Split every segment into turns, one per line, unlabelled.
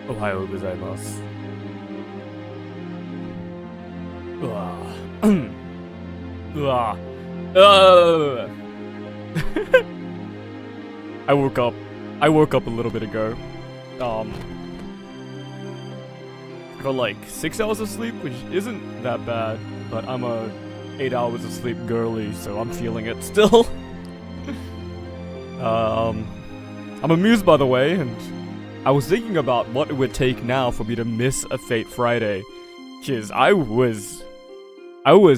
Ohayou gozaimasu. Ugh. Ugh. I woke up. I woke up a little bit ago. I got like 6 hours of sleep, which isn't that bad, but I'm a 8 hours of sleep girly, so I'm feeling it still. I'm amused, by the way, and I was thinking about what it would take now for me to miss a Fate Friday, because I was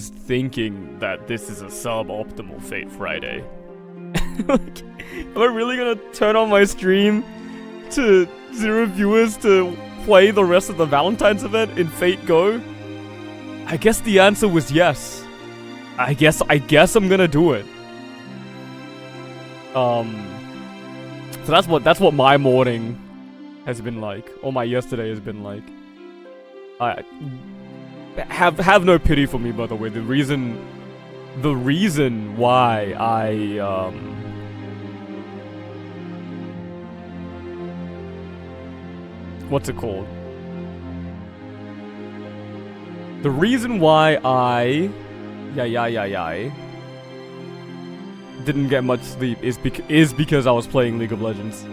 thinking that this is a suboptimal Fate Friday. Like, am I really gonna turn on my stream to 0 viewers to play the rest of the Valentines event in Fate Go? I guess the answer was yes. I guess I'm gonna do it. So that's what my morning has been like, or my yesterday has been like. Have no pity for me, by the way. The reason why I what's it called? The reason why I didn't get much sleep is because I was playing League of Legends.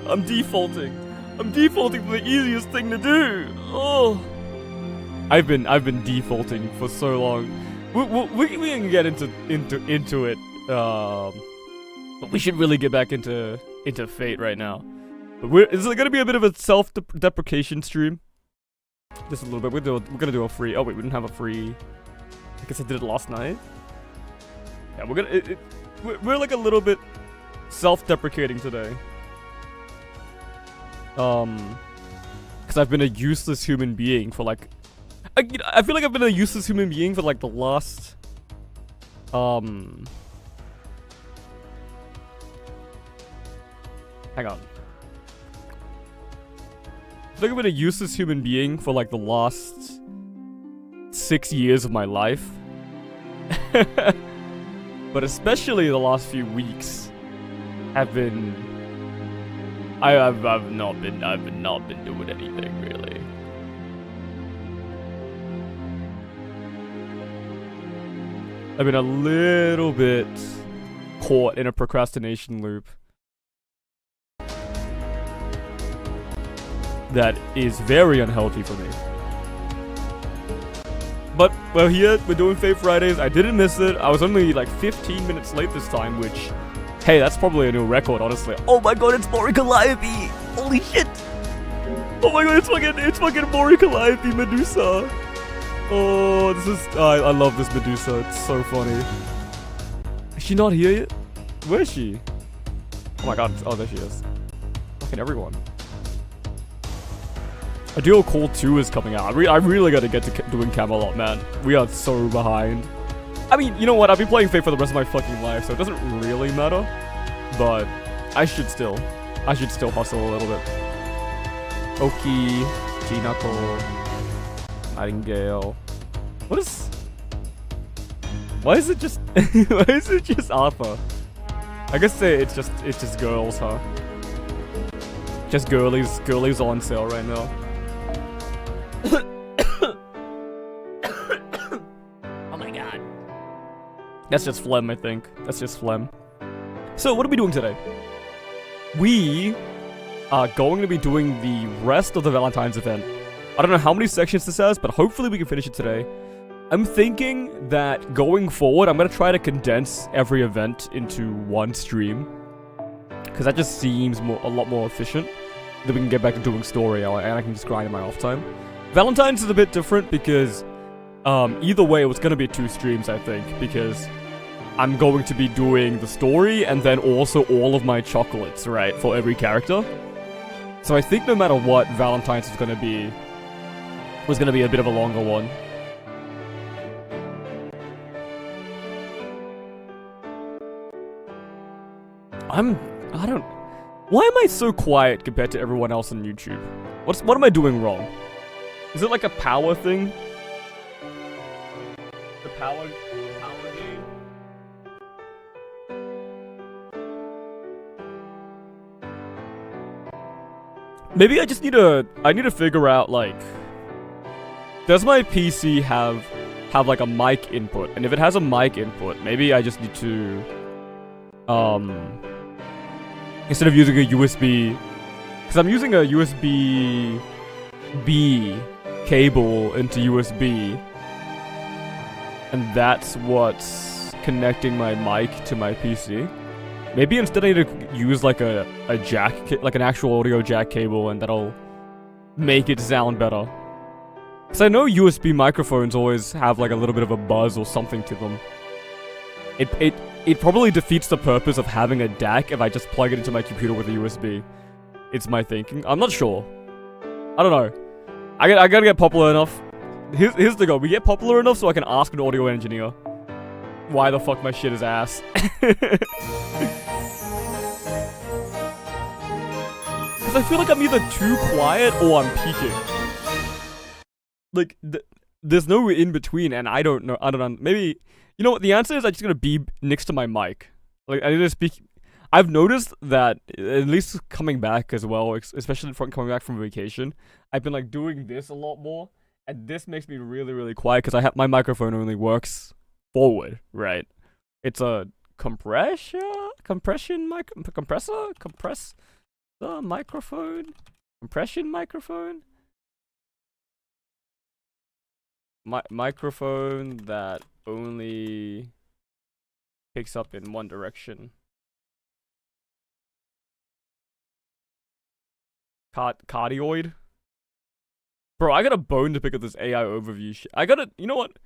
I'm defaulting to the easiest thing to do. Oh, I've been defaulting for so long. We can get into it. But we should really get back into Fate right now. But is it gonna be a bit of a self-deprecation stream? Just a little bit. We're gonna do a free. Oh wait, we didn't have a free. I guess I did it last night. Yeah, we're gonna. We're like a little bit self-deprecating today. Because I've been a useless human being for like. I feel like I've been a useless human being for like the last. Hang on. I feel like I've been a useless human being for like the last 6 years of my life. But especially the last few weeks have been. I've not been doing anything really. I've been a little bit caught in a procrastination loop that is very unhealthy for me. But we're here, we're doing Fate Fridays. I didn't miss it. I was only like 15 minutes late this time, which, hey, that's probably a new record, honestly. Oh my god, it's Mori Calliope! Holy shit! Oh my god, it's fucking Mori Calliope Medusa! Oh, this is, I love this Medusa. It's so funny. Is she not here yet? Where is she? Oh my god, oh, there she is. Fucking everyone. A Dual Call 2 is coming out. I really gotta get to doing Camelot, man. We are so behind. I mean, you know what? I'll be playing Fate for the rest of my fucking life, so it doesn't really matter. But I should still hustle a little bit. Oki, Jinako, Nightingale. Why is it just Arthur? I guess it's just girls, huh? Just girlies on sale right now. Oh my god. That's just phlegm, I think. That's just phlegm. So, what are we doing today? We are going to be doing the rest of the Valentine's event. I don't know how many sections this has, but hopefully we can finish it today. I'm thinking that going forward, I'm going to try to condense every event into one stream. Because that just seems a lot more efficient. Then we can get back to doing story, and I can just grind in my off time. Valentine's is a bit different because either way, it was going to be 2 streams, I think. Because I'm going to be doing the story and then also all of my chocolates, right, for every character. So I think no matter what, Valentine's was going to be a bit of a longer one. Why am I so quiet compared to everyone else on YouTube? What am I doing wrong? Is it like a power thing? The power game? Maybe I just need to. I need to figure out like, does my PC have like a mic input? And if it has a mic input, maybe I just need to instead of using a USB, because I'm using a USB B cable into USB, and that's what's connecting my mic to my PC. Maybe instead I need to use like a jack, like an actual audio jack cable, and that'll make it sound better. Because I know USB microphones always have like a little bit of a buzz or something to them. It probably defeats the purpose of having a DAC if I just plug it into my computer with a USB. It's my thinking. I'm not sure. I don't know. I gotta get popular enough. Here's the goal. We get popular enough so I can ask an audio engineer why the fuck my shit is ass. Because I feel like I'm either too quiet or I'm peaking. Like, there's no in between, and I don't know. Maybe, you know what? The answer is I'm just gonna be next to my mic. Like, I need to speak. I've noticed that, at least coming back as well, especially from coming back from vacation, I've been like doing this a lot more, and this makes me really, really quiet because my microphone only works forward, right? It's a compressor microphone, compression microphone. Microphone that only picks up in one direction. Cardioid? Bro, I got a bone to pick up this AI overview shit. You know what?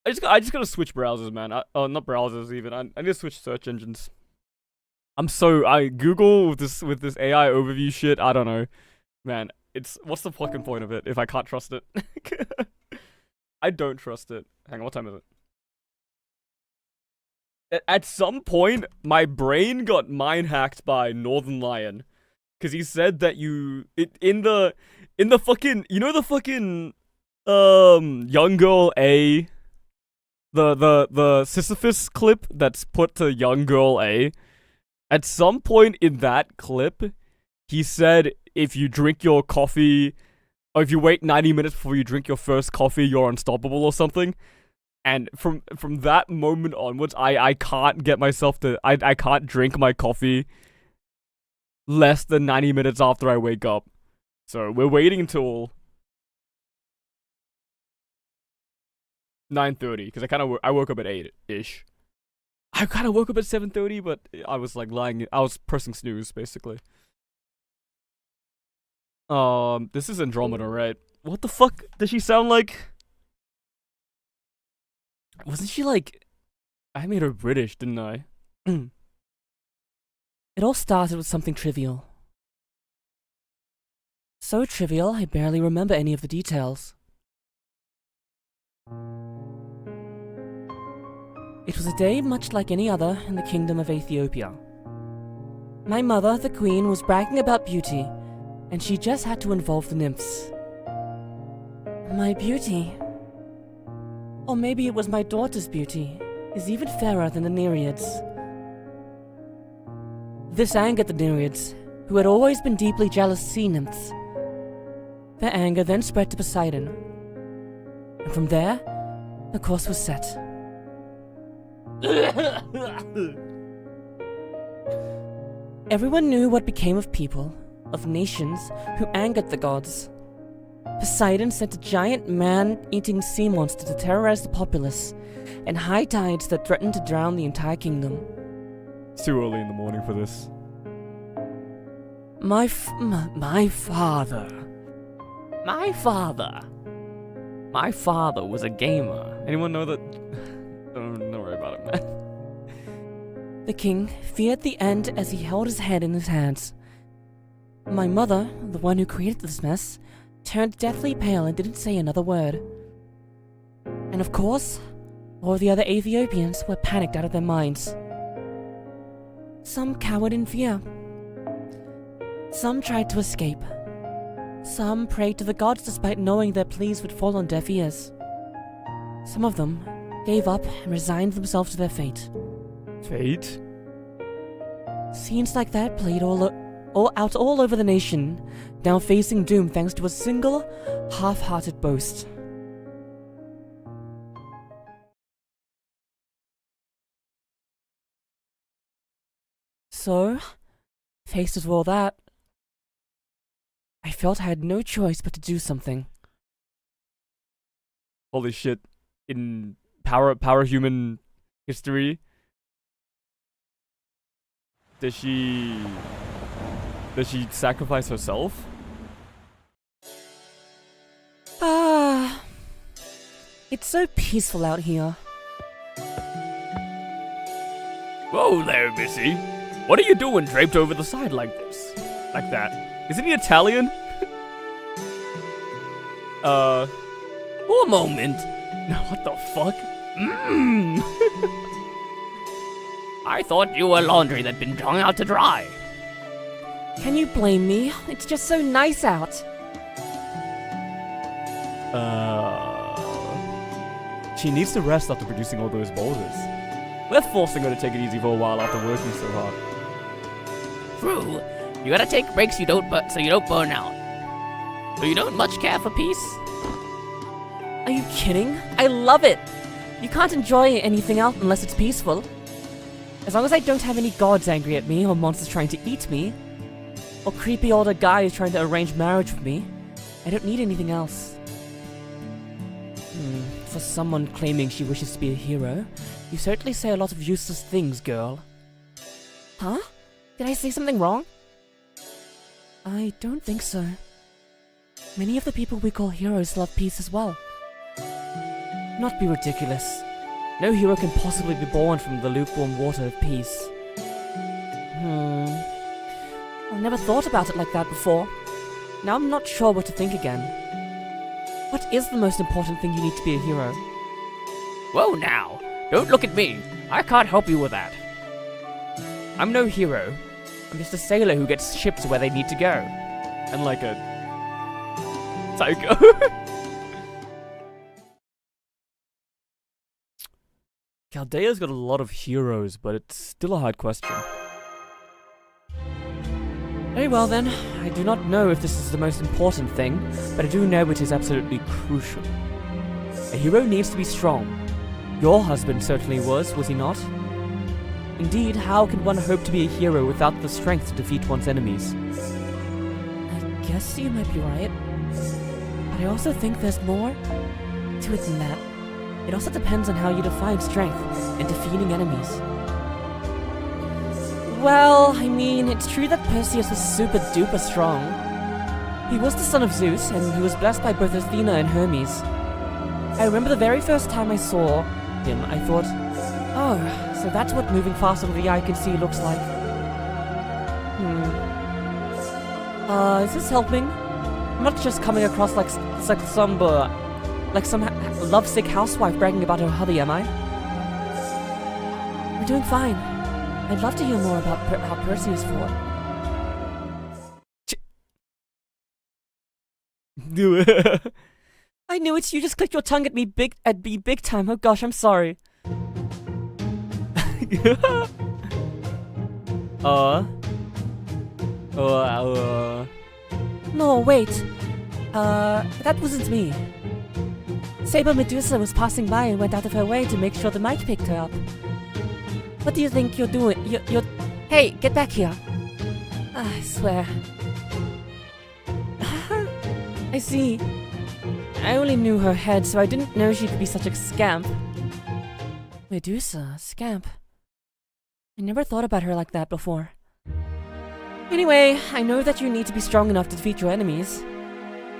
I just gotta switch browsers, man. Not browsers even. I need to switch search engines. Google with this AI overview shit, I don't know. Man, what's the fucking point of it if I can't trust it? I don't trust it. Hang on, what time is it? At some point, my brain got mind hacked by Northern Lion. Cause he said that in the fucking, you know, the fucking young girl A, the Sisyphus clip that's put to young girl A. At some point in that clip, he said if you drink your coffee, or if you wait 90 minutes before you drink your first coffee, you're unstoppable or something. And from that moment onwards, I can't get myself to I can't drink my coffee less than 90 minutes after I wake up. So we're waiting until 9:30 because I woke up at 8-ish. I kind of woke up at 7:30, but I was like lying. I was pressing snooze basically. This is Andromeda, right? What the fuck does she sound like? Wasn't she like? I made her British, didn't I?
It all started with something trivial. So trivial, I barely remember any of the details. It was a day much like any other in the kingdom of Ethiopia. My mother, the queen, was bragging about beauty, and she just had to involve the nymphs. My beauty, or maybe it was my daughter's beauty, is even fairer than the Nereids. This angered the Nereids, who had always been deeply jealous sea nymphs. Their anger then spread to Poseidon, and from there, the course was set. Everyone knew what became of people, of nations, who angered the gods. Poseidon sent a giant man-eating sea monster to terrorize the populace, and high tides that threatened to drown the entire kingdom.
It's too early in the morning for this.
My father was a gamer.
Anyone know that? Don't worry about it, man.
The king feared the end as he held his head in his hands. My mother, the one who created this mess, turned deathly pale and didn't say another word. And of course, all the other Ethiopians were panicked out of their minds. Some cowered in fear. Some tried to escape. Some prayed to the gods despite knowing their pleas would fall on deaf ears. Some of them gave up and resigned themselves to their fate.
Fate?
Scenes like that played all all over the nation, now facing doom thanks to a single, half-hearted boast. So, faced with all that, I felt I had no choice but to do something.
Holy shit. In power human history, does she sacrifice herself?
It's so peaceful out here.
Whoa there, Missy. What are you doing draped over the side like this? Like that? Isn't he Italian? For a moment. What the fuck? I thought you were laundry that'd been hung out to dry.
Can you blame me? It's just so nice out.
She needs to rest after producing all those boulders. We're forcing her to take it easy for a while after working so hard.
True. You gotta take breaks so you don't burn out. So you don't much care for peace?
Are you kidding? I love it! You can't enjoy anything else unless it's peaceful. As long as I don't have any gods angry at me, or monsters trying to eat me, or creepy older guys trying to arrange marriage with me, I don't need anything else. For someone claiming she wishes to be a hero, you certainly say a lot of useless things, girl. Huh? Did I say something wrong? I don't think so. Many of the people we call heroes love peace as well. Not be ridiculous. No hero can possibly be born from the lukewarm water of peace. I've never thought about it like that before. Now I'm not sure what to think again. What is the most important thing you need to be a hero?
Whoa now, don't look at me. I can't help you with that.
I'm no hero. I'm just a sailor who gets ships where they need to go. And like a psycho. Chaldea's got a lot of heroes, but it's still a hard question.
Very well then, I do not know if this is the most important thing, but I do know it is absolutely crucial. A hero needs to be strong. Your husband certainly was he not? Indeed, how can one hope to be a hero without the strength to defeat one's enemies? I guess you might be right. But I also think there's more to it than that. It also depends on how you define strength and defeating enemies. Well, I mean, it's true that Perseus was super duper strong. He was the son of Zeus, and he was blessed by both Athena and Hermes. I remember the very first time I saw him, I thought, oh, so that's what moving faster than the eye can see looks like. Is this helping? I'm not just coming across like some lovesick housewife bragging about her hubby, am I? We're doing fine. I'd love to hear more about how Perseus fought. I knew it. You just clicked your tongue at me big time. Oh gosh, I'm sorry. No, wait. That wasn't me. Saber Medusa was passing by and went out of her way to make sure the mic picked her up. What do you think you're doing? You're... Hey, get back here. I swear. I see. I only knew her head, so I didn't know she could be such a scamp. Medusa, scamp. I never thought about her like that before. Anyway, I know that you need to be strong enough to defeat your enemies.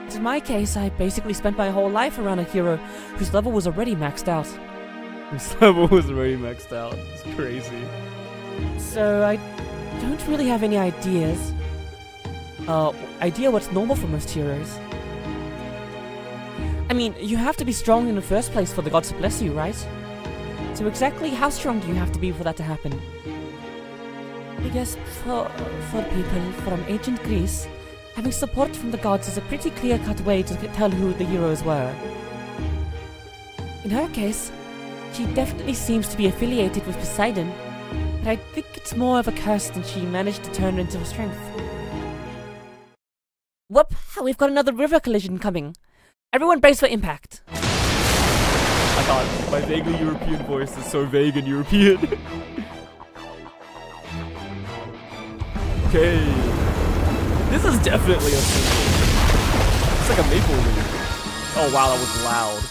But in my case, I basically spent my whole life around a hero whose level was already maxed out.
His level was already maxed out. It's crazy.
So I don't really have any idea what's normal for most heroes. I mean, you have to be strong in the first place for the gods to bless you, right? So exactly how strong do you have to be for that to happen? I guess for people from ancient Greece, having support from the gods is a pretty clear-cut way to tell who the heroes were. In her case, she definitely seems to be affiliated with Poseidon, but I think it's more of a curse than she managed to turn into a strength. Whoop! We've got another river collision coming. Everyone brace for impact.
I got my vaguely European voice is so vague and European. Okay. This is definitely a symbol. It's like a maple leaf. Oh wow, that was loud.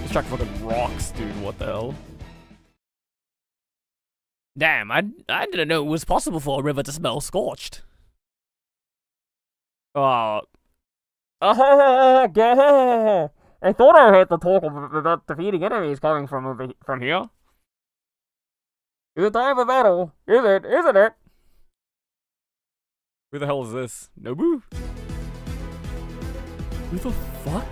This track fucking rocks, dude. What the hell?
Damn, I didn't know it was possible for a river to smell scorched.
I thought I heard the talk about defeating enemies coming from here. Is it time for battle? Is it? Isn't it? Who the hell is this? Nobu? Who the fuck?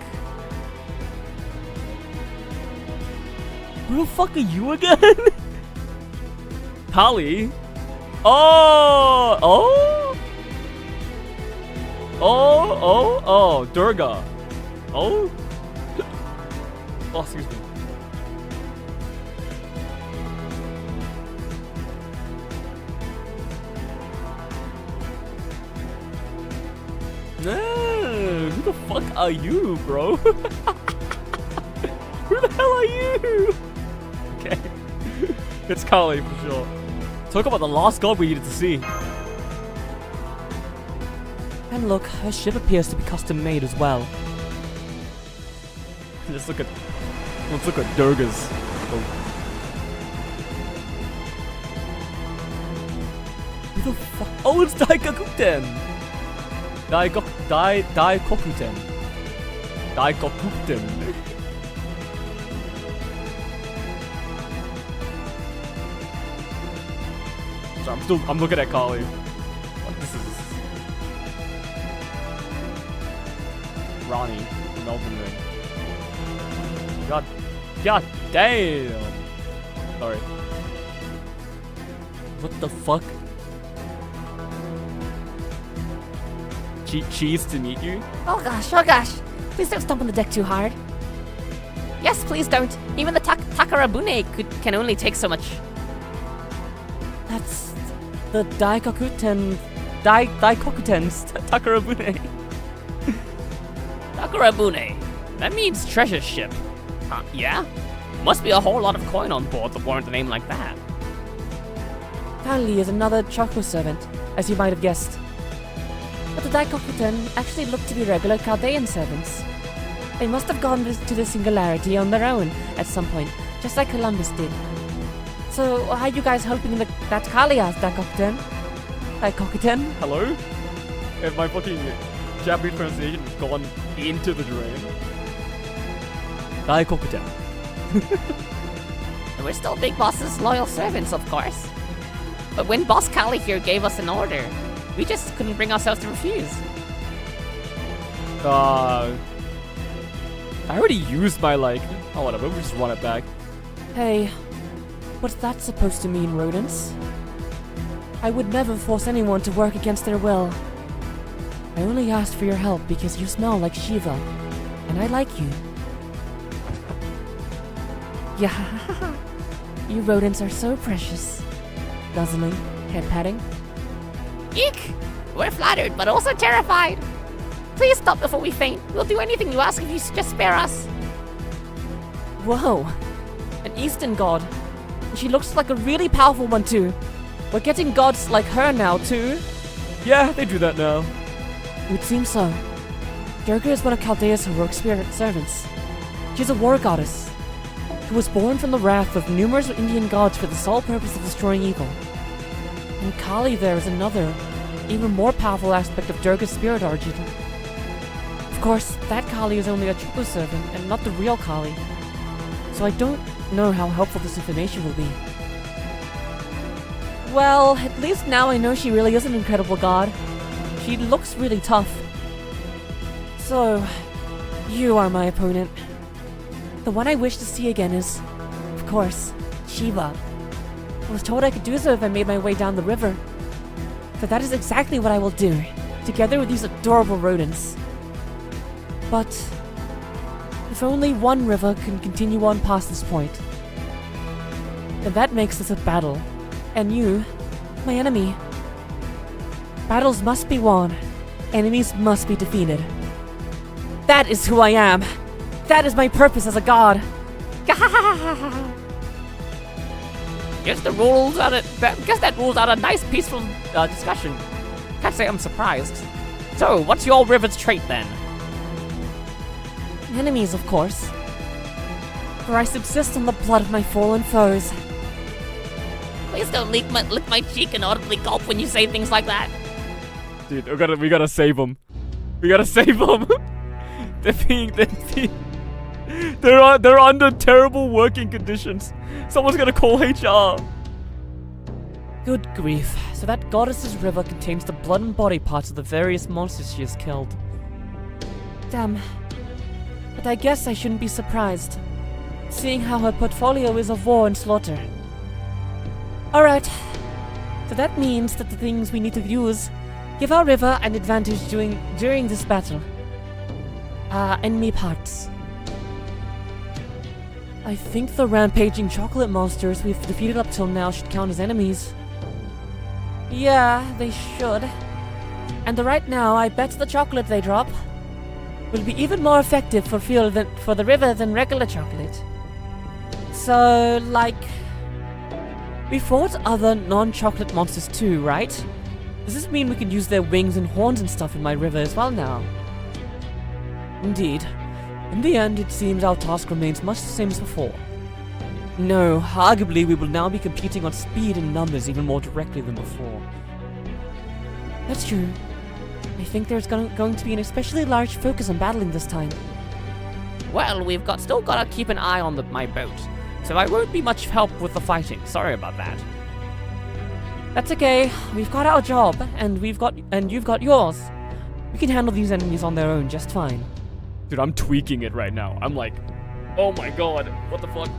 Who the fuck are you again? Kali? Oh, Durga. Oh? Oh, excuse me. No, who the fuck are you, bro? Who the hell are you? Okay. It's Kali for sure. Talk about the last god we needed to see.
And look, her ship appears to be custom made as well.
Let's look at Durga's. Oh. Who the fuck? Oh, it's Daikokuten! Daikokuten. Daikokuten. So I'm looking at Kali. What this is? Ronnie from Elden Ring. God damn. Sorry. What the fuck? Cheese to meet you?
Oh gosh. Please don't stomp on the deck too hard.
Yes, please don't. Even the Takarabune can only take so much.
That's the Daikokuten Takarabune.
Takarabune. That means treasure ship. Yeah? Must be a whole lot of coin on board to warrant a name like that.
Kali is another Choco servant, as you might have guessed. But the Daikokuten actually look to be regular Chaldean servants. They must have gone to the Singularity on their own at some point, just like Columbus did. So, how are you guys helping that Kali's Daikokuten? Daikokuten?
Hello? And my fucking Japanese pronunciation has gone into the drain. Daikokuten.
We're still Big Boss's loyal servants, of course. But when Boss Kali here gave us an order, we just couldn't bring ourselves to refuse.
I already used my, oh whatever, we'll just run it back.
Hey, what's that supposed to mean, rodents? I would never force anyone to work against their will. I only asked for your help because you smell like Shiva, and I like you. Yeah, you rodents are so precious. Guzzling, head patting.
Eek! We're flattered, but also terrified. Please stop before we faint. We'll do anything you ask if you just spare us.
Whoa, an Eastern god. And she looks like a really powerful one too. We're getting gods like her now too.
Yeah, they do that now.
It would seem so. Durga is one of Chaldea's heroic spirit servants. She's a war goddess who was born from the wrath of numerous Indian gods for the sole purpose of destroying evil. And Kali there is another, even more powerful aspect of Durga's spirit origin. Of course, that Kali is only a Choco servant and not the real Kali. So I don't know how helpful this information will be. Well, at least now I know she really is an incredible god. She looks really tough. So, you are my opponent. The one I wish to see again is, of course, Shiva. I was told I could do so if I made my way down the river. So that is exactly what I will do, together with these adorable rodents. But if only one river can continue on past this point, then that makes this a battle. And you, my enemy. Battles must be won. Enemies must be defeated. That is who I am. That is my purpose as a god.
Guess that rules out a nice peaceful discussion. Can't say I'm surprised. So, what's your river's trait then?
Enemies, of course. For I subsist on the blood of my fallen foes.
Please don't lick my cheek and audibly gulp when you say things like that.
Dude, we gotta save them. We gotta save them. They're under terrible working conditions. Someone's gonna call HR.
Good grief. So that goddess's river contains the blood and body parts of the various monsters she has killed. Damn. But I guess I shouldn't be surprised, seeing how her portfolio is of war and slaughter. Alright. So that means that the things we need to use give our river an advantage during this battle. Enemy parts. I think the rampaging chocolate monsters we've defeated up till now should count as enemies. Yeah, they should. And right now, I bet the chocolate they drop will be even more effective for the river than regular chocolate. So, like, we fought other non-chocolate monsters too, right? Does this mean we can use their wings and horns and stuff in my river as well now? Indeed. In the end, it seems our task remains much the same as before. No, arguably we will now be competing on speed and numbers even more directly than before. That's true. I think there's going to be an especially large focus on battling this time.
Well, we've still gotta keep an eye on my boat, so I won't be much help with the fighting. Sorry about that.
That's okay. We've got our job, and you've got yours. We can handle these enemies on their own just fine.
Dude, I'm tweaking it right now. I'm like, oh my god, what the fuck?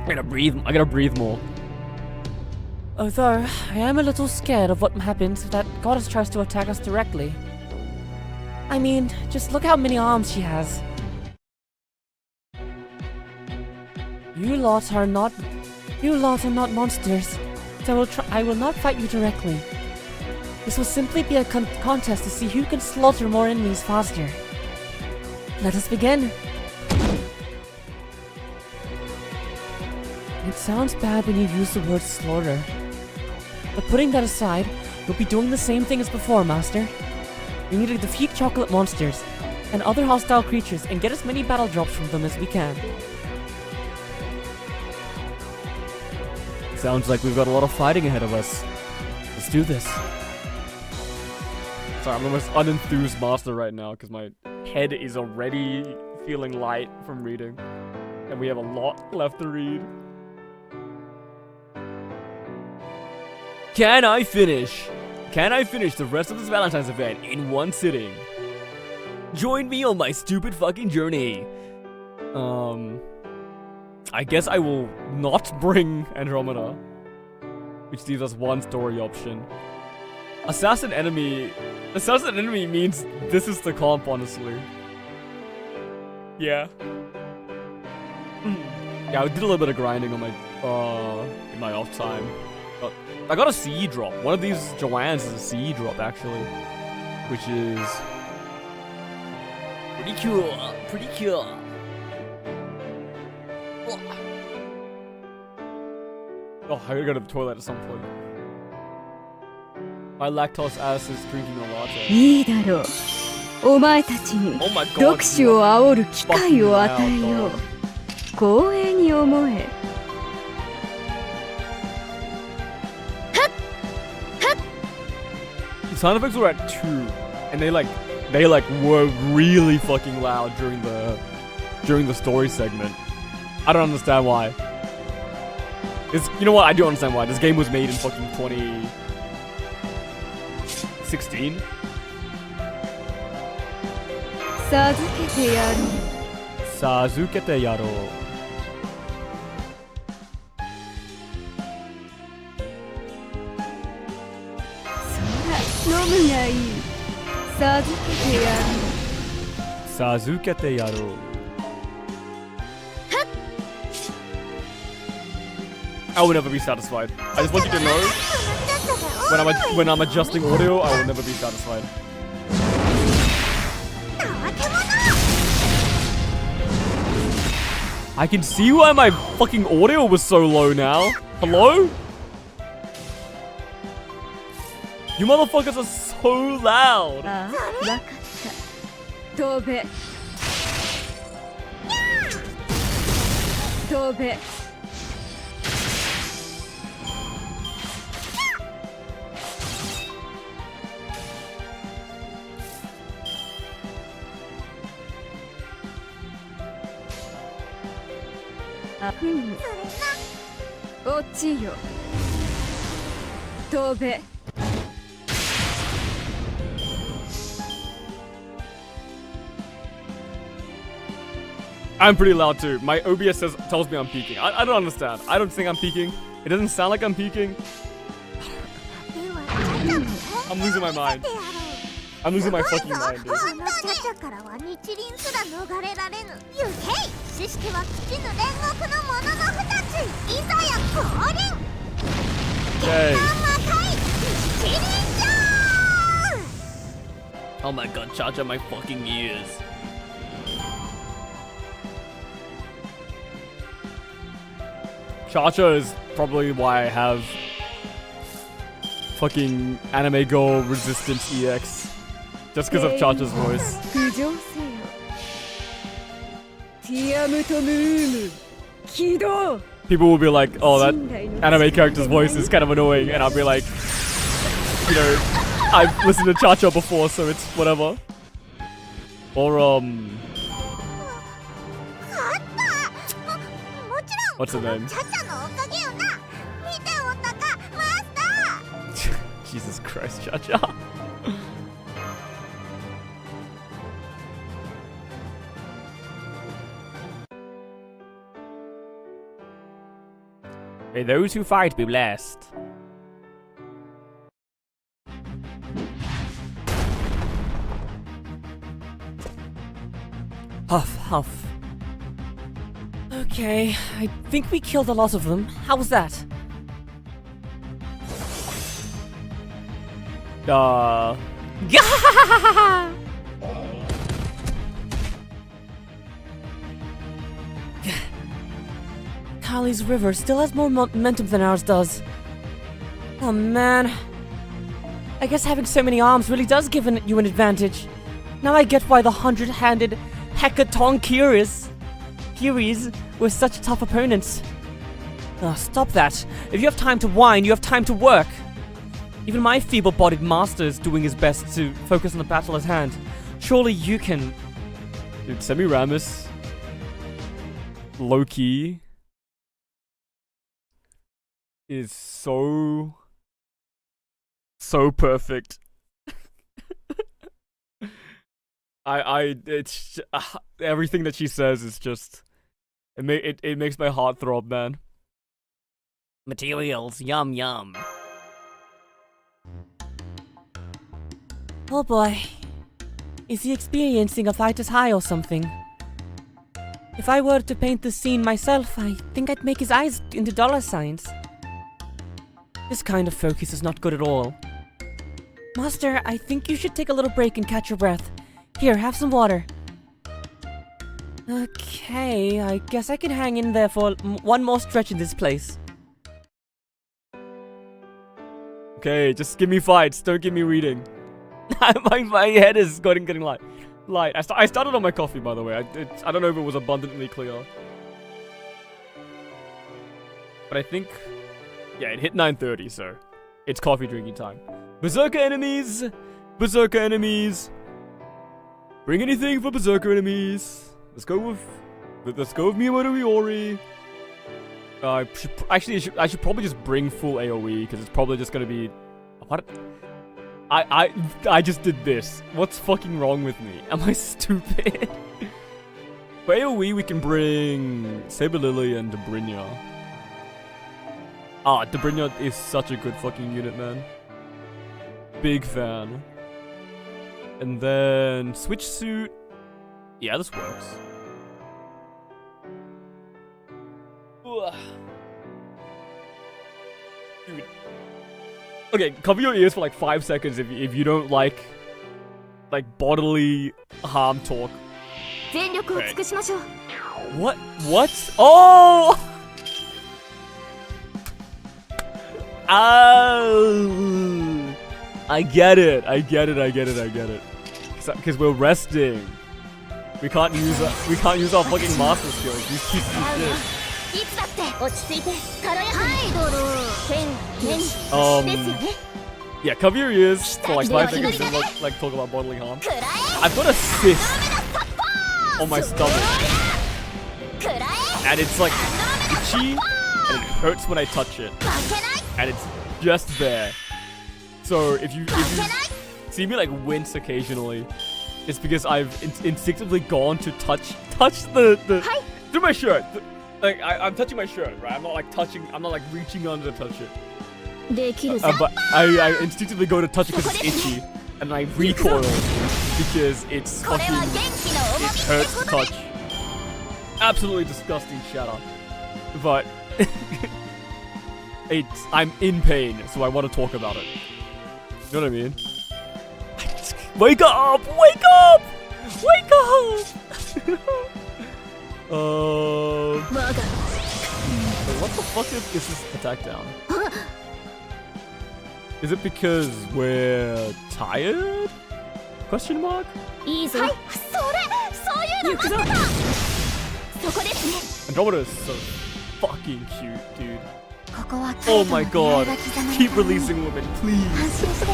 I gotta breathe more.
Although, I am a little scared of what happens if that goddess tries to attack us directly. I mean, just look how many arms she has. You lot are not monsters, so I will not fight you directly. This will simply be a contest to see who can slaughter more enemies faster. Let us begin. It sounds bad when you use the word slaughter. But putting that aside, we'll be doing the same thing as before, Master. We need to defeat chocolate monsters and other hostile creatures and get as many battle drops from them as we can.
Sounds like we've got a lot of fighting ahead of us. Let's do this. Sorry, I'm the most unenthused master right now because my head is already feeling light from reading. And we have a lot left to read. Can I finish the rest of this Valentine's event in one sitting? Join me on my stupid fucking journey. I guess I will not bring Andromeda, which leaves us one story option. Assassin enemy means this is the comp, honestly. Yeah. Yeah, I did a little bit of grinding on my in my off time. But I got a CE drop. One of these Joannes is a CE drop actually, which is pretty cool. Pretty cool. Oh, I gotta go to the toilet at some point. My lactose ass is drinking a latte.
いいだろう。お前たちに
Oh my god.
読書を煽る機会を与えよう。光栄に思え。
The sound effects were at 2, and they were really fucking loud during the story segment. I don't understand why. You know what? I do understand why. This game was made in fucking 2016.
授けてやる。
授けてやろう。
飲むがいい。授けてやる。
授けてやろう。I will never be satisfied. I just want you to know, when I'm adjusting audio, I will never be satisfied. I can see why my fucking audio was so low now. Hello? You motherfuckers are so loud.
ああ、わかった飛べ飛べあふむ落ちよ飛べ
I'm pretty loud too. My OBS tells me I'm peaking. I don't understand. I don't think I'm peaking. It doesn't sound like I'm peaking. I'm losing my mind. I'm losing my fucking mind, dude. Yay. Oh my god, Cha-Cha, my fucking ears. Cha-Cha is probably why I have fucking anime girl resistance EX. Just because of Cha-Cha's voice.
浮上せよティアムとムーム起動
People will be like, oh, that anime character's voice is kind of annoying. And I'll be like, you know, I've listened to Cha-Cha before, so it's whatever. Or, what's her name? Jesus Christ, Cha-Cha. May those who fight be blessed.
Huff, huff. Okay, I think we killed a lot of them. How was that? Kali's river still has more momentum than ours does. Oh man. I guess having so many arms really does give you an advantage. Now I get why the 100-handed Hecaton Kyries were such tough opponents. Oh, stop that. If you have time to whine, you have time to work. Even my feeble-bodied master is doing his best to focus on the battle at hand. Surely you can...
Dude, Semiramis. Loki. Is so perfect. It's everything that she says is just it makes my heart throb, man.
Materials, yum yum.
Oh boy. Is he experiencing a fighter's high or something? If I were to paint the scene myself, I think I'd make his eyes into dollar signs. This kind of focus is not good at all. Master, I think you should take a little break and catch your breath. Here, have some water. Okay, I guess I can hang in there for one more stretch in this place.
Okay, just give me fights, don't give me reading. my head is getting light. I started on my coffee, by the way. I don't know if it was abundantly clear. But I think... yeah, it hit 9:30, so it's coffee drinking time. Berserker enemies! Berserker enemies! Bring anything for Berserker enemies! Let's go with Miyamoto Iori. I should probably just bring full AoE, because it's probably just gonna be... what? I just did this. What's fucking wrong with me? Am I stupid? For AoE, we can bring Saber Lily and Dobrynya. Ah, Dobrynya is such a good fucking unit, man. Big fan. And then switch suit. Yeah, this works. Ugh. Okay, cover your ears for like 5 seconds if you don't like bodily harm talk.
全力を尽くしましょう。
What? What? Oh! Oh! I get it. Because we're resting. We can't use our fucking master skills. These pieces of shit.
いつだって落ち着いて軽やかに。はいドロー。剣ですよね。
Yeah, cover your ears for like 5 seconds and like talk about bodily harm. I've got a cyst on my stomach. And it's like itchy and it hurts when I touch it. And it's just there. So if you see me like wince occasionally, it's because I've instinctively gone to touch the through my shirt. Like I'm touching my shirt, right? I'm not like reaching under to touch it. But I instinctively go to touch it because it's itchy, and I recoil because it hurts to touch. Absolutely disgusting shatter. But I'm in pain, so I want to talk about it. You know what I mean? Wake up! Wake up! Wake up! What the fuck is this attack down? Is it because we're tired? Question mark?
いいぞ。はい、そういうのあった。そこですね。
Andromeda is so fucking cute, dude.
ここは
Oh my god. Keep releasing women, please.
安心して。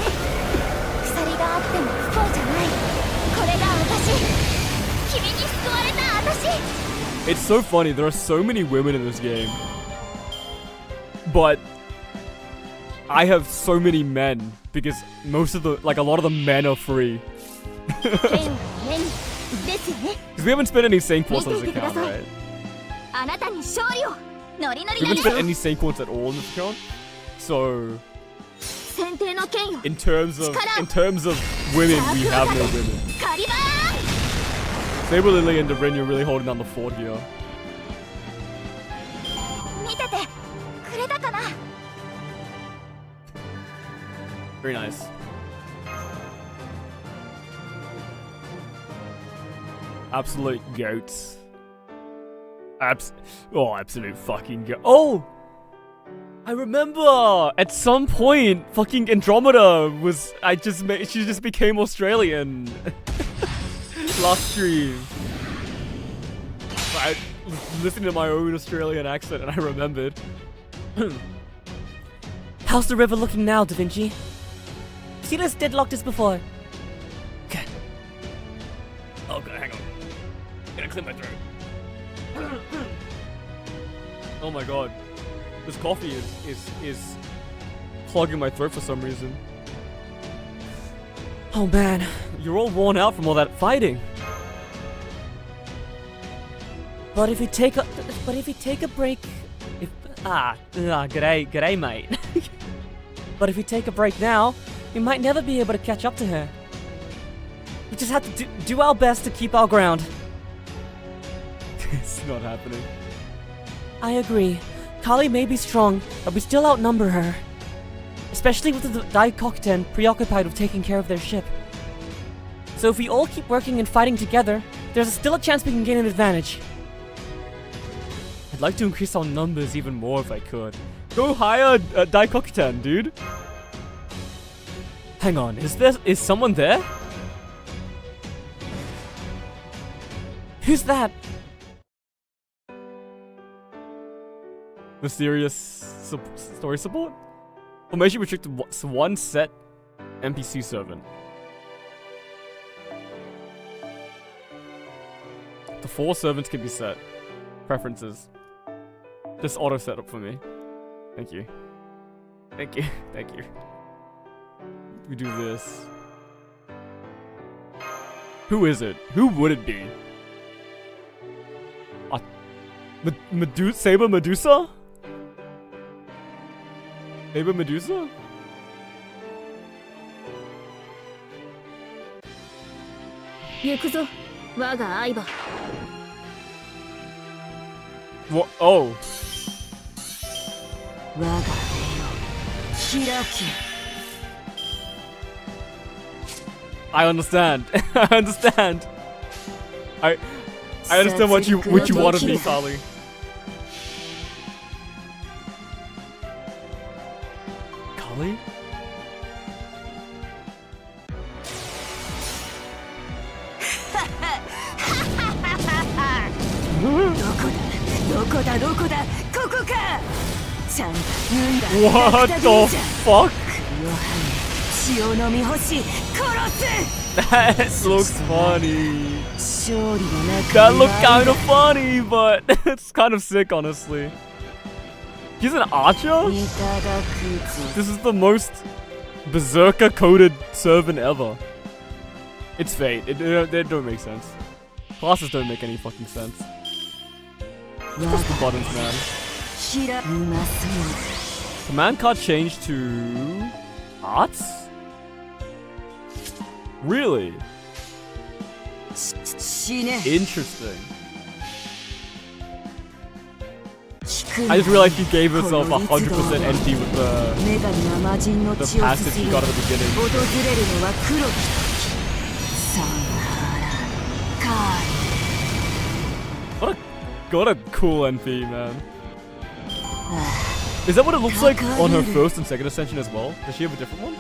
鎖があっても不幸じゃない。これが私。君に救われた私。
It's so funny, there are so many women in this game. But I have so many men because a lot of the men are free. Because we haven't spent any Saint Quartz on this account, right? We haven't spent any Saint Quartz at all in this account. So in terms of women, we have no women. Saber Lily and Devrin, you're really holding down the fort here. Very nice. Absolute goats. Absolute fucking goat. Oh! I remember! At some point, fucking Andromeda was... she just became Australian. Last stream. I was listening to my own Australian accent and I remembered.
How's the river looking now, Da Vinci? See this deadlocked as before. Okay.
Okay, hang on. I'm gonna clear my throat. Oh my god. This coffee is clogging my throat for some reason.
Oh man.
You're all worn out from all that fighting.
But if you take a break, g'day mate. But if we take a break now, we might never be able to catch up to her. We just have to do our best to keep our ground.
It's not happening.
I agree. Kali may be strong, but we still outnumber her. Especially with the Daikokuten preoccupied with taking care of their ship. So if we all keep working and fighting together, there's still a chance we can gain an advantage.
I'd like to increase our numbers even more if I could. Go hire Daikokuten, dude. Hang on, is someone there?
Who's that?
Mysterious story support? Formation restricted one set NPC servant. The 4 servants can be set. Preferences. Just auto setup for me. Thank you. Thank you. Thank you. We do this. Who is it? Who would it be? Saber Medusa? Saber Medusa? What? Oh. I understand. I understand. I understand what you wanted me, Kali. Kali?
どこだここかちゃんと言うんだ
What the fuck?
血を飲み干し殺す
That looks funny.
勝利の中
That looked kind of funny, but it's kind of sick, honestly. He's an archer?
いただくぞ
This is the most berserker-coded servant ever. It's fate. They don't make sense. Classes don't make any fucking sense. Press the buttons, man.
ひらうまそう
Command card changed to... Arts? Really?
死ね
Interesting.
聞く
I just realized he gave herself 100% NP with the
目が生人の血を
passive
すす
she
り
got
訪
at the beginning.
れるのは黒き時サンハラカー
What a cool NP, man. Is that what it looks like on her first and second ascension as well? Does she have a different one?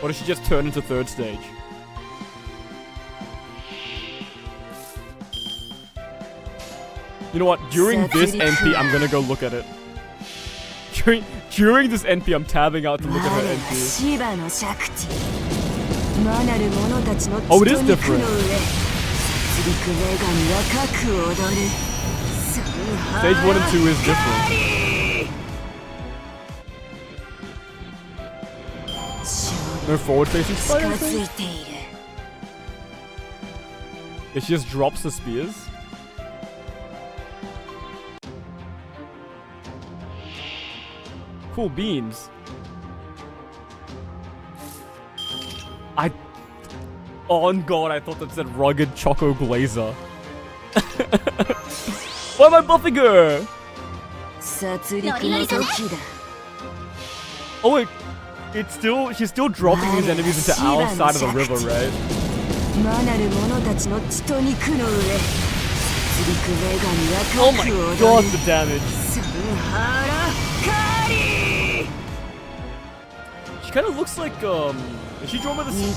Or does she just turn into third stage? You know what? During this NP, I'm gonna go look at it. During this NP, I'm tabbing out to look at her NP.
シバのシャクチ魔なる者たちの血
Oh,
と
it is
肉
different.
の上殺戮女神は各踊るサンハラ
Stage 1 and 2 is different. No forward facing
近
fire?
づいている
Yeah, she just drops the spears. Cool beans. On God, I thought that said rugged choco glazer. Why am I buffing her?
殺戮の時だ
Oh wait, she's still dropping these enemies into our side of the river, right?
魔なる者たちの血と肉の上殺戮女神
Oh
は
my
各踊る
God, the damage.
サンハラカリ
She kind of looks like is she drawn by the same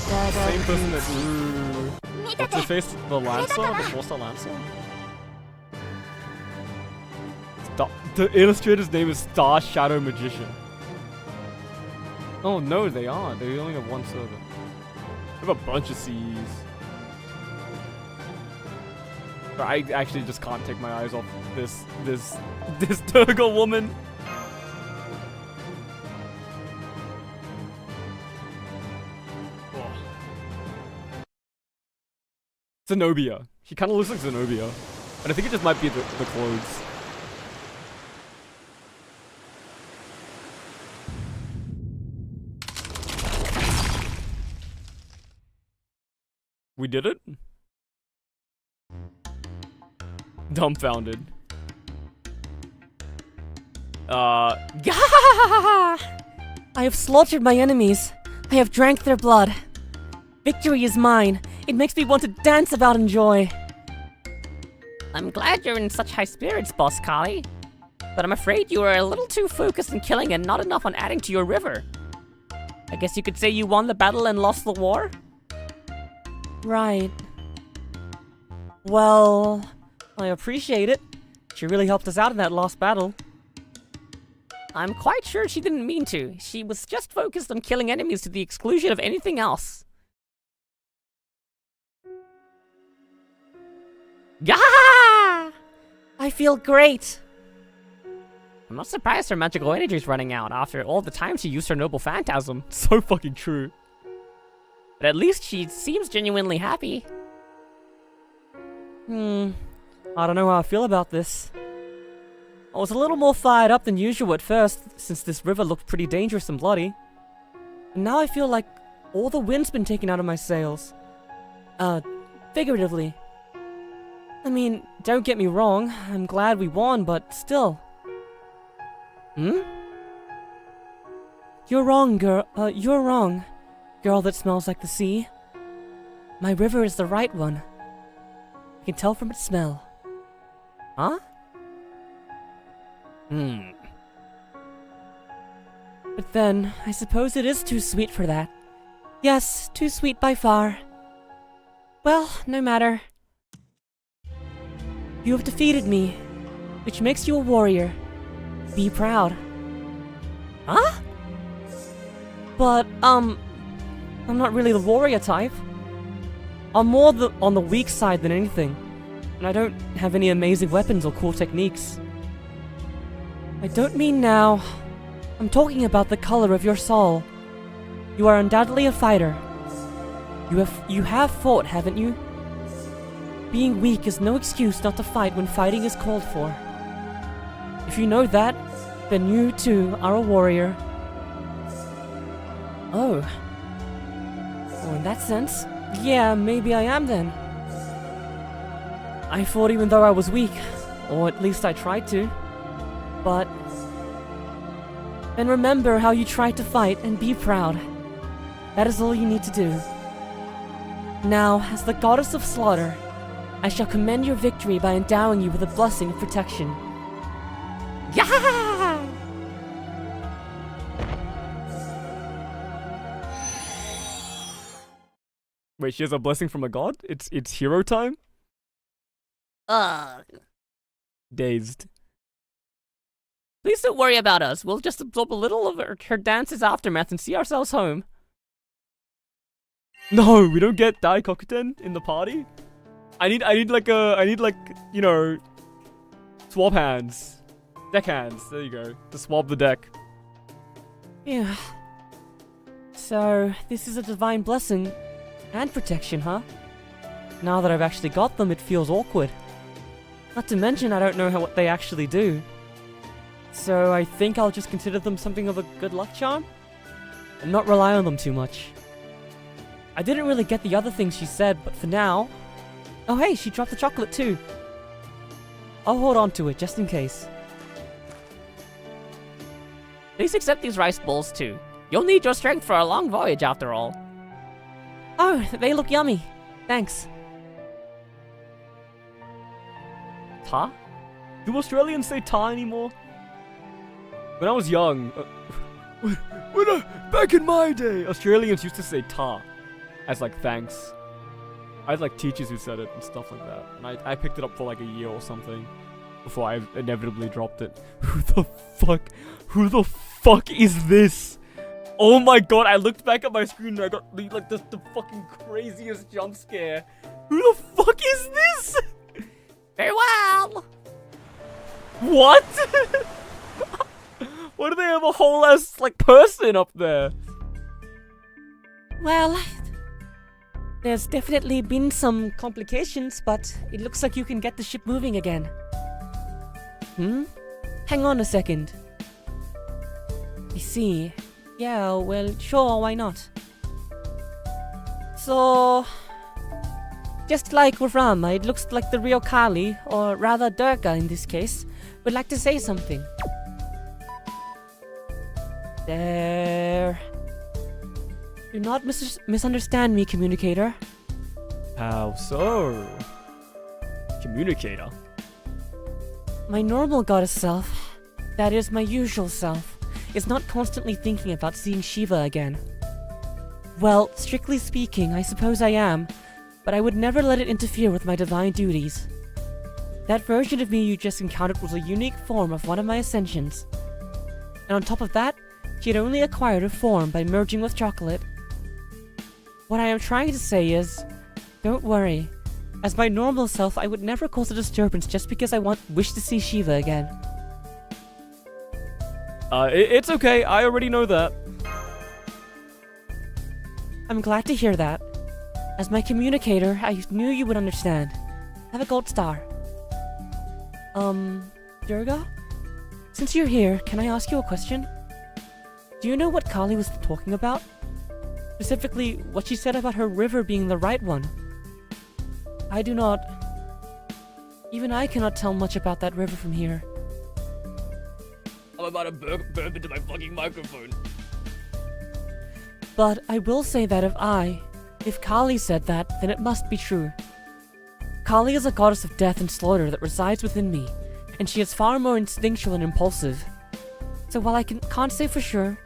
person that drew what's his face, the Lancer, the 4-star Lancer? The illustrator's name is Star Shadow Magician. Oh no, they aren't. They only have one servant. They have a bunch of C's. But I actually just can't take my eyes off this Durga woman. Oh. Zenobia. She kind of looks like Zenobia. And I think it just might be the clothes. We did it? Dumbfounded.
I have slaughtered my enemies. I have drank their blood. Victory is mine. It makes me want to dance about and joy.
I'm glad you're in such high spirits, Boss Kali. But I'm afraid you were a little too focused on killing and not enough on adding to your river. I guess you could say you won the battle and lost the war?
Right. Well, I appreciate it. She really helped us out in that last battle.
I'm quite sure she didn't mean to. She was just focused on killing enemies to the exclusion of anything else. Gah!
I feel great.
I'm not surprised her magical energy is running out after all the time she used her noble phantasm.
So fucking true.
But at least she seems genuinely happy.
I don't know how I feel about this. I was a little more fired up than usual at first, since this river looked pretty dangerous and bloody. And now I feel like all the wind's been taken out of my sails. Figuratively. I mean, don't get me wrong, I'm glad we won, but still. You're wrong, girl. You're wrong. Girl that smells like the sea. My river is the right one. I can tell from its smell.
Huh?
But then, I suppose it is too sweet for that. Yes, too sweet by far. Well, no matter. You have defeated me, which makes you a warrior. Be proud.
Huh?
But, I'm not really the warrior type. I'm more on the weak side than anything, and I don't have any amazing weapons or cool techniques. I don't mean now. I'm talking about the color of your soul. You are undoubtedly a fighter. You have fought, haven't you? Being weak is no excuse not to fight when fighting is called for. If you know that, then you too are a warrior. Oh. Well, in that sense, yeah, maybe I am then. I fought even though I was weak, or at least I tried to. But then remember how you tried to fight and be proud. That is all you need to do. Now, as the goddess of slaughter, I shall commend your victory by endowing you with a blessing of protection.
Yeah! Wait, she has a blessing from a god? It's hero time?
Ugh.
Dazed.
Please don't worry about us. We'll just absorb a little of her dance's aftermath and see ourselves home.
No, we don't get Daikokuten in the party. I need like you know, swap hands. Deck hands. There you go. To swab the deck.
Yeah. So, this is a divine blessing and protection, huh? Now that I've actually got them, it feels awkward. Not to mention, I don't know what they actually do. So I think I'll just consider them something of a good luck charm, and not rely on them too much. I didn't really get the other things she said, but for now... Oh hey, she dropped the chocolate too. I'll hold on to it, just in case.
Please accept these rice bowls too. You'll need your strength for a long voyage after all.
Oh, they look yummy. Thanks.
Ta? Do Australians say ta anymore? When I was young, back in my day, Australians used to say ta as like thanks. I had like teachers who said it and stuff like that, and I picked it up for like a year or something before I inevitably dropped it. Who the fuck is this? Oh my god, I looked back at my screen and I got like the fucking craziest jump scare. Who the fuck is this?
Farewell!
What? Why do they have a whole ass like person up there?
Well, there's definitely been some complications, but it looks like you can get the ship moving again. Hang on a second. I see. Yeah, well, sure, why not? So, just like with Rama, it looks like the real Kali, or rather Durga in this case, would like to say something. There. Do not misunderstand me, communicator.
How so? Communicator.
My normal goddess self, that is my usual self, is not constantly thinking about seeing Shiva again. Well, strictly speaking, I suppose I am, but I would never let it interfere with my divine duties. That version of me you just encountered was a unique form of one of my ascensions. And on top of that, she had only acquired a form by merging with chocolate. What I am trying to say is, don't worry. As my normal self, I would never cause a disturbance just because I wish to see Shiva again.
It's okay. I already know that.
I'm glad to hear that. As my communicator, I knew you would understand. Have a gold star. Durga? Since you're here, can I ask you a question? Do you know what Kali was talking about? Specifically, what she said about her river being the right one. I do not... Even I cannot tell much about that river from here.
I'm about to burp into my fucking microphone.
But I will say that if I, If Kali said that, then it must be true. Kali is a goddess of death and slaughter that resides within me, and she is far more instinctual and impulsive. So while I can't say for sure,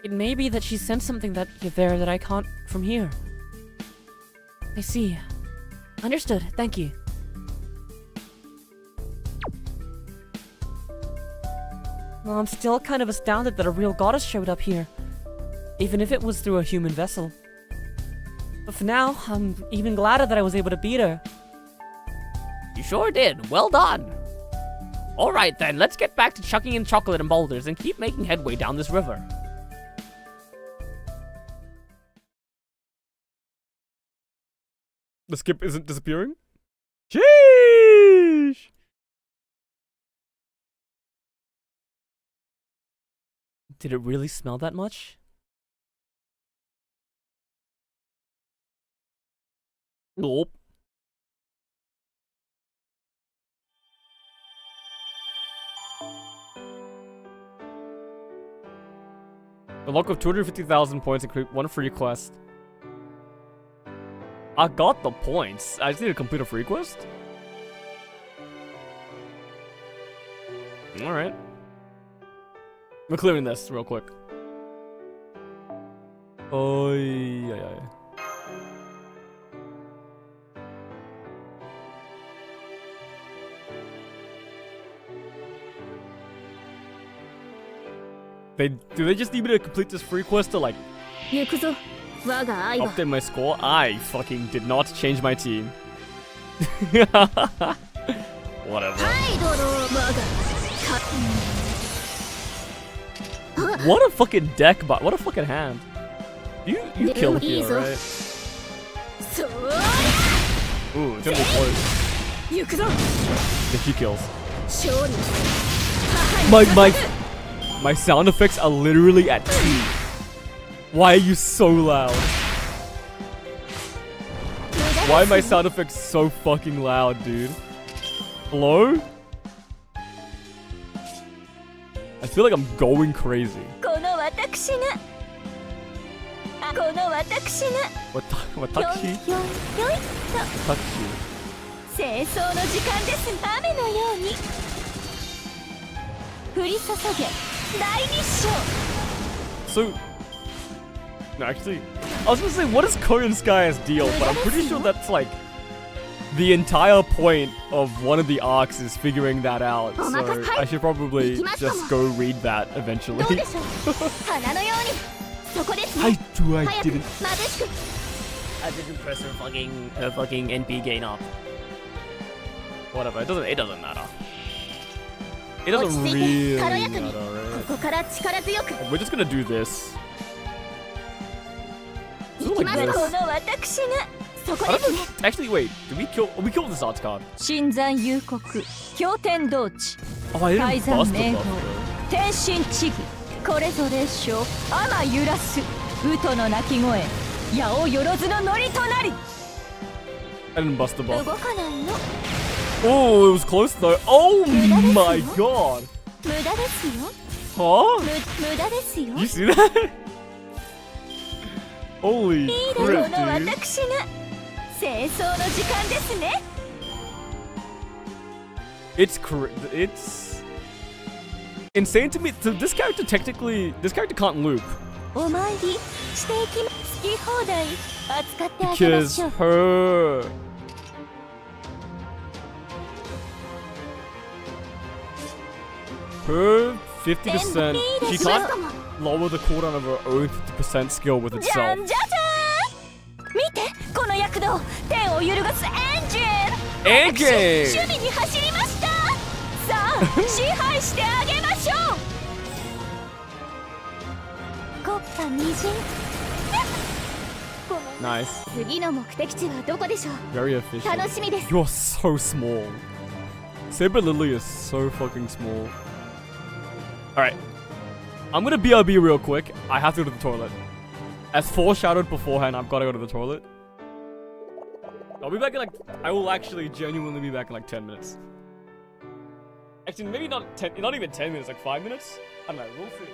it may be that she sent something there that I can't from here. I see. Understood, thank you. Well, I'm still kind of astounded that a real goddess showed up here, even if it was through a human vessel. But for now, I'm even gladder that I was able to beat her.
You sure did. Well done. Alright then, let's get back to chucking in chocolate and boulders and keep making headway down this river.
The skip isn't disappearing? Sheesh!
Did it really smell that much?
Nope. A lock of 250,000 points and create one free quest. I got the points. I just need to complete a free quest? Alright. We're clearing this real quick. Oh, yeah. Do they just need me to complete this free quest to like update my score? I fucking did not change my team. Whatever. What a fucking deck, but what a fucking hand. You kill here, right? Ooh, it's gonna be close. If she kills. My sound effects are literally at 2. Why are you so loud? Why are my sound effects so fucking loud, dude? Hello? I feel like I'm going crazy. What Watashi? So, no, actually, I was gonna say, what is Korean Sky's deal? But I'm pretty sure that's like the entire point of one of the arcs is figuring that out. So I should probably just go read that eventually. I didn't press her fucking NP gain up. Whatever, it doesn't matter. It doesn't really matter, right? We're just gonna do this. Like this. Actually, wait. Did we kill? We killed this odds card. Oh, I didn't bust the buff, I didn't bust the buff. Oh, it was close though. Oh my god. Huh? You see that? Holy crap, dude. It's insane to me. So this character can't loop. Because her 50%, she can't lower the cooldown of her own 50% skill with itself. Engine! Nice. Very efficient. You're so small. Saber Lily is so fucking small. Alright. I'm gonna BRB real quick. I have to go to the toilet. As foreshadowed beforehand, I've gotta go to the toilet. I'll be back in I will actually genuinely be back in like 10 minutes. Actually, maybe not even 10 minutes, like 5 minutes? I don't know, we'll see.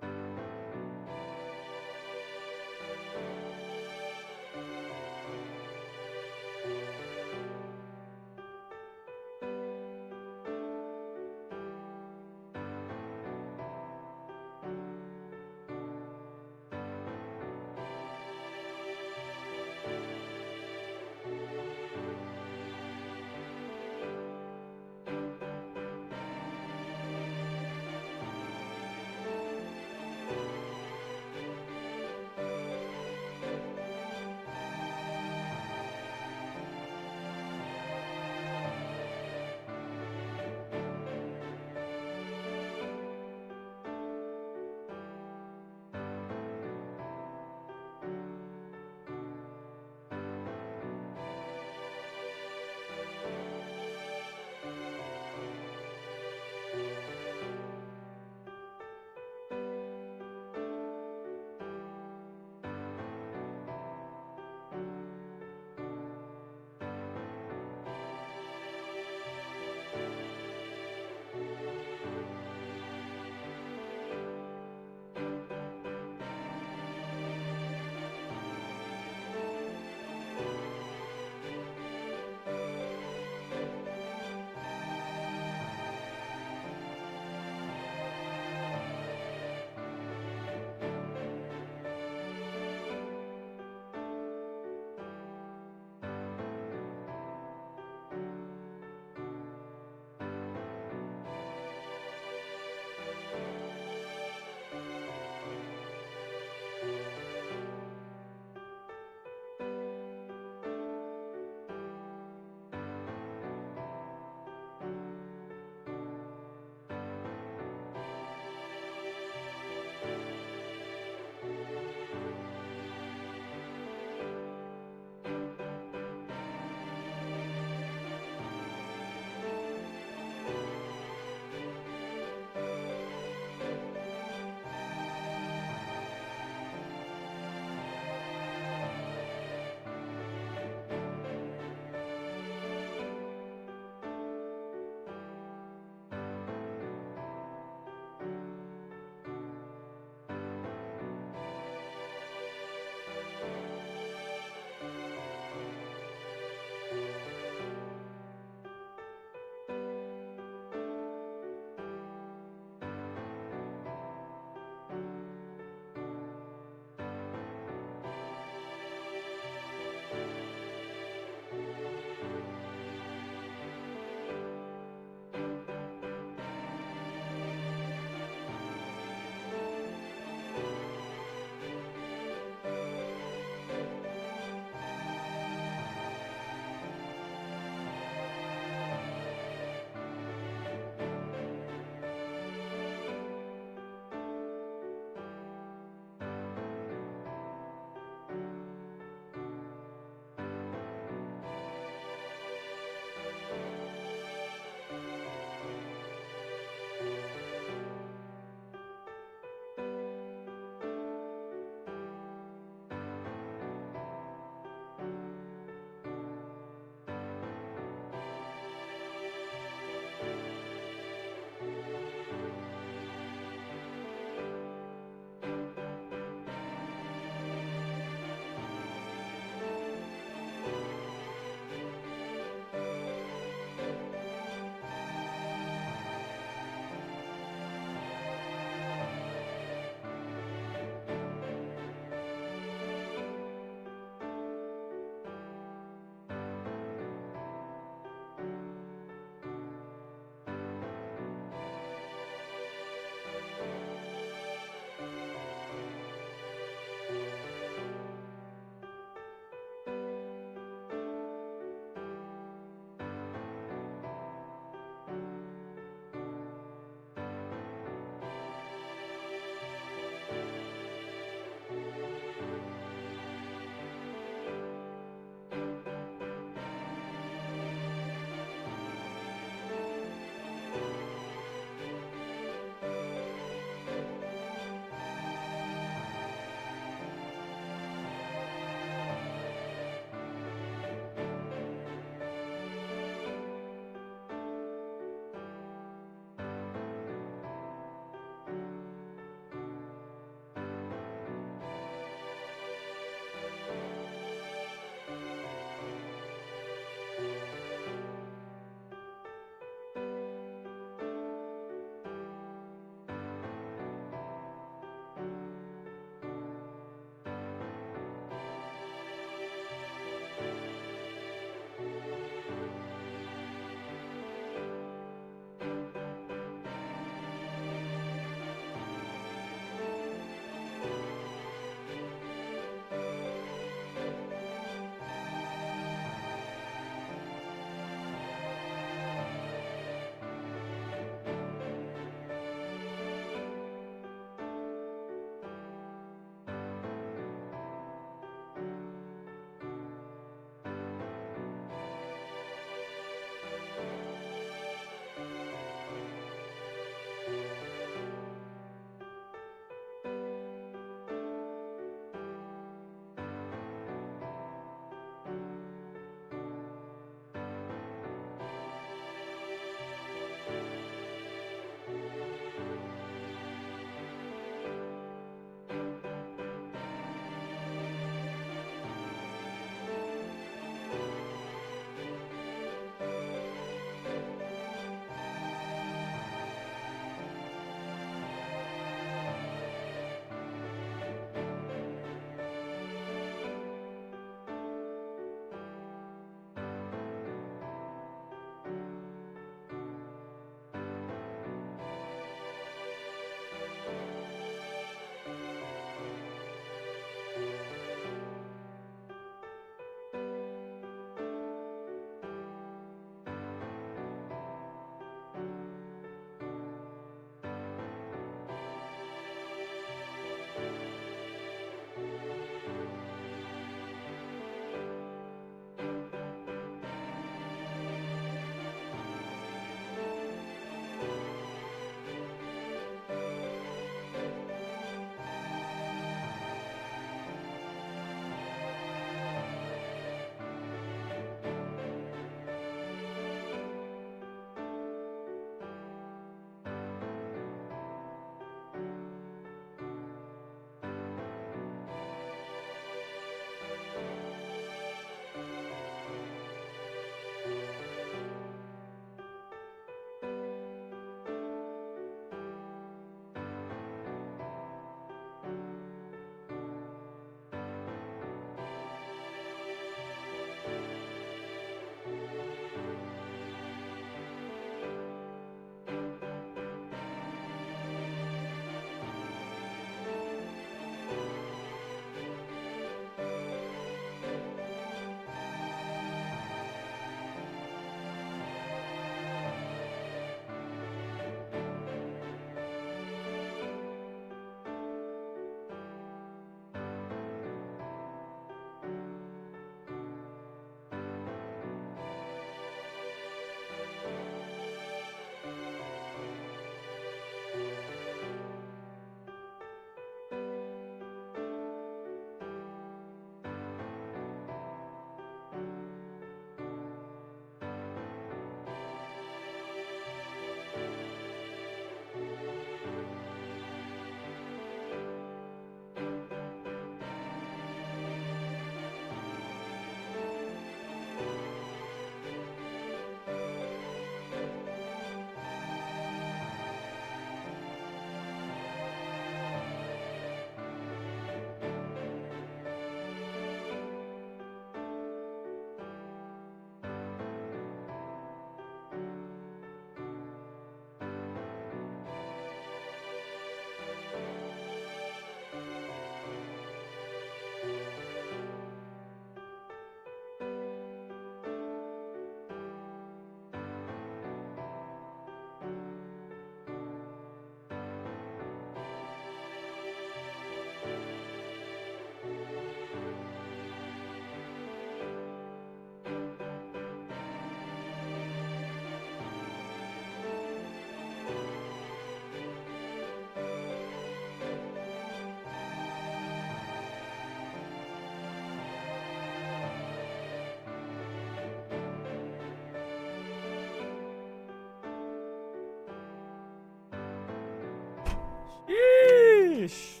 Yeesh.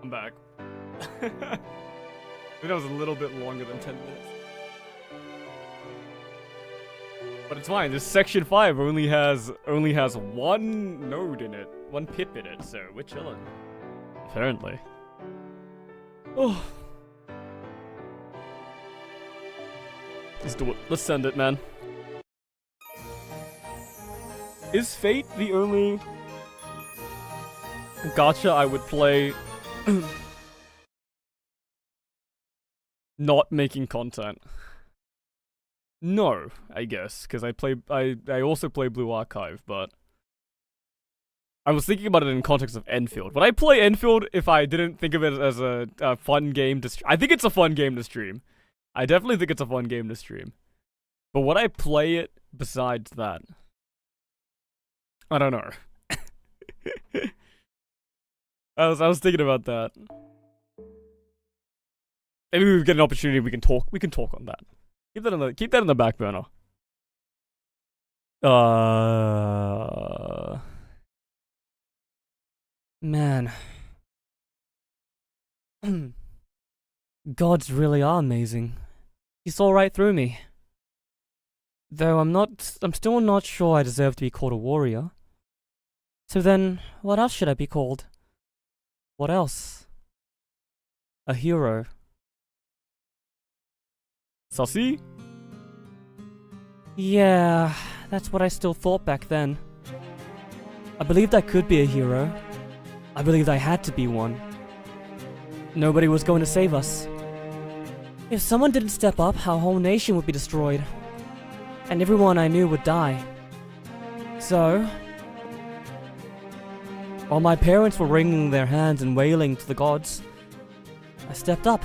I'm back. I think that was a little bit longer than 10 minutes. But it's fine. This section 5 only has one node in it, one pip in it, so we're chilling. Apparently. Oh. Let's do it. Let's send it, man. Is Fate the only gacha I would play not making content? No, I guess, because I also play Blue Archive, but I was thinking about it in context of Enfield. Would I play Enfield if I didn't think of it as a fun game to I think it's a fun game to stream. I definitely think it's a fun game to stream. But would I play it besides that? I don't know. I was thinking about that. Maybe we get an opportunity. We can talk on that. Keep that in the back burner.
Man. Gods really are amazing. He saw right through me. Though I'm still not sure I deserve to be called a warrior. So then, what else should I be called? What else? A hero.
Sussy?
Yeah, that's what I still thought back then. I believed I could be a hero. I believed I had to be one. Nobody was going to save us. If someone didn't step up, our whole nation would be destroyed. And everyone I knew would die. So, while my parents were wringing their hands and wailing to the gods, I stepped up.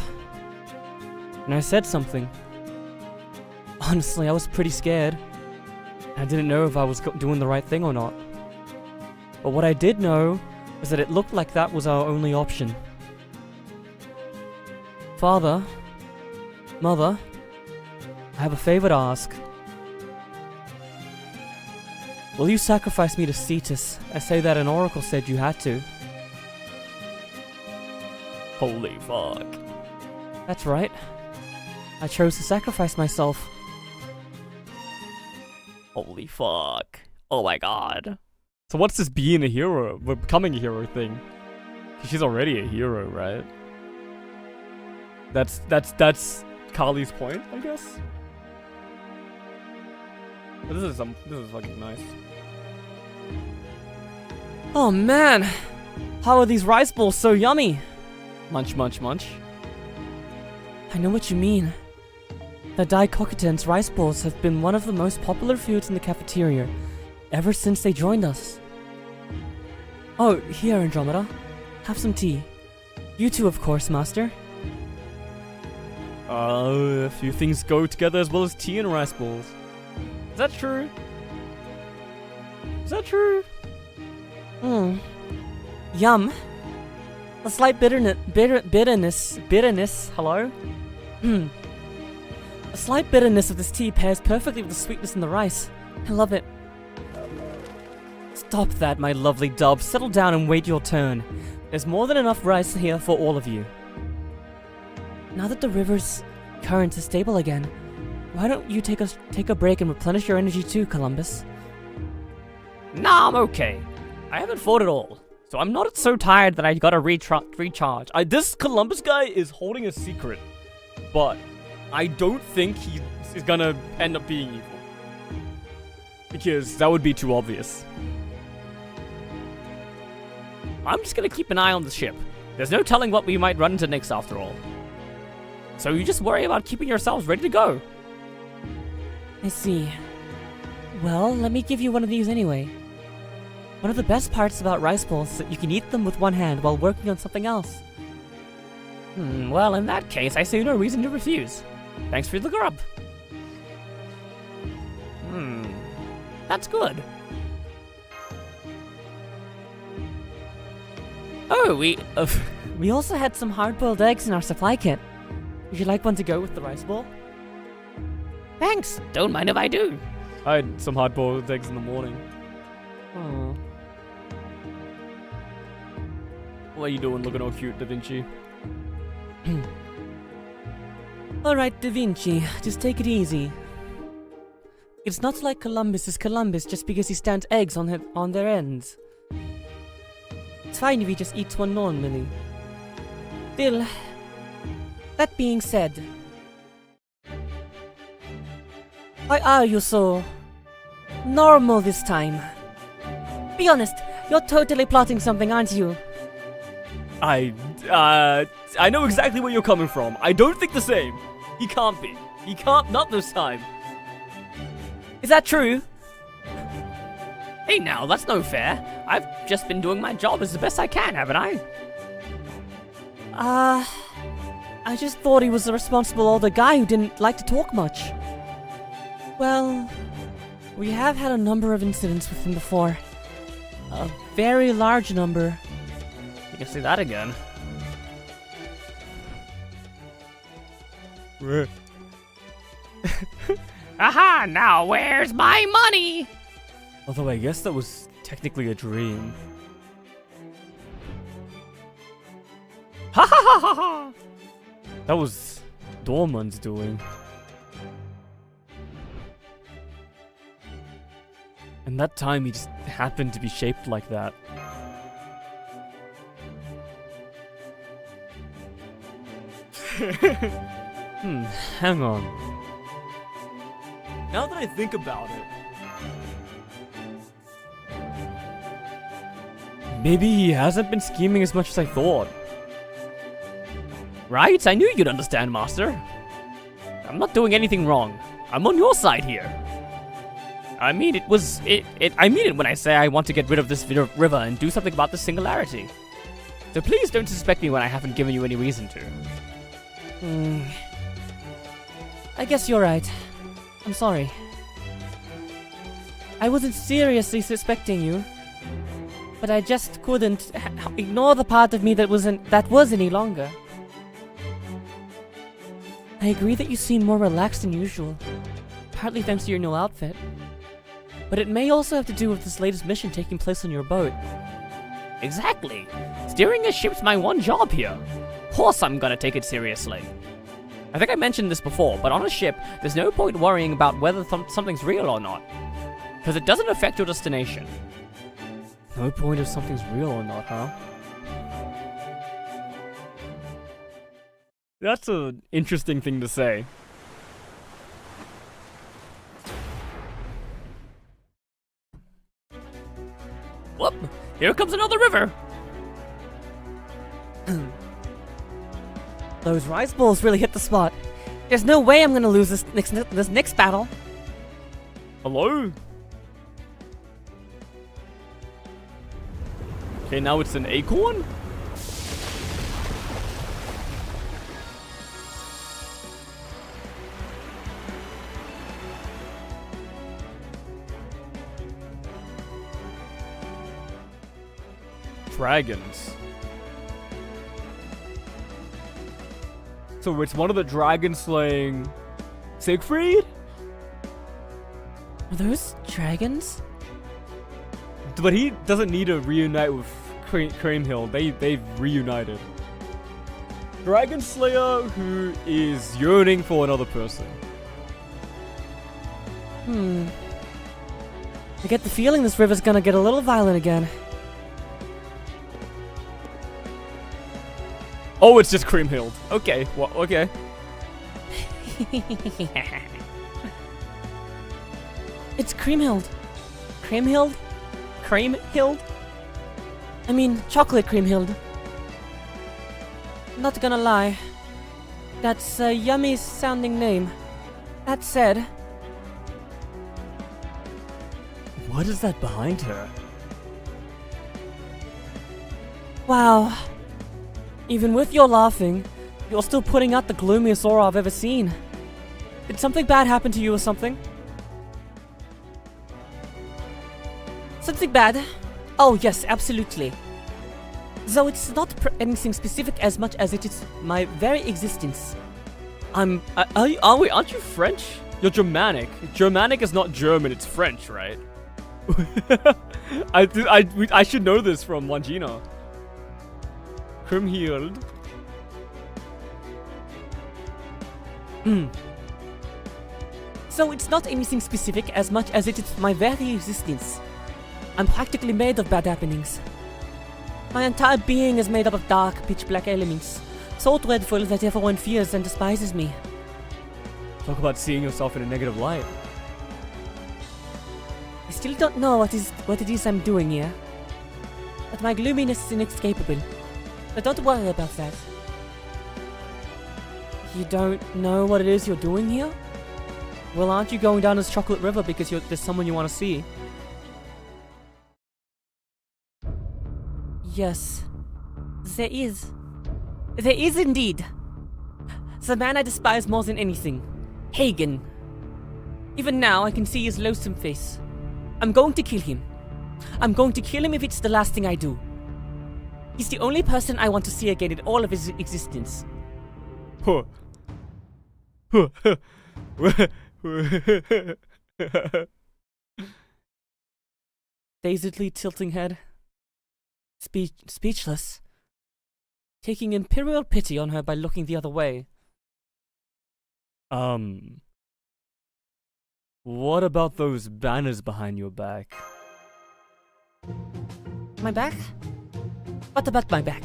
And I said something. Honestly, I was pretty scared. I didn't know if I was doing the right thing or not. But what I did know was that it looked like that was our only option. Father, Mother, I have a favor to ask. Will you sacrifice me to Cetus? I say that an oracle said you had to.
Holy fuck.
That's right. I chose to sacrifice myself.
Holy fuck. Oh my god. So what's this being a hero, becoming a hero thing? 'Cause she's already a hero, right? That's Kali's point, I guess? But this is fucking nice.
Oh man! How are these rice balls so yummy?
Munch, munch, munch.
I know what you mean. The Dai Cockatins rice balls have been one of the most popular foods in the cafeteria ever since they joined us. Oh, here, Andromeda. Have some tea. You too, of course, Master.
A few things go together as well as tea and rice balls. Is that true? Is that true?
Yum. A slight bitterness, hello? A slight bitterness of this tea pairs perfectly with the sweetness in the rice. I love it. Stop that, my lovely dove. Settle down and wait your turn. There's more than enough rice here for all of you. Now that the river's current is stable again, why don't you take a break and replenish your energy too, Columbus?
Nah, I'm okay. I haven't fought at all, so I'm not so tired that I gotta recharge.
This Columbus guy is holding a secret, but I don't think he is gonna end up being evil. Because that would be too obvious.
I'm just gonna keep an eye on the ship. There's no telling what we might run into next after all. So you just worry about keeping yourselves ready to go.
I see. Well, let me give you one of these anyway. One of the best parts about rice balls is that you can eat them with one hand while working on something else.
Well, in that case, I see no reason to refuse. Thanks for the grub. That's good. Oh,
we also had some hard-boiled eggs in our supply kit. Would you like one to go with the rice bowl?
Thanks. Don't mind if I do.
I had some hard-boiled eggs in the morning.
Oh.
What are you doing looking all cute, Da Vinci?
Alright, Da Vinci, just take it easy. It's not like Columbus is Columbus just because he stands eggs on their ends. It's fine if he just eats one normally. Still, that being said, why are you so normal this time? Be honest, you're totally plotting something, aren't you?
I know exactly where you're coming from. I don't think the same. He can't be. He can't, not this time.
Is that true?
Hey now, that's no fair. I've just been doing my job as the best I can, haven't I?
I just thought he was the responsible older guy who didn't like to talk much. Well, we have had a number of incidents with him before. A very large number.
You can see that again. Aha! Now where's my money?
Although I guess that was technically a dream.
Ha ha ha ha ha!
That was Dorman's doing. And that time he just happened to be shaped like that. Hang on. Now that I think about it, maybe he hasn't been scheming as much as I thought.
Right? I knew you'd understand, Master. I'm not doing anything wrong. I'm on your side here. I mean it when I say I want to get rid of this river and do something about the singularity. So please don't suspect me when I haven't given you any reason to.
I guess you're right. I'm sorry. I wasn't seriously suspecting you, but I just couldn't ignore the part of me that was any longer. I agree that you seem more relaxed than usual, partly thanks to your new outfit. But it may also have to do with this latest mission taking place on your boat.
Exactly. Steering a ship's my one job here. Of course I'm gonna take it seriously. I think I mentioned this before, but on a ship, there's no point worrying about whether something's real or not. Because it doesn't affect your destination.
No point if something's real or not, huh? That's an interesting thing to say.
Whoop! Here comes another river!
Those rice balls really hit the spot. There's no way I'm gonna lose this next battle.
Hello? Okay, now it's an acorn? Dragons. So it's one of the dragon slaying Siegfried?
Are those dragons?
But he doesn't need to reunite with Kriemhild. They've reunited. Dragon Slayer who is yearning for another person.
I get the feeling this river's gonna get a little violent again.
Oh, it's just Kriemhild. Okay, well, okay.
It's Kriemhild. Kriemhild? Kriemhild? I mean, chocolate Kriemhild. Not gonna lie. That's a yummy sounding name. That said...
What is that behind her?
Wow. Even with your laughing, you're still putting out the gloomiest aura I've ever seen. Did something bad happen to you or something? Something bad? Oh yes, absolutely. Though it's not anything specific as much as it is my very existence.
Aren't you French? You're Germanic. Germanic is not German, it's French, right? I should know this from Wangina. Kriemhild.
So it's not anything specific as much as it is my very existence. I'm practically made of bad happenings. My entire being is made up of dark, pitch-black elements, so dreadful that everyone fears and despises me.
Talk about seeing yourself in a negative light.
I still don't know what it is I'm doing here, but my gloominess is inescapable. But don't worry about that. You don't know what it is you're doing here? Well, aren't you going down this chocolate river because there's someone you want to see? Yes. There is. There is indeed. The man I despise more than anything. Hagen. Even now, I can see his loathsome face. I'm going to kill him. I'm going to kill him if it's the last thing I do. He's the only person I want to see again in all of his existence.
Huh.
Dazedly tilting head. Speechless. Taking imperial pity on her by looking the other way.
What about those banners behind your back?
My back? What about my back?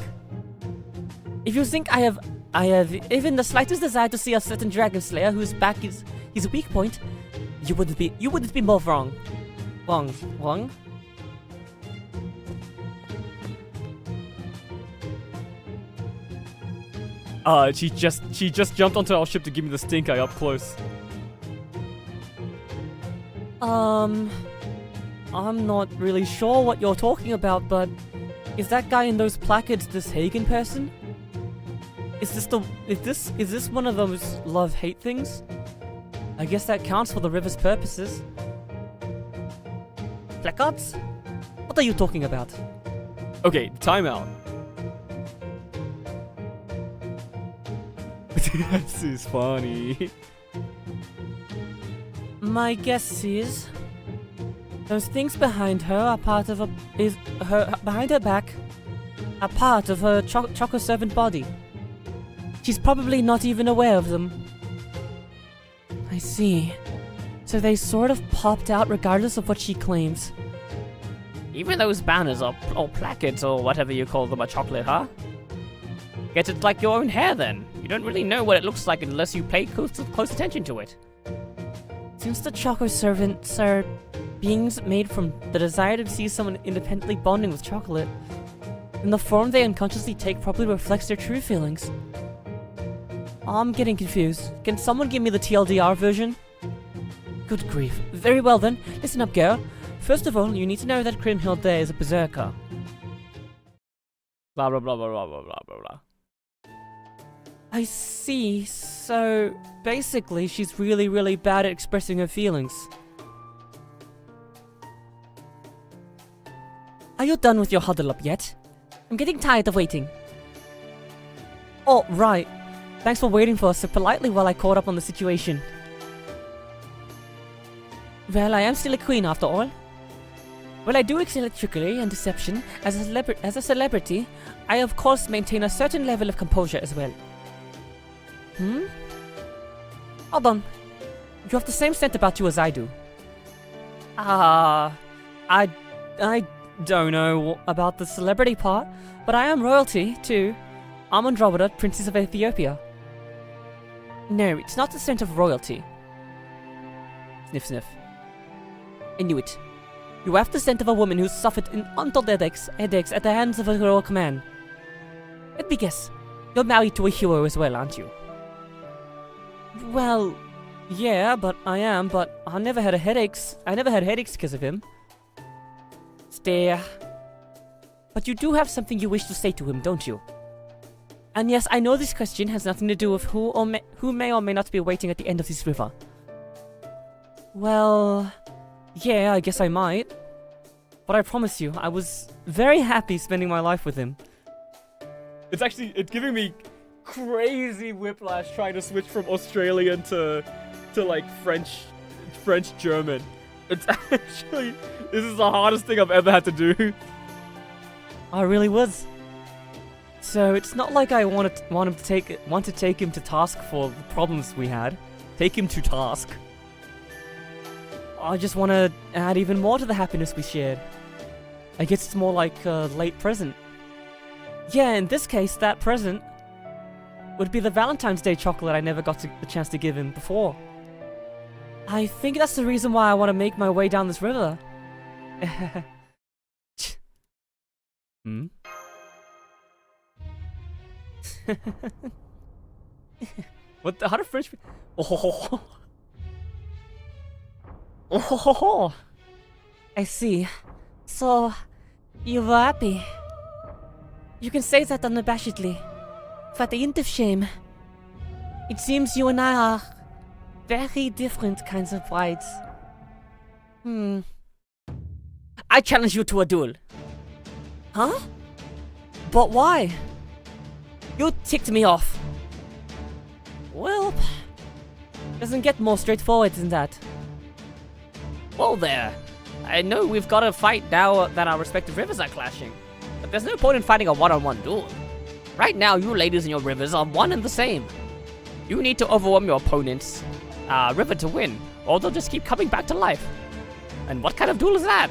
If you think I have even the slightest desire to see a certain dragon slayer whose back is his weak point, you wouldn't be more wrong. Wrong?
She just jumped onto our ship to give me the stink eye up close.
I'm not really sure what you're talking about, but is that guy in those placards this Hagen person? Is this one of those love-hate things? I guess that counts for the river's purposes. Placards? What are you talking about?
Okay, time out. This is funny.
My guess is those things behind her are part of behind her back are part of her Choco servant body. She's probably not even aware of them. I see. So they sort of popped out regardless of what she claims.
Even those banners or placards or whatever you call them are chocolate, huh? Guess it's like your own hair then. You don't really know what it looks like unless you pay close attention to it.
Since the Choco servants are beings made from the desire to see someone independently bonding with chocolate, then the form they unconsciously take probably reflects their true feelings. I'm getting confused. Can someone give me the TLDR version? Good grief. Very well then. Listen up, girl. First of all, you need to know that Kriemhild there is a berserker.
Blah blah blah blah blah blah blah blah.
I see. So, basically, she's really, really bad at expressing her feelings. Are you done with your huddle up yet? I'm getting tired of waiting. Oh, right. Thanks for waiting for us so politely while I caught up on the situation. Well, I am still a queen after all. While I do excel at trickery and deception as a celebrity, I of course maintain a certain level of composure as well. Hold on. You have the same scent about you as I do. I don't know about the celebrity part, but I am royalty, too. I'm Andromeda, Princess of Ethiopia. No, it's not the scent of royalty. Sniff, sniff. I knew it. You have the scent of a woman who suffered untold headaches at the hands of a heroic man. Let me guess. You're married to a hero as well, aren't you? Well, yeah, but I never had headaches. I never had headaches because of him. Stare. But you do have something you wish to say to him, don't you? And yes, I know this question has nothing to do with who may or may not be waiting at the end of this river. Well, yeah, I guess I might. But I promise you, I was very happy spending my life with him.
It's giving me crazy whiplash trying to switch from Australian to like French German. It's actually, this is the hardest thing I've ever had to do.
I really was.
So it's not like I want to take him to task for the problems we had. Take him to task. I just want to add even more to the happiness we shared. I guess it's more like a late present. Yeah, in this case, that present would be the Valentine's Day chocolate I never got the chance to give him before. I think that's the reason why I want to make my way down this river. Hmm? What the, how do French... Oh. Oh.
I see. So, you were happy. You can say that unabashedly. For the hint of shame. It seems you and I are very different kinds of brides.
I challenge you to a duel.
Huh? But why?
You ticked me off.
Well, doesn't get more straightforward than that.
Well there. I know we've got to fight now that our respective rivers are clashing. But there's no point in fighting a one-on-one duel. Right now, you ladies and your rivers are one and the same. You need to overwhelm your opponent's river to win, or they'll just keep coming back to life. And what kind of duel is that?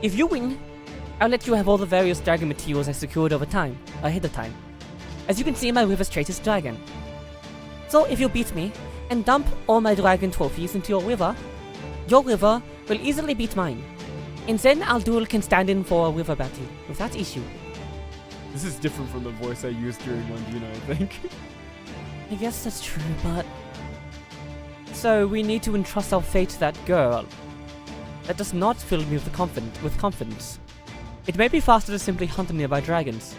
If you win, I'll let you have all the various dragon materials I secured ahead of time. As you can see, my river's trait is dragon. So if you beat me, and dump all my dragon trophies into your river will easily beat mine. And then our duel can stand in for a river battle, without issue.
This is different from the voice I used during Londina, I think.
I guess that's true, but... So we need to entrust our fate to that girl. That does not fill me with confidence. It may be faster to simply hunt the nearby dragons.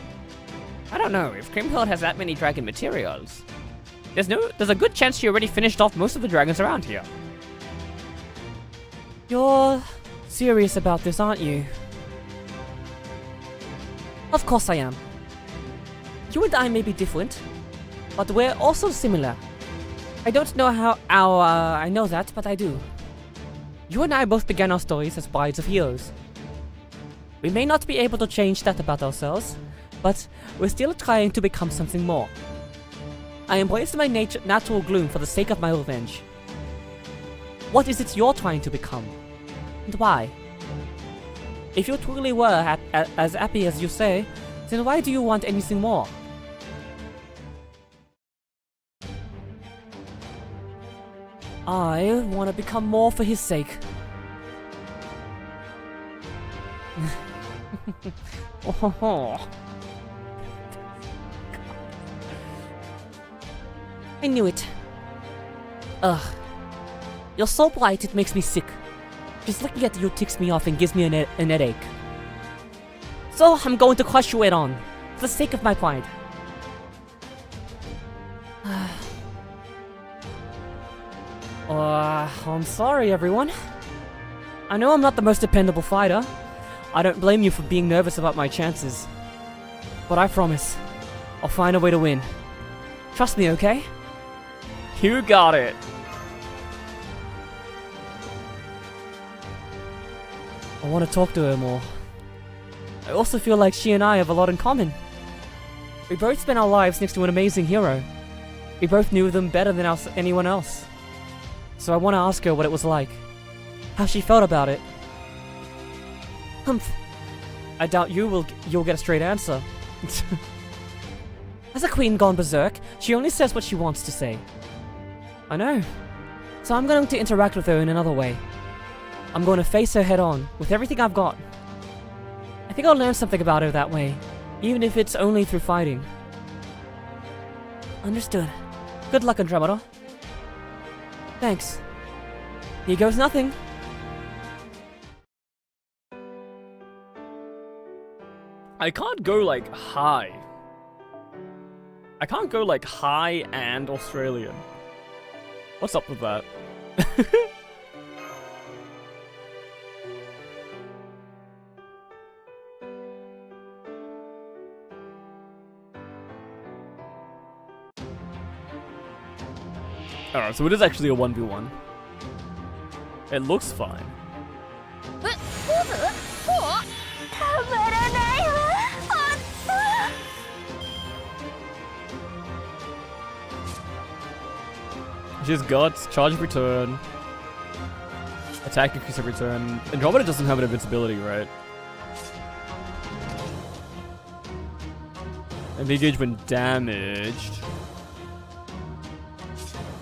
I don't know, if Crimhild has that many dragon materials, there's a good chance she already finished off most of the dragons around here.
You're serious about this, aren't you? Of course I am. You and I may be different, but we're also similar. I don't know how I know that, but I do. You and I both began our stories as brides of heroes. We may not be able to change that about ourselves, but we're still trying to become something more. I embrace my natural gloom for the sake of my revenge. What is it you're trying to become? And why? If you truly were as happy as you say, then why do you want anything more? I want to become more for his sake.
Oh.
I knew it. Ugh. You're so bright it makes me sick. Just looking at you ticks me off and gives me an headache. So I'm going to crush you head on, for the sake of my pride. I'm sorry, everyone. I know I'm not the most dependable fighter. I don't blame you for being nervous about my chances. But I promise, I'll find a way to win. Trust me, okay?
You got it.
I want to talk to her more. I also feel like she and I have a lot in common. We both spent our lives next to an amazing hero. We both knew them better than anyone else. So I want to ask her what it was like. How she felt about it. Humph. I doubt you'll get a straight answer. As a queen gone berserk, she only says what she wants to say. I know. So I'm going to interact with her in another way. I'm going to face her head on, with everything I've got. I think I'll learn something about her that way, even if it's only through fighting. Understood. Good luck, Andromeda. Thanks. Here goes nothing.
I can't go like high. I can't go like high and Australian. What's up with that? Alright, so it is actually a 1v1. It looks fine.
たまらないわ本
She has guts, charge every turn, attack increase every turn. Andromeda doesn't have an invincibility, right? And they gauge when damaged.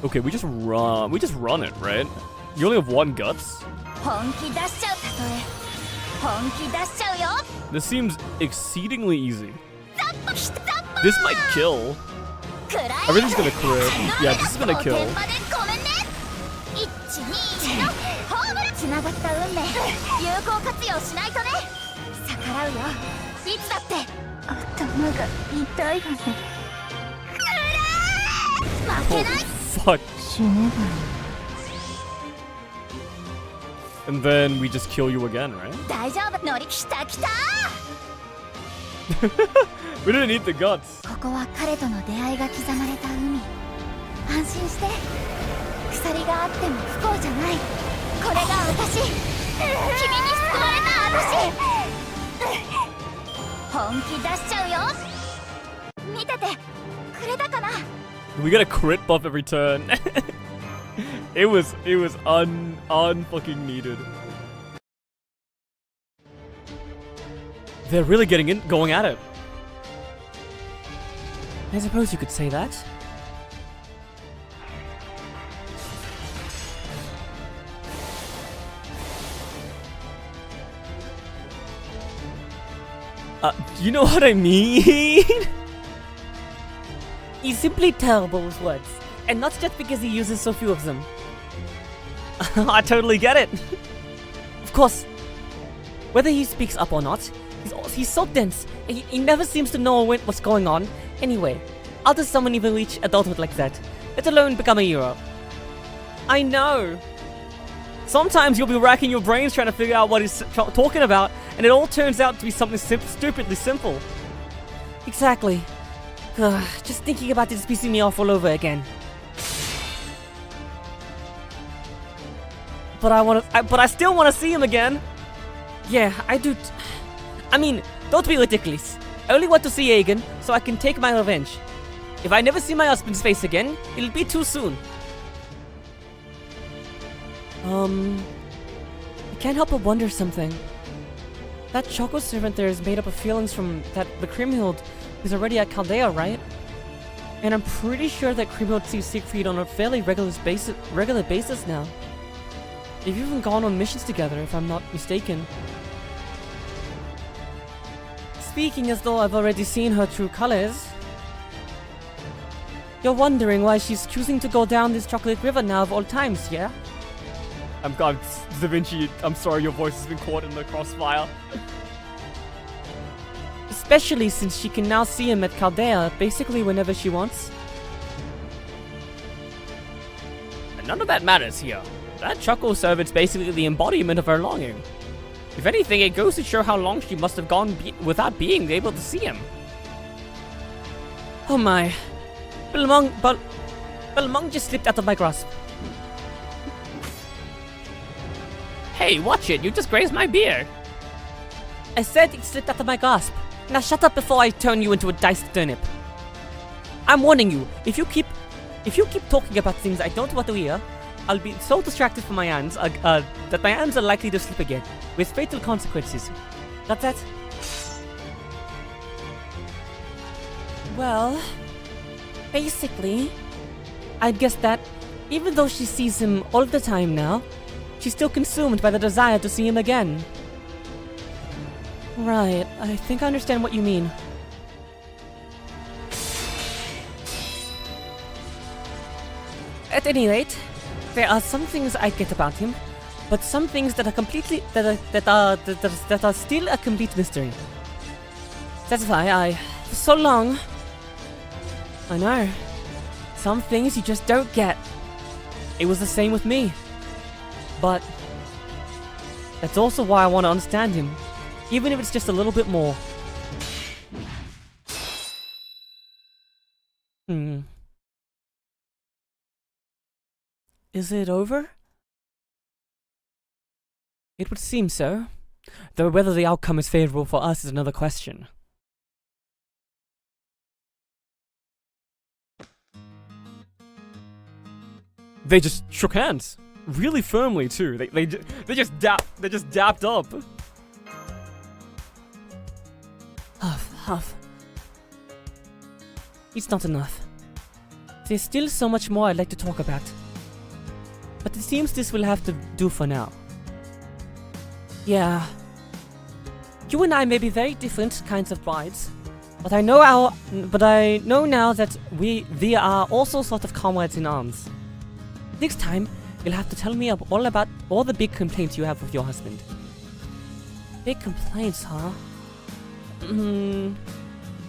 Okay, we just run. We just run it, right? You only have 1 guts.
本気出しちゃうたとえ本気出しちゃうよ
This seems exceedingly easy. This might kill. Everything's gonna crit. Yeah, this is gonna kill.
おてんばでごめんね121のホームランつながった運命有効活用しないとね逆らうよいつだって頭が痛いわね負けない
Fuck.
死ねばいい
And then we just kill you again, right?
大丈夫乗り来た来た
We didn't eat the guts.
ここは彼との出会いが刻まれた海安心して鎖があっても不幸じゃないこれが私君に救われた私本気出しちゃうよ見ててくれたかな
We get a crit buff every turn. It was unfucking needed. They're really going at it.
I suppose you could say that.
You know what I mean?
He's simply terrible with words. And not just because he uses so few of them.
I totally get it.
Of course, whether he speaks up or not, he's so dense. He never seems to know what's going on. Anyway, how does someone even reach adulthood like that? Let alone become a hero.
I know. Sometimes you'll be racking your brains trying to figure out what he's talking about, and it all turns out to be something stupidly simple.
Exactly. Ugh, just thinking about this pissing me off all over again.
But I still want to see him again.
Yeah, I do. I mean, don't be ridiculous. I only want to see Aegon so I can take my revenge. If I never see my husband's face again, it'll be too soon. I can't help but wonder something. That Choco servant there is made up of feelings from the Kriemhild who's already at Chaldea, right? And I'm pretty sure that Kriemhild sees Siegfried on a fairly regular basis now. They've even gone on missions together, if I'm not mistaken. Speaking as though I've already seen her true colors. You're wondering why she's choosing to go down this chocolate river now of all times, yeah?
I'm Da Vinci, I'm sorry your voice has been caught in the crossfire.
Especially since she can now see him at Chaldea basically whenever she wants.
And none of that matters here. That chuckle servant's basically the embodiment of her longing. If anything, it goes to show how long she must have gone without being able to see him.
Oh my. Belmong just slipped out of my grasp.
Hey, watch it, you just grazed my beard.
I said it slipped out of my grasp. Now shut up before I turn you into a diced turnip. I'm warning you, if you keep talking about things I don't want to hear, I'll be so distracted from my hands that my hands are likely to slip again, with fatal consequences. Got that? Well, basically, I guess that even though she sees him all the time now, she's still consumed by the desire to see him again. Right, I think I understand what you mean. At any rate, there are some things I get about him, but some things that are still a complete mystery. That's why for so long, I know, some things you just don't get. It was the same with me. But that's also why I want to understand him, even if it's just a little bit more. Is it over? It would seem so, though whether the outcome is favorable for us is another question.
They just shook hands. Really firmly, too. They just dapped up.
Huff, huff. It's not enough. There's still so much more I'd like to talk about. But it seems this will have to do for now. Yeah. You and I may be very different kinds of brides, but I know now that we are also sort of comrades in arms. Next time, you'll have to tell me all about all the big complaints you have with your husband. Big complaints, huh?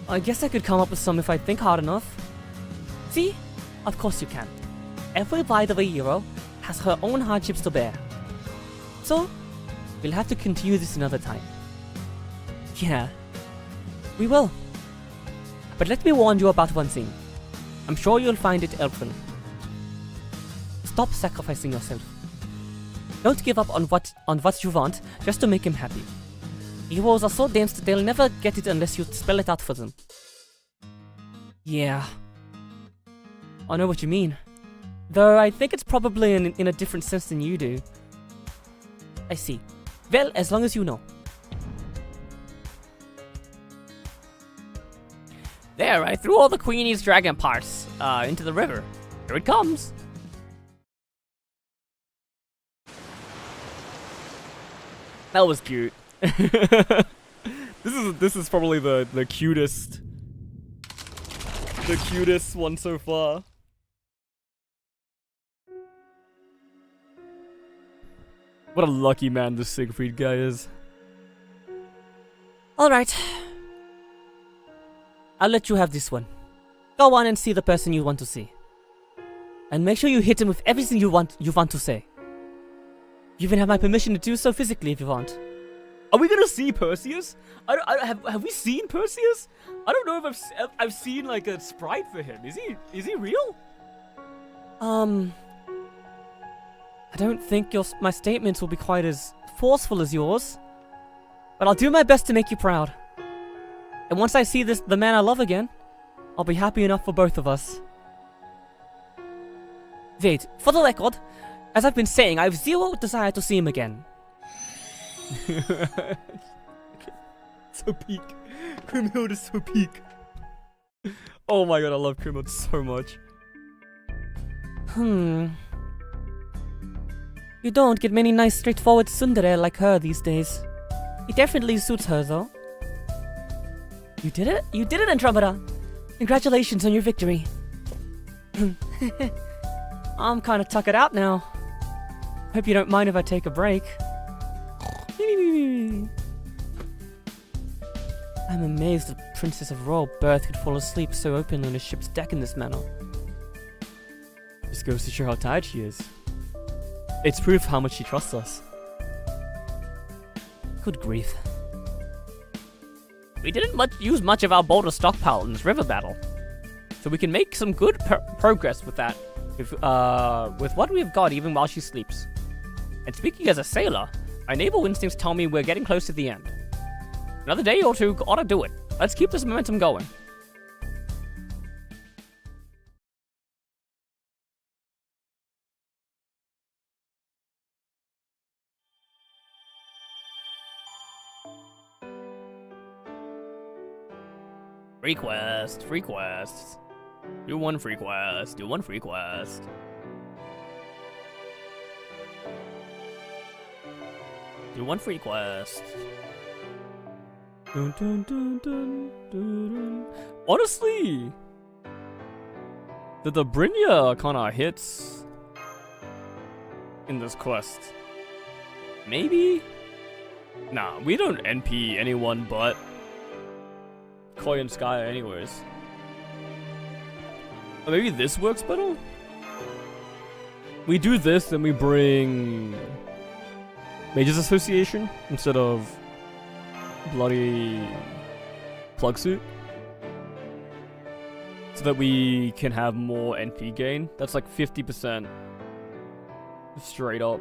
I guess I could come up with some if I think hard enough. See? Of course you can. Every bride of a hero has her own hardships to bear. So, we'll have to continue this another time. Yeah, we will. But let me warn you about one thing. I'm sure you'll find it helpful. Stop sacrificing yourself. Don't give up on what you want just to make him happy. Heroes are so dense that they'll never get it unless you spell it out for them. Yeah. I know what you mean. Though I think it's probably in a different sense than you do. I see. Well, as long as you know.
There, I threw all the Queenie's dragon parts into the river. Here it comes.
That was cute. This is probably the cutest one so far. What a lucky man this Siegfried guy is.
Alright. I'll let you have this one. Go on and see the person you want to see. And make sure you hit him with everything you want to say. You even have my permission to do so physically if you want.
Are we gonna see Perseus? Have we seen Perseus? I don't know if I've seen like a sprite for him. Is he real?
I don't think my statements will be quite as forceful as yours. But I'll do my best to make you proud. And once I see the man I love again, I'll be happy enough for both of us. Wait, for the record, as I've been saying, I have zero desire to see him again.
So peak. Grimhild is so peak. Oh my god, I love Grimhild so much.
You don't get many nice straightforward tsundere like her these days. It definitely suits her though. You did it? You did it, Andromeda! Congratulations on your victory. I'm kinda tuckered out now. Hope you don't mind if I take a break. I'm amazed that a princess of royal birth could fall asleep so openly on a ship's deck in this manner.
This goes to show how tired she is. It's proof how much she trusts us.
Good grief.
We didn't use much of our boulder stockpile in this river battle. So we can make some good progress with that. With what we've got even while she sleeps. And speaking as a sailor, my naval instincts tell me we're getting close to the end. Another day or two ought to do it. Let's keep this momentum going. Free quest, free quests. Do one free quest, do one free quest. Do one free quest.
Dun, dun, dun, dun, dun, dun. Honestly, the Brynja kinda hits in this quest. Maybe? Nah, we don't NP anyone but Koi and Sky anyways. Or maybe this works better? We do this, then we bring Mages Association instead of bloody plug suit. So that we can have more NP gain. That's like 50%. Straight up.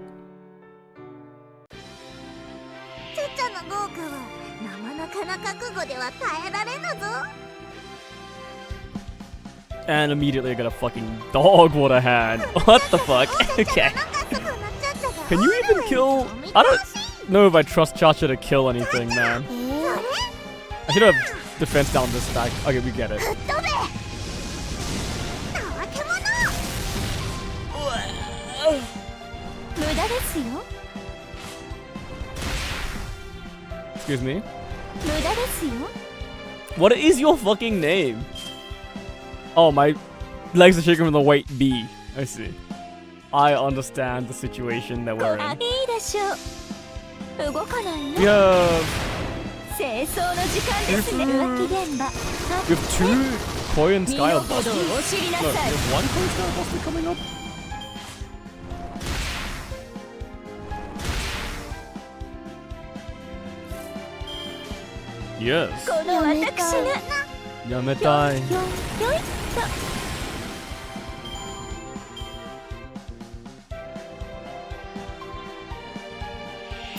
And immediately I got a fucking dog water hand. What the fuck? Okay. Can you even kill? I don't know if I trust Cha-Cha to kill anything, man. I should have defense down this stack. Okay, we get it. Excuse me? What is your fucking name? Oh, my legs are shaking from the weight B. I see. I understand the situation that we're in. We have two Korean style bosses. No, we have one Korean style boss coming up. Yes. Yametai.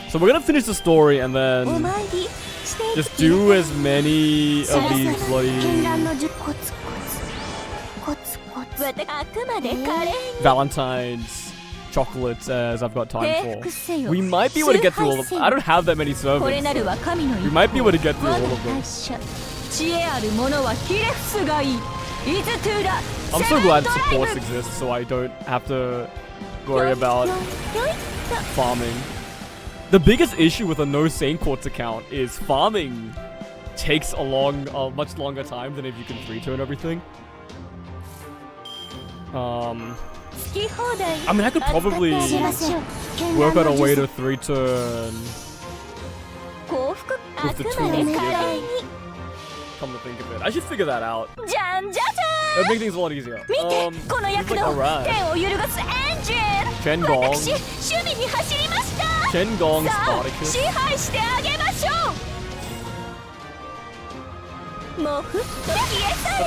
So we're gonna finish the story and then just do as many of these bloody Valentines chocolates as I've got time for. We might be able to get through all of them. I don't have that many servants. So we might be able to get through all of them. I'm so glad supports exist so I don't have to worry about farming. The biggest issue with a no Saint Quartz account is farming takes a much longer time than if you can 3-turn everything. I mean, I could probably work out a way to 3-turn with the tools given. Come to think of it, I should figure that out. That would make things a lot easier. Alright. Chengong Spartacus. They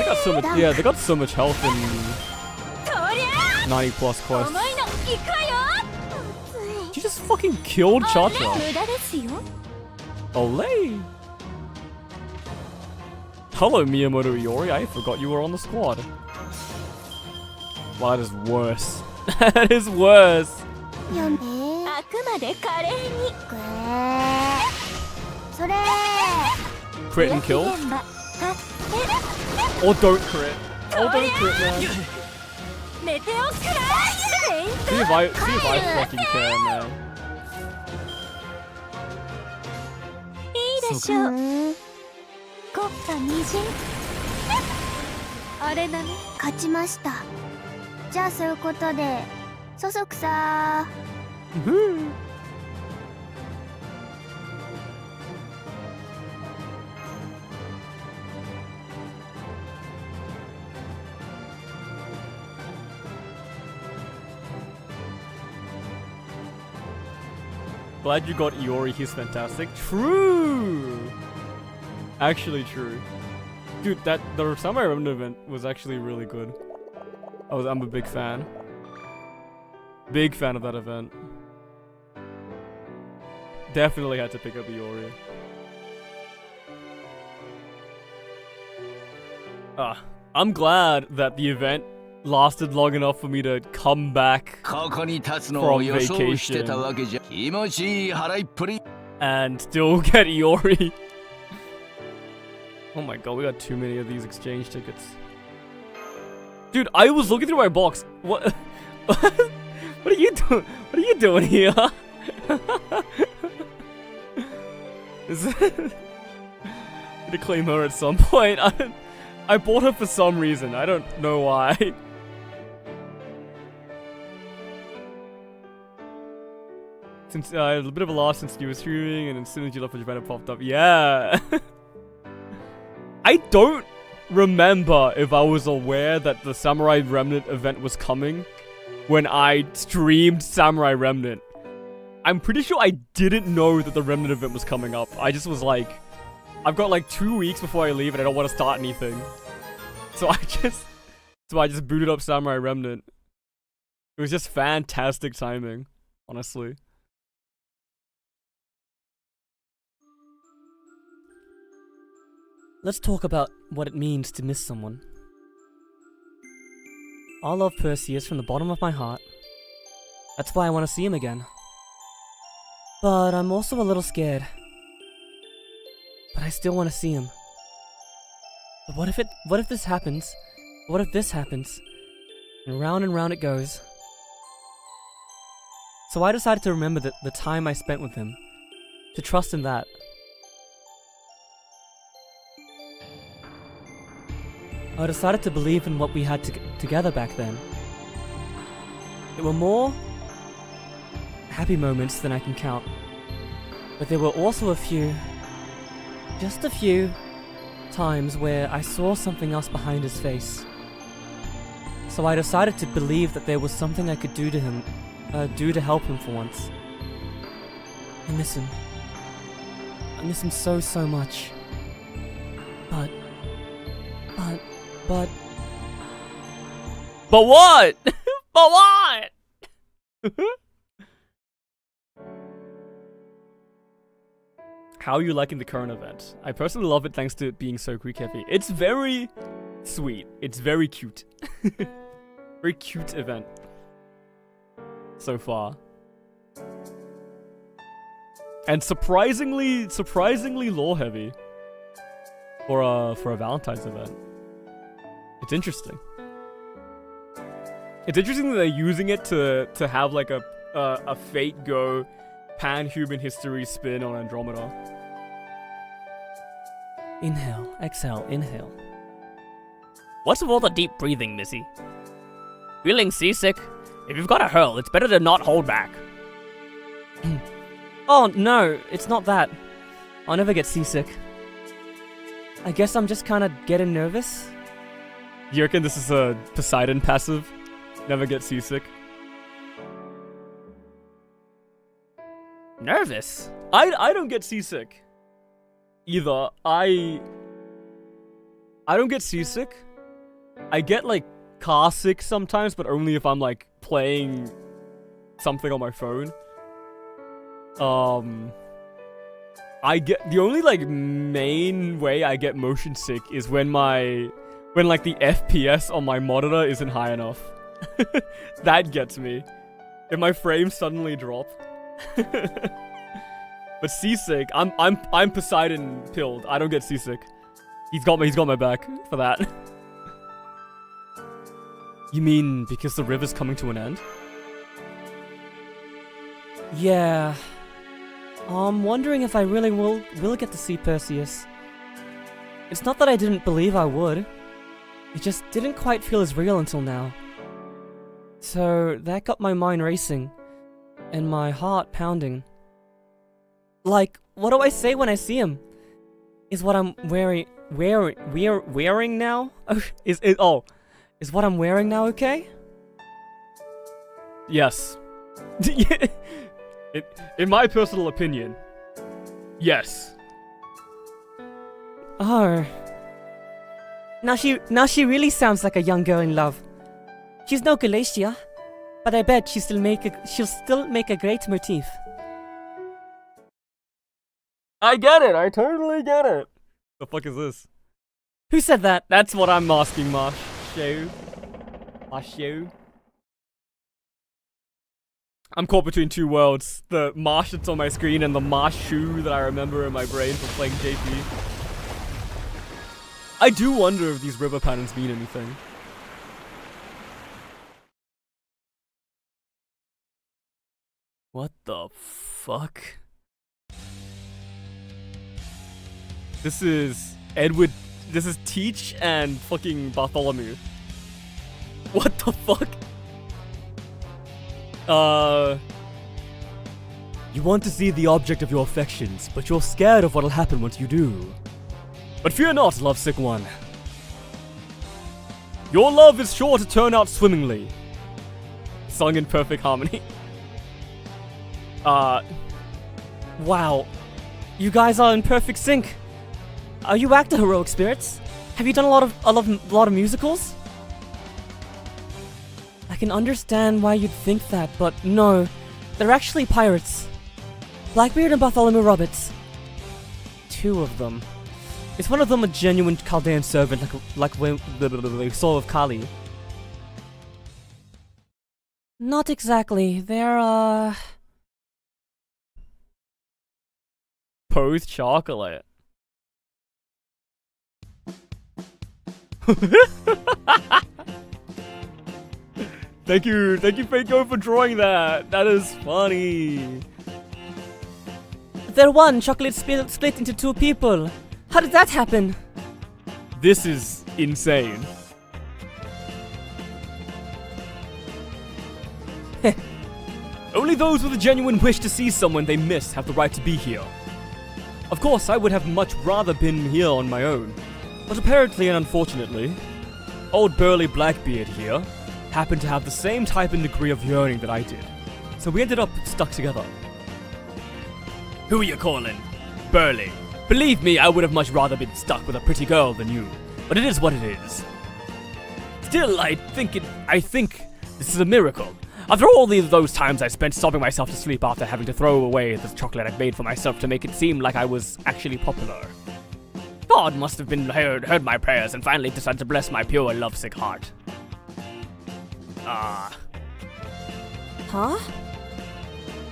got so much, yeah, they got so much health in 90 plus quests. She just fucking killed Cha-Cha. Olay! Hello, Miyamoto Iori. I forgot you were on the squad. Wow, that is worse. That is worse. Crit and kill? Or don't crit. Or don't crit, man. See if I fucking care, man. So good.
あれだね、勝ちました。じゃあそういうことで、そそくさー。
Glad you got Iori, he's fantastic. True! Actually true. Dude, the Samurai Remnant event was actually really good. I'm a big fan. Big fan of that event. Definitely had to pick up Iori. I'm glad that the event lasted long enough for me to come back from vacation and still get Iori. Oh my god, we got too many of these exchange tickets. Dude, I was looking through my box. What? What are you doing? What are you doing here? Is it? I'm gonna claim her at some point. I bought her for some reason. I don't know why. Since a bit of a loss since you were streaming, and as soon as you left for Japan, it popped up. Yeah. I don't remember if I was aware that the Samurai Remnant event was coming when I streamed Samurai Remnant. I'm pretty sure I didn't know that the Remnant event was coming up. I just was like, I've got like 2 weeks before I leave and I don't want to start anything. So I just booted up Samurai Remnant. It was just fantastic timing, honestly.
Let's talk about what it means to miss someone. I love Perseus from the bottom of my heart. That's why I want to see him again. But I'm also a little scared. But I still want to see him. But what if this happens? What if this happens? And round it goes. So I decided to remember the time I spent with him. To trust in that. I decided to believe in what we had together back then. There were more happy moments than I can count. But there were also a few, just a few, times where I saw something else behind his face. So I decided to believe that there was something I could do to him, do to help him for once. I miss him. I miss him so, so much. But
what? But what? How are you liking the current event? I personally love it thanks to it being so Greek heavy. It's very sweet. It's very cute. Very cute event so far. And surprisingly lore heavy for a Valentine's event. It's interesting. It's interesting that they're using it to have like a Fate Go pan-human history spin on Andromeda.
inhale, exhale, inhale.
What's with all the deep breathing, Missy? Feeling seasick? If you've got to hurl, it's better to not hold back.
Oh no, it's not that. I'll never get seasick. I guess I'm just kind of getting nervous.
You reckon this is a Poseidon passive? Never get seasick?
Nervous?
I don't get seasick. Either. I don't get seasick. I get like car sick sometimes, but only if I'm like playing something on my phone. I get the only like main way I get motion sick is when like the FPS on my monitor isn't high enough. That gets me. If my frames suddenly drop. But seasick, I'm Poseidon pilled. I don't get seasick. He's got my back for that. You mean because the river's coming to an end?
Yeah. I'm wondering if I really will get to see Perseus. It's not that I didn't believe I would. It just didn't quite feel as real until now. So that got my mind racing. And my heart pounding. Like, what do I say when I see him? Is what I'm wearing now? Is what I'm wearing now okay?
Yes. In my personal opinion, yes.
Oh. Now she really sounds like a young girl in love. She's no Galatia, but I bet she'll still make a great motif.
I get it. I totally get it. The fuck is this?
Who said that?
That's what I'm asking, Marsho. I'm caught between two worlds. The Marsh that's on my screen and the Marshu that I remember in my brain from playing JP. I do wonder if these river patterns mean anything. What the fuck? This is Edward. This is Teach and fucking Bartholomew. What the fuck? You want to see the object of your affections, but you're scared of what'll happen once you do. But fear not, lovesick one. Your love is sure to turn out swimmingly. Sung in perfect harmony.
Wow. You guys are in perfect sync. Are you actor heroic spirits? Have you done a lot of musicals? I can understand why you'd think that, but no. They're actually pirates. Blackbeard and Bartholomew Roberts. Two of them. Is one of them a genuine Chaldean servant like the soul of Kali? Not exactly. They're,
Post chocolate. Thank you, Faco, for drawing that. That is funny.
they're one chocolate split into two people. How did that happen?
This is insane. Only those with a genuine wish to see someone they miss have the right to be here. Of course, I would have much rather been here on my own, but apparently and unfortunately, old burly Blackbeard here happened to have the same type and degree of yearning that I did, so we ended up stuck together. Who are you calling? Burly. Believe me, I would have much rather been stuck with a pretty girl than you, but it is what it is. Still, I think this is a miracle. After all those times I spent sobbing myself to sleep after having to throw away the chocolate I'd made for myself to make it seem like I was actually popular. God must have heard my prayers and finally decided to bless my pure lovesick heart.
Huh?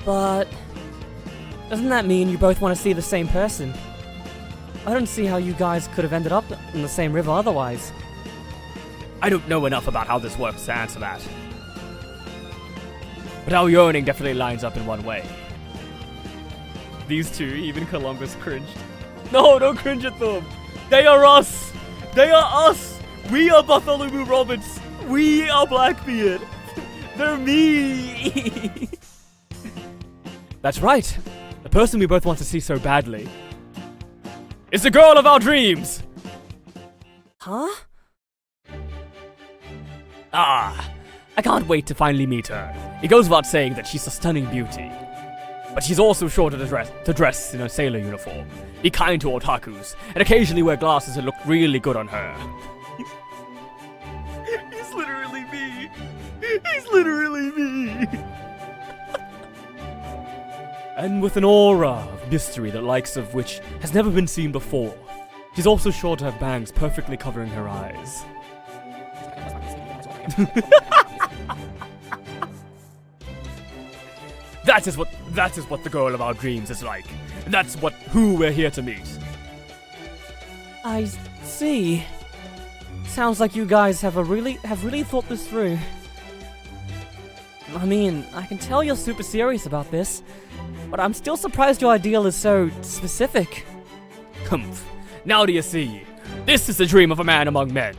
But doesn't that mean you both want to see the same person? I don't see how you guys could have ended up in the same river otherwise.
I don't know enough about how this works to answer that. But our yearning definitely lines up in one way. These two, even Columbus, cringed. No, don't cringe at them! They are us! They are us! We are Bartholomew Roberts! We are Blackbeard! They're me! That's right! The person we both want to see so badly is the girl of our dreams!
Huh?
I can't wait to finally meet her. It goes without saying that she's a stunning beauty. But she's also sure to dress in a sailor uniform, be kind to otakus, and occasionally wear glasses that look really good on her. He's literally me. He's literally me. And with an aura of mystery the likes of which has never been seen before. She's also sure to have bangs perfectly covering her eyes. That is what the girl of our dreams is like. And that's who we're here to meet.
I see. Sounds like you guys have really thought this through. I mean, I can tell you're super serious about this, but I'm still surprised your ideal is so specific.
Humph. Now do you see? This is the dream of a man among men.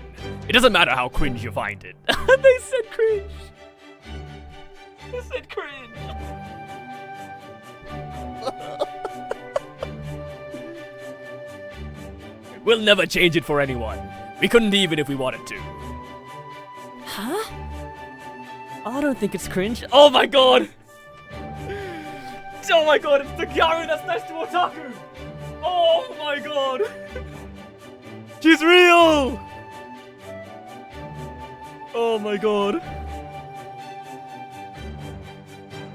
It doesn't matter how cringe you find it. They said cringe. They said cringe. We'll never change it for anyone. We couldn't even if we wanted to.
Huh? I don't think it's cringe.
Oh my god! Oh my god, it's the Gyaru that's next to Otaku! Oh my god! She's real! Oh my god.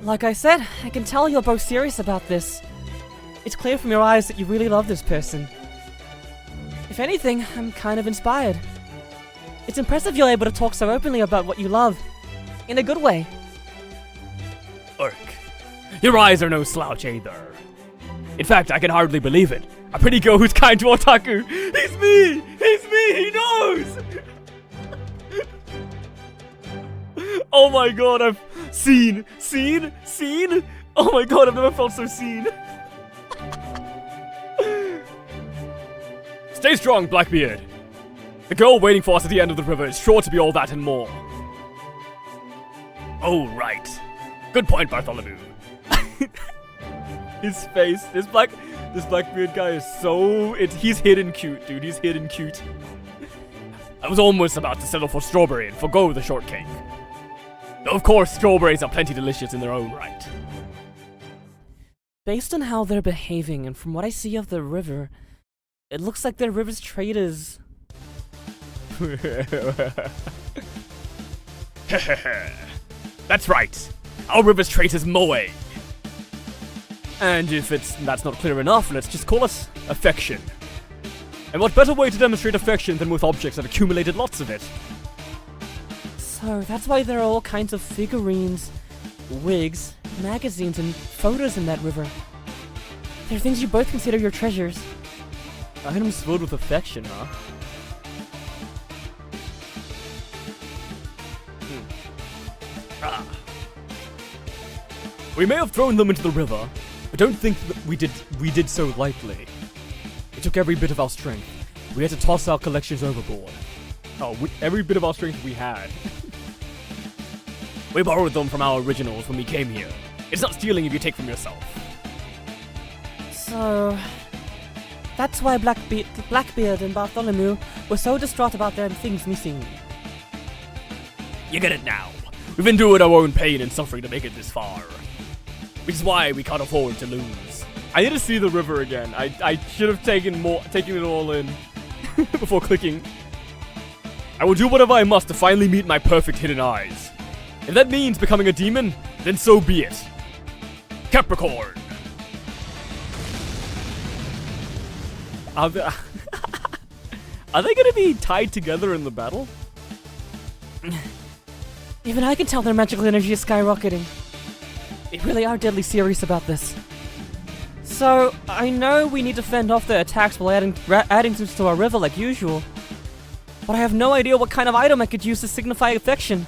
Like I said, I can tell you're both serious about this. It's clear from your eyes that you really love this person. If anything, I'm kind of inspired. It's impressive you're able to talk so openly about what you love. In a good way.
Urk. Your eyes are no slouch either. In fact, I can hardly believe it. A pretty girl who's kind to otaku. He's me! He's me! He knows! Oh my god, I've seen. Oh my god, I've never felt so seen. Stay strong, Blackbeard. The girl waiting for us at the end of the river is sure to be all that and more. Oh, right. Good point, Bartholomew. His face, this Blackbeard guy is so... he's hidden cute, dude. He's hidden cute. I was almost about to settle for strawberry and forgo the shortcake. Though of course, strawberries are plenty delicious in their own right.
Based on how they're behaving and from what I see of the river, it looks like their river's traders.
That's right. Our river's trait is moe. And if that's not clear enough, let's just call it affection. And what better way to demonstrate affection than with objects that accumulated lots of it?
So So that's why there are all kinds of figurines, wigs, magazines, and photos in that river. There are things you both consider your treasures.
Items filled with affection, huh? We may have thrown them into the river, but don't think that we did so lightly. It took every bit of our strength. We had to toss our collections overboard. Oh, every bit of our strength we had. We borrowed them from our originals when we came here. It's not stealing if you take from yourself.
So that's why Blackbeard and Bartholomew were so distraught about their things missing.
You get it now. We've endured our own pain and suffering to make it this far. Which is why we can't afford to lose. I need to see the river again. I should have taken it all in before clicking. I will do whatever I must to finally meet my perfect hidden eyes. If that means becoming a demon, then so be it. Capricorn. Are they gonna be tied together in the battle?
Even I can tell their magical energy is skyrocketing. They really are deadly serious about this. So, I know we need to fend off their attacks while adding things to our river like usual. But I have no idea what kind of item I could use to signify affection.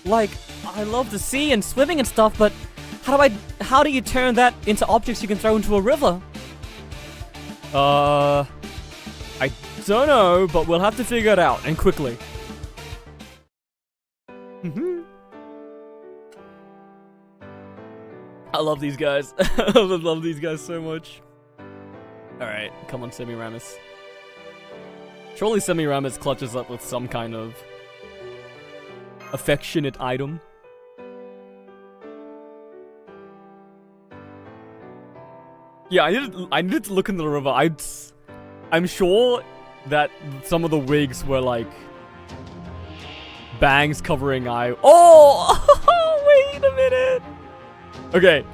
Like, I love the sea and swimming and stuff, but how do you turn that into objects you can throw into a river?
I don't know, but we'll have to figure it out, and quickly. I love these guys. I love these guys so much. Alright, come on, Semiramis. Surely Semiramis clutches up with some kind of affectionate item. Yeah, I needed to look in the river. I'm sure that some of the wigs were like bangs covering eye. Oh, wait a minute. Okay,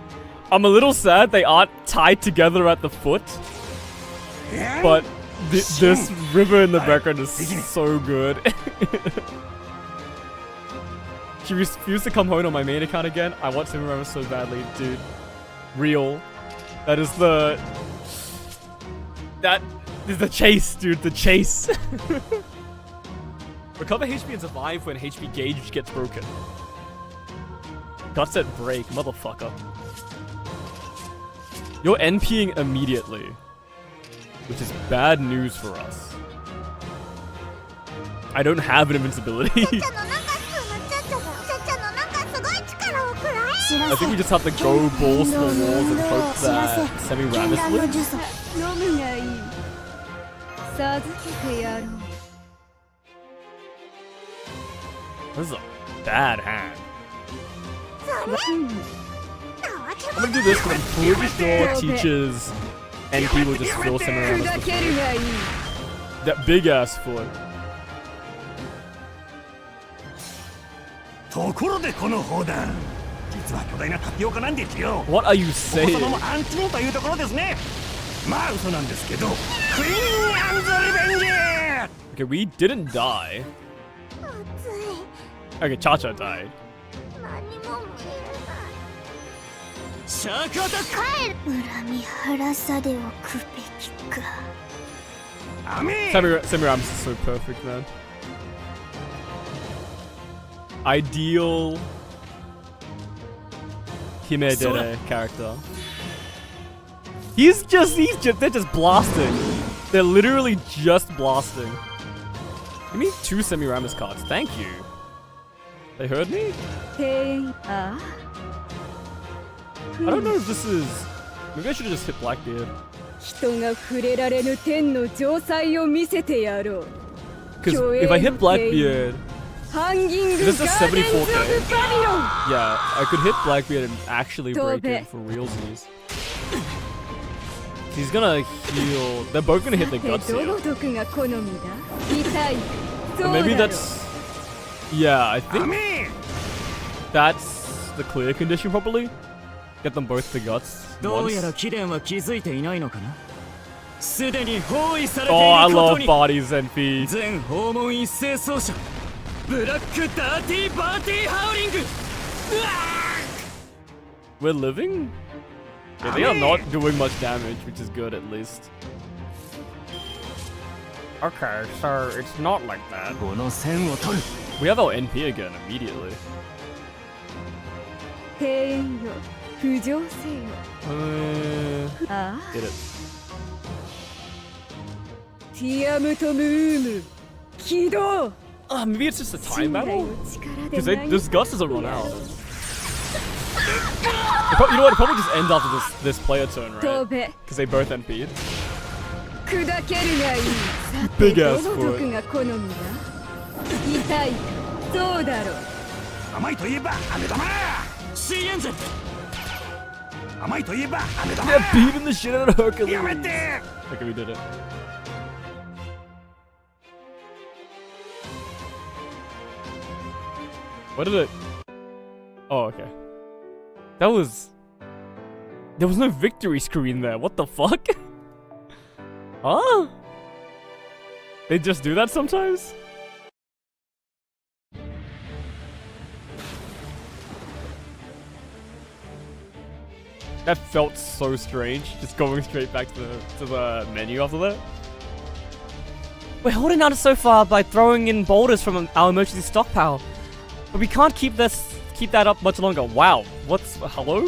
I'm a little sad they aren't tied together at the foot, but this river in the background is so good. She refused to come home on my main account again. I want Semiramis so badly, dude. Real. That is the chase, dude. The chase. Recover HP and survive when HP gauge gets broken. Guts at break, motherfucker. You're NPing immediately, which is bad news for us. I don't have an invincibility. I think we just have to go balls to the walls and hope that Semiramis wins. This is a bad hand. I'm gonna do this because I'm pretty sure teachers and people just fill Semiramis with foot. That big ass foot. What are you saying? Okay, we didn't die. Okay, Cha-Cha died. Semiramis is so perfect, man. Ideal Himedere character. They're just blasting. They're literally just blasting. Give me 2 Semiramis cards, thank you. They heard me? I don't know if this is... Maybe I should have just hit Blackbeard. Because if I hit Blackbeard... Is this a 74k? Yeah, I could hit Blackbeard and actually break it for realsies. He's gonna heal... They're both gonna hit the guts here. Or maybe that's... Yeah, I think... That's the clear condition probably. Get them both the guts once. Oh, I love bodies and feet. We're living? Yeah, they are not doing much damage, which is good at least. Okay, so it's not like that. We have our NP again immediately.
庭園よ浮上せよ ああ
Did it.
ティアムトムーム起動
Maybe it's just a time
信頼
battle?
の力で
Because this Gus doesn't run out. You know what? It probably just ends after this player turn,
飛
right?
べ
Because they both NP'd.
砕けるがいいさ
Big
て
ass
どの
foot.
毒が好みだ痛いかそうだろう
甘いといえば飴玉シーエンジン甘いといえば飴玉
They're beating the shit out of Hercules.
やめて
Okay, we did it. What did it? Oh, okay. That was... There was no victory screen there. What the fuck? Huh? They just do that sometimes? That felt so strange, just going straight back to the menu after that.
We're holding out so far by throwing in boulders from our emergency stockpile. But we can't keep that up much longer. Wow. Hello?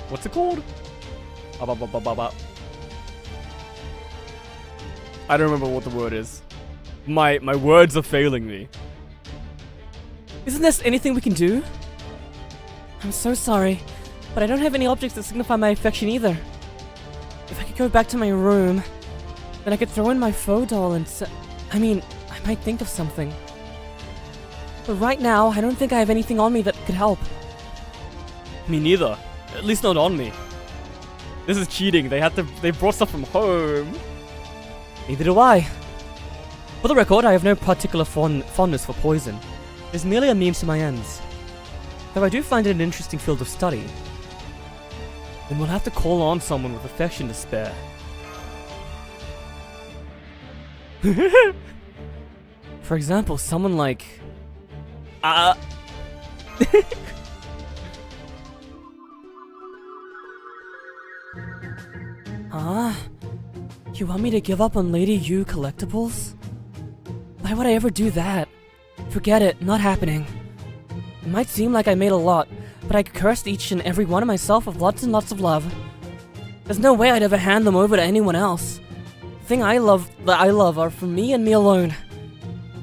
What's it called? I don't remember what the word is. My words are failing me. Isn't there anything we can do? I'm so sorry, but I don't have any objects that signify my affection either. If I could go back to my room, then I could throw in my faux doll and I might think of something. But right now, I don't think I have anything on me that could help.
Me neither. At least not on me. This is cheating. They brought stuff from home.
Neither do I. For the record, I have no particular fondness for poison. It's merely a means to my ends. Though I do find it an interesting field of study.
Then we'll have to call on someone with affection to spare.
For example, someone like... You want me to give up on Lady Yu collectibles? Why would I ever do that? Forget it, not happening. It might seem like I made a lot, but I cursed each and every one of myself with lots and lots of love. There's no way I'd ever hand them over to anyone else. The thing that I love are for me and me alone.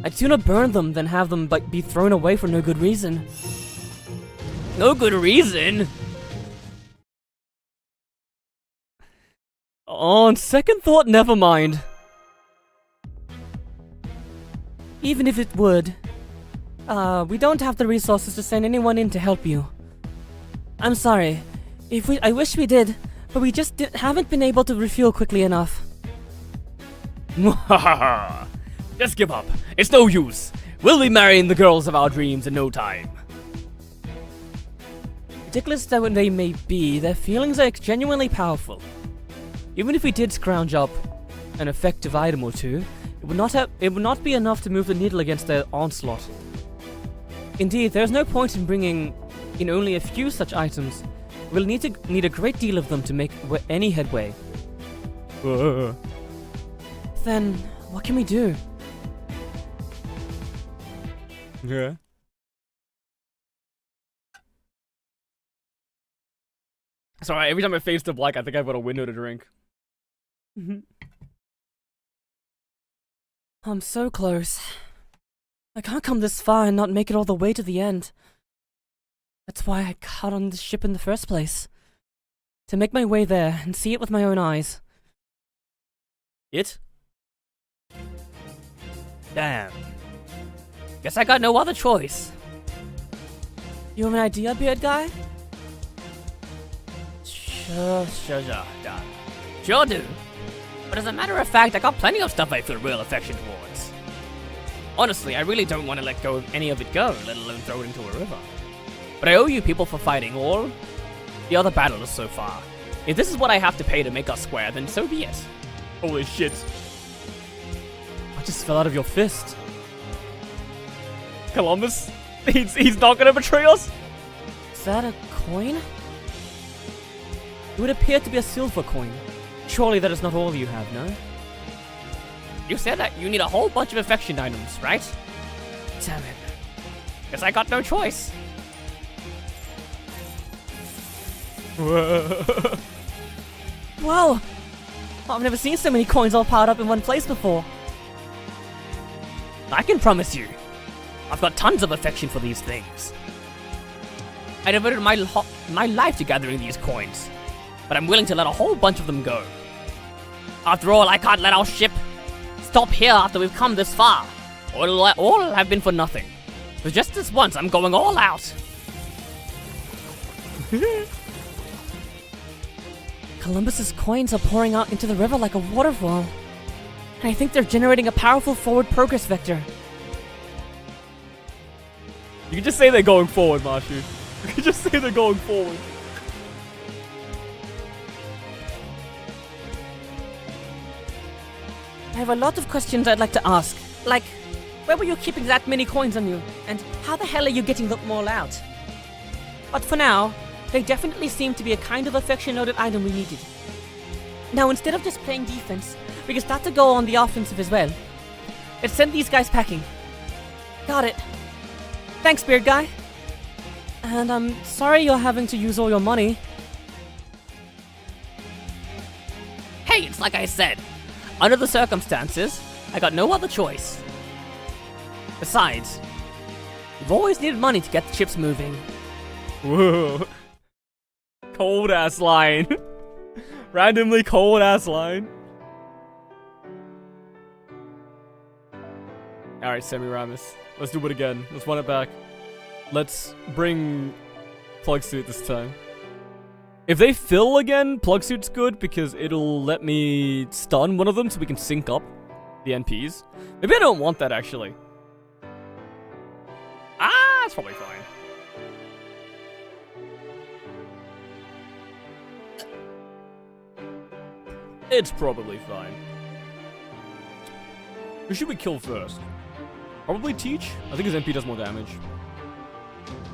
I'd sooner burn them than have them be thrown away for no good reason.
No good reason.
On second thought, never mind. Even if it would, we don't have the resources to send anyone in to help you. I'm sorry. I wish we did, but we just haven't been able to refuel quickly enough.
Just give up. It's no use. We'll be marrying the girls of our dreams in no time.
Ridiculous though they may be, their feelings are genuinely powerful. Even if we did scrounge up an effective item or two, it would not be enough to move the needle against their onslaught. Indeed, there is no point in bringing in only a few such items. We'll need a great deal of them to make any headway. Then, what can we do?
Yeah. Sorry, every time it fades to black, I think I've got a window to drink.
I'm so close. I can't come this far and not make it all the way to the end. That's why I got on this ship in the first place. To make my way there and see it with my own eyes.
It?
Damn. Guess I got no other choice.
You have an idea, beard guy?
Sure do. But as a matter of fact, I got plenty of stuff I feel real affection towards. Honestly, I really don't want to let go of any of it go, let alone throw it into a river. But I owe you people for fighting all the other battles so far. If this is what I have to pay to make us square, then so be it.
Holy shit. What just fell out of your fist? Columbus? He's not gonna betray us?
Is that a coin? It would appear to be a silver coin. Surely that is not all you have, no?
You said that you need a whole bunch of affection items, right?
Damn it.
Guess I got no choice.
Whoa! I've never seen so many coins all piled up in one place before.
I can promise you, I've got tons of affection for these things. I devoted my life to gathering these coins, but I'm willing to let a whole bunch of them go. After all, I can't let our ship stop here after we've come this far, or it'll all have been for nothing. But just this once, I'm going all out.
Columbus's coins are pouring out into the river like a waterfall. And I think they're generating a powerful forward progress vector.
You can just say they're going forward, Marshu. You can just say they're going forward.
I have a lot of questions I'd like to ask. Like, where were you keeping that many coins on you? And how the hell are you getting them all out? But for now, they definitely seem to be a kind of affection-loaded item we needed. Now, instead of just playing defense, we can start to go on the offensive as well. Let's send these guys packing. Got it. Thanks, Beard Guy. And I'm sorry you're having to use all your money.
Hey, it's like I said. Under the circumstances, I got no other choice. Besides, we've always needed money to get the ships moving.
Whoa. Cold ass line. Randomly cold ass line. Alright, Semiramis. Let's do it again. Let's run it back. Let's bring Plug Suit this time. If they fill again, Plug Suit's good because it'll let me stun one of them so we can sync up the NPs. Maybe I don't want that actually.
Ah, it's probably fine.
It's probably fine. Who should we kill first? Probably Teach? I think his MP does more damage.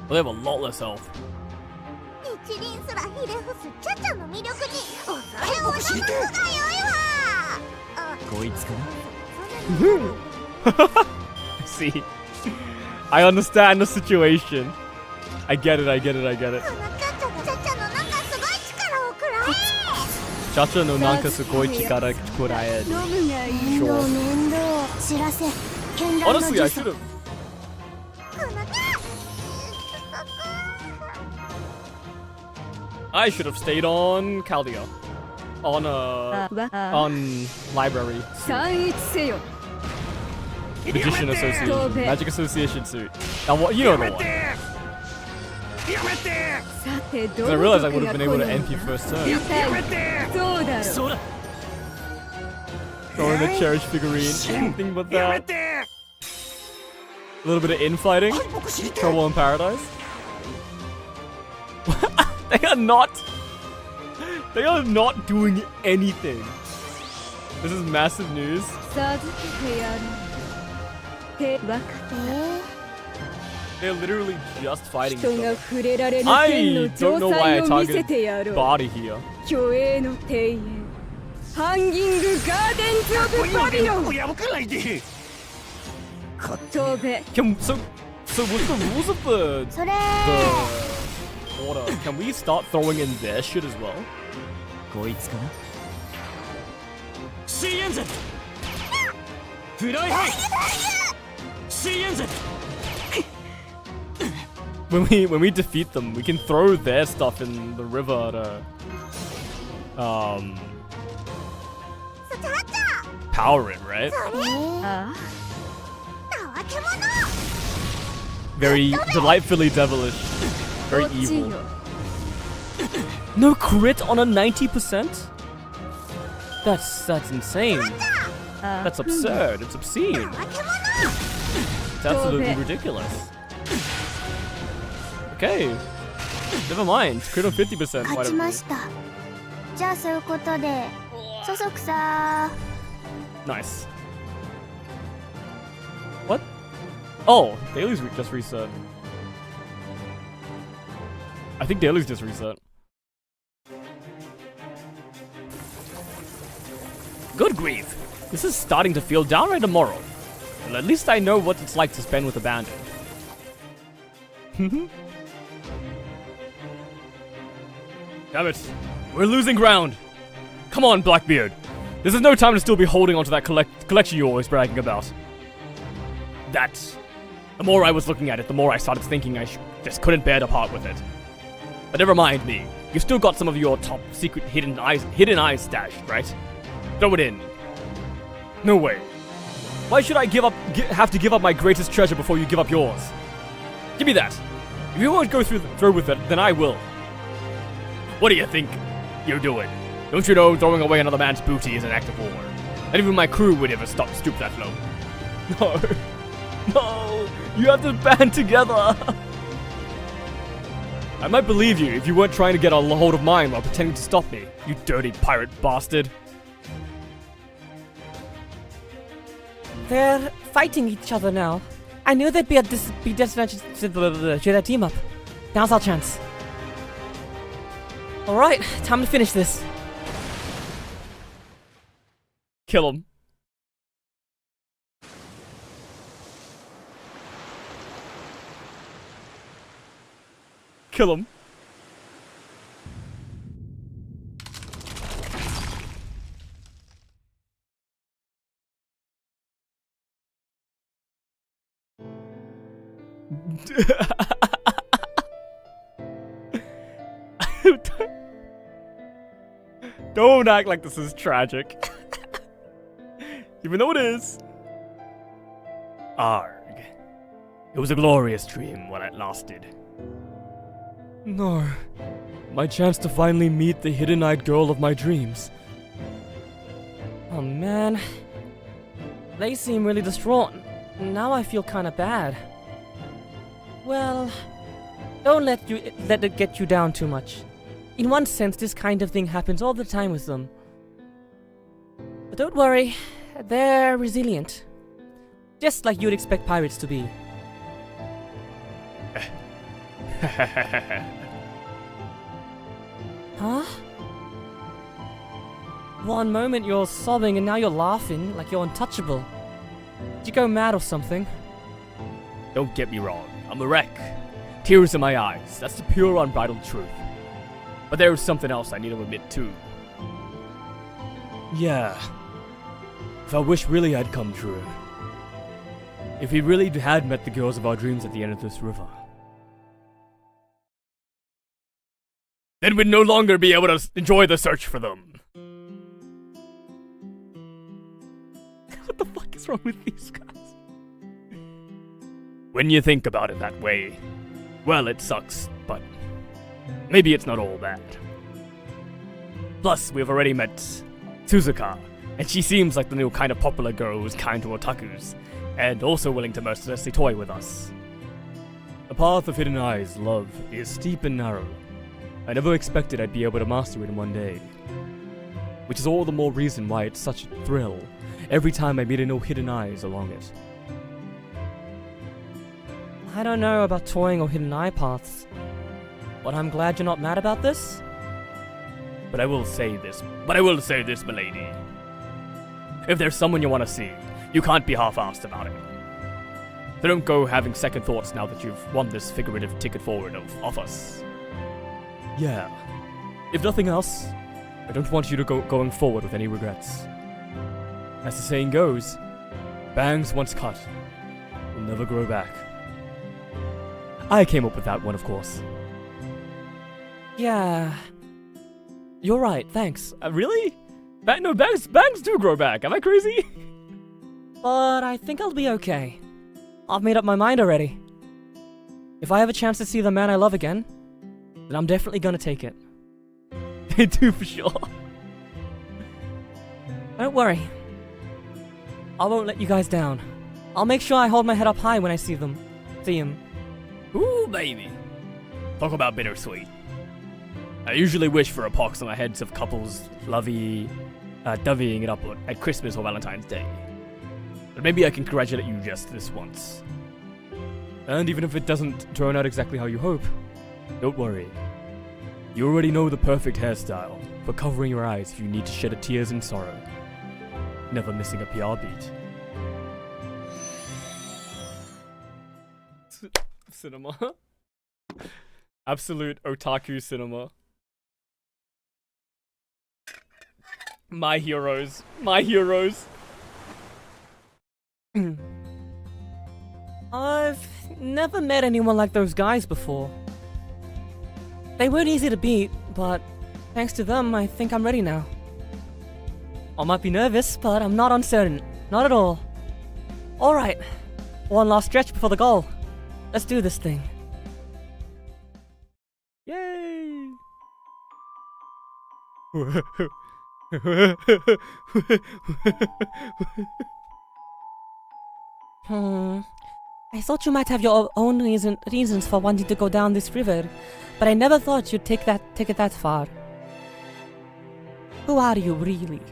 But they have a lot less health.
一輪すらひれ伏すチャチャの魅力に恐れをなくすがよいわ
こいつかな
See, I understand the situation. I get it, I get it, I get it.
このチャチャのなんかすごい力をくらえ
Chacha no nanka sugoi chikara kurae.
飲むがいいの面倒知らせ絢爛の
Honestly, I
術
should have.
この
I should have stayed on Chaldea. On library.
散逸せよ
Magician Association. Magic Association suit. Now what you know the one.
さてど
I
の
realized I
毒
would
が
have
来
been able
よ
to
う
MP
か
first turn.
そうだろう
そうだ
Throwing the cherished figurine. Anything but that. A little bit of infighting. Trouble in paradise. They are not. They are not doing anything. This is massive news.
授けてやる手分かっ
They're literally just
た
fighting
人
each
が
other.
触れられぬ
I
剣の
don't
城
know why I
塞を見せてや
targeted
ろう
body here.
虚栄の庭園ハンギングガーデンズ・オブ・バビロン
破かないで
飛べ
So what's the rules of the
それ
order? Can we start throwing in their shit as well?
こいつかな水煙ゼフライハイ水煙ゼ
When we defeat them, we can throw their stuff in the river to power it, right?
あ
たわけ者
Very delightfully devilish.
こ
Very
っち
evil.
よ
No crit on a 90%? That's insane.
あ
That's absurd. It's obscene. It's absolutely ridiculous. Okay. Never mind. Crit on 50%.
勝ち
Whatever.
ましたじゃあそういうことでそそくさ
Nice. What? Oh, Dailies just reset. I think Dailies just reset. Good grief. This is starting to feel downright immoral. Well, at least I know what it's like to spend with abandoned. Damn it. We're losing ground. Come on, Blackbeard. This is no time to still be holding onto that collection you're always bragging about. The more I was looking at it, the more I started thinking I just couldn't bear to part with it. But never mind me. You still got some of your top secret hidden eyes stashed, right? Throw it in. No way. Why should I have to give up my greatest treasure before you give up yours? Give me that. If you won't go through with it, then I will. What do you think you're doing? Don't you know throwing away another man's booty is an act of war? Not even my crew would ever stoop that low. No. No. You have to band together. I might believe you if you weren't trying to get a hold of mine while pretending to stop me, you dirty pirate bastard.
They're fighting each other now. I knew they'd be disadvantaged to their team up. Now's our chance. Alright, time to finish this.
Kill him. Kill him. Don't act like this is tragic. Even though it is. Arg. It was a glorious dream while it lasted. No. My chance to finally meet the hidden-eyed girl of my dreams.
Oh man. They seem really distraught. Now I feel kinda bad. Well, don't let it get you down too much. In one sense, this kind of thing happens all the time with them. But don't worry, they're resilient. Just like you'd expect pirates to be. Huh? One moment you're sobbing and now you're laughing like you're untouchable. Did you go mad or something?
Don't get me wrong, I'm a wreck. Tears in my eyes, that's the pure unbridled truth. But there is something else I need to admit too. Yeah. If our wish really had come true. If we really had met the girls of our dreams at the end of this river. Then we'd no longer be able to enjoy the search for them. What the fuck is wrong with these guys? When you think about it that way, well, it sucks, but maybe it's not all bad. Plus, we've already met Suzuka, and she seems like the new kind of popular girl who's kind to otakus, and also willing to mercilessly toy with us. The path of hidden eyes, love, is steep and narrow. I never expected I'd be able to master it in one day. Which is all the more reason why it's such a thrill every time I meet a new hidden eyes along it.
I don't know about toying or hidden eye paths, but I'm glad you're not mad about this.
But I will say this, milady. If there's someone you want to see, you can't be half-assed about it. So don't go having second thoughts now that you've won this figurative ticket forward of us. Yeah. If nothing else, I don't want you to go going forward with any regrets. As the saying goes, bangs once cut will never grow back. I came up with that one, of course.
Yeah. You're right, thanks.
Really? No, bangs do grow back. Am I crazy?
But I think I'll be okay. I've made up my mind already. If I have a chance to see the man I love again, then I'm definitely gonna take it.
I do for sure.
Don't worry. I won't let you guys down. I'll make sure I hold my head up high when I see him.
Ooh, baby. Talk about bittersweet. I usually wish for a pox on the heads of couples dovying it up at Christmas or Valentine's Day. But maybe I can congratulate you just this once. And even if it doesn't turn out exactly how you hope, don't worry. You already know the perfect hairstyle for covering your eyes if you need to shed a tears in sorrow. Never missing a PR beat. Cinema. Absolute otaku cinema. My heroes. My heroes.
I've never met anyone like those guys before. They weren't easy to beat, but thanks to them, I think I'm ready now. I might be nervous, but I'm not uncertain. Not at all. Alright, one last stretch before the goal. Let's do this thing.
Yay!
I thought you might have your own reasons for wanting to go down this river, but I never thought you'd take it that far. Who are you, really?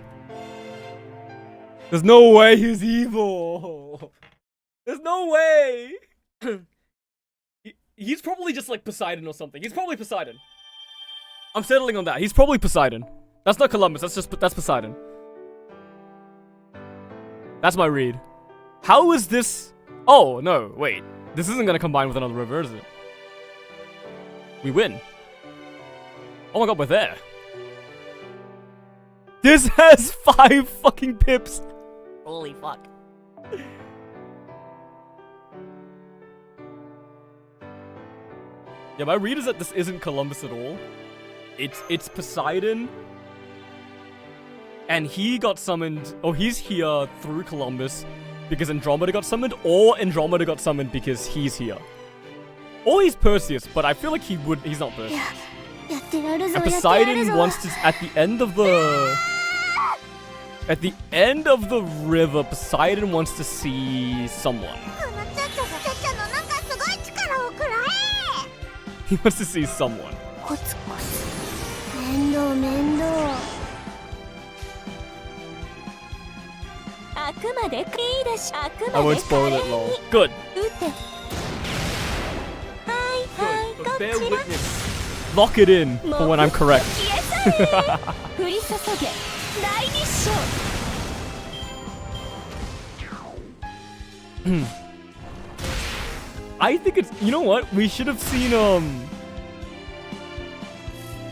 There's no way he's evil. There's no way. He's probably just like Poseidon or something. He's probably Poseidon. I'm settling on that. He's probably Poseidon. That's not Columbus. That's Poseidon. That's my read. How is this? Oh no, wait. This isn't gonna combine with another river, is it? We win. Oh my god, we're there. This has 5 fucking pips.
Holy fuck.
Yeah, my read is that this isn't Columbus at all. It's Poseidon. And he got summoned, or he's here through Columbus because Andromeda got summoned, or Andromeda got summoned because he's here. Or he's Perseus, but I feel like he's not Perseus. And Poseidon wants to, at the end of the river, Poseidon wants to see someone. He wants to see someone. I won't spoil it, lol. Good. But bear witness. Lock it in for when I'm correct. I think it's, you know what? We should have seen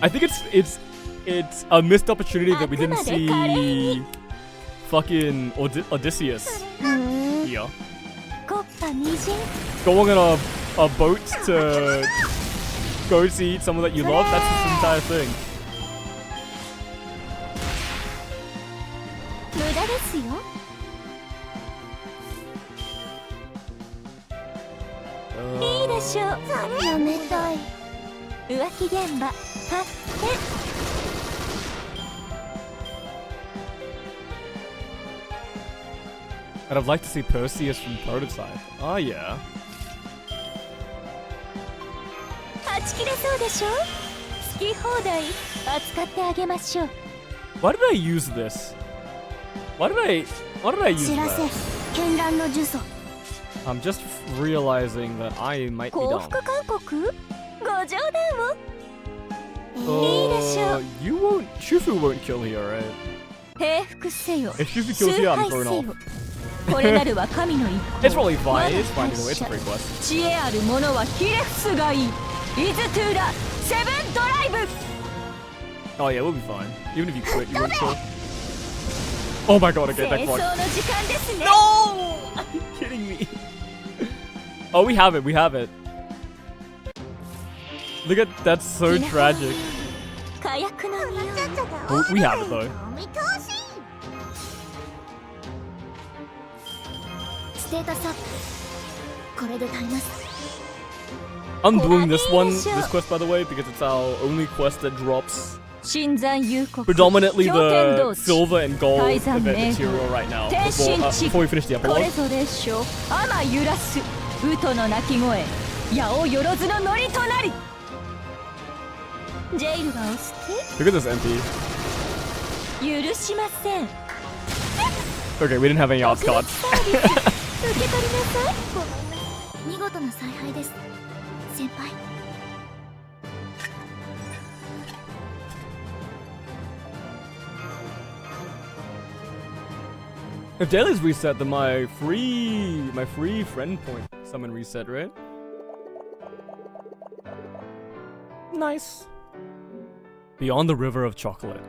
I think it's a missed opportunity that we didn't see fucking Odysseus here. Going on a boat to go see someone that you love, that's this entire thing. And I'd like to see Perseus from Prototype. Oh yeah. Why did I use this? Why did I use that? I'm just realizing that I might be dumb. You won't, Shufu won't kill here, right? If Shufu kills here, I'm thrown off. It's probably fine, it's fine anyway, it's a free quest. Oh yeah, we'll be fine. Even if you quit, you won't kill. Oh my god, okay, thank fuck. No! Are you kidding me? Oh, we have it, we have it. Look at, that's so tragic. Oh, we have it though. I'm doing this quest by the way, because it's our only quest that drops predominantly the silver and gold event material right now, before we finish the epilogue. Look at this MP. Okay, we didn't have any odds cards.
見事な采配です、先輩。
If daily's reset, then my free friend point summon reset, right? Nice. Beyond the river of chocolate.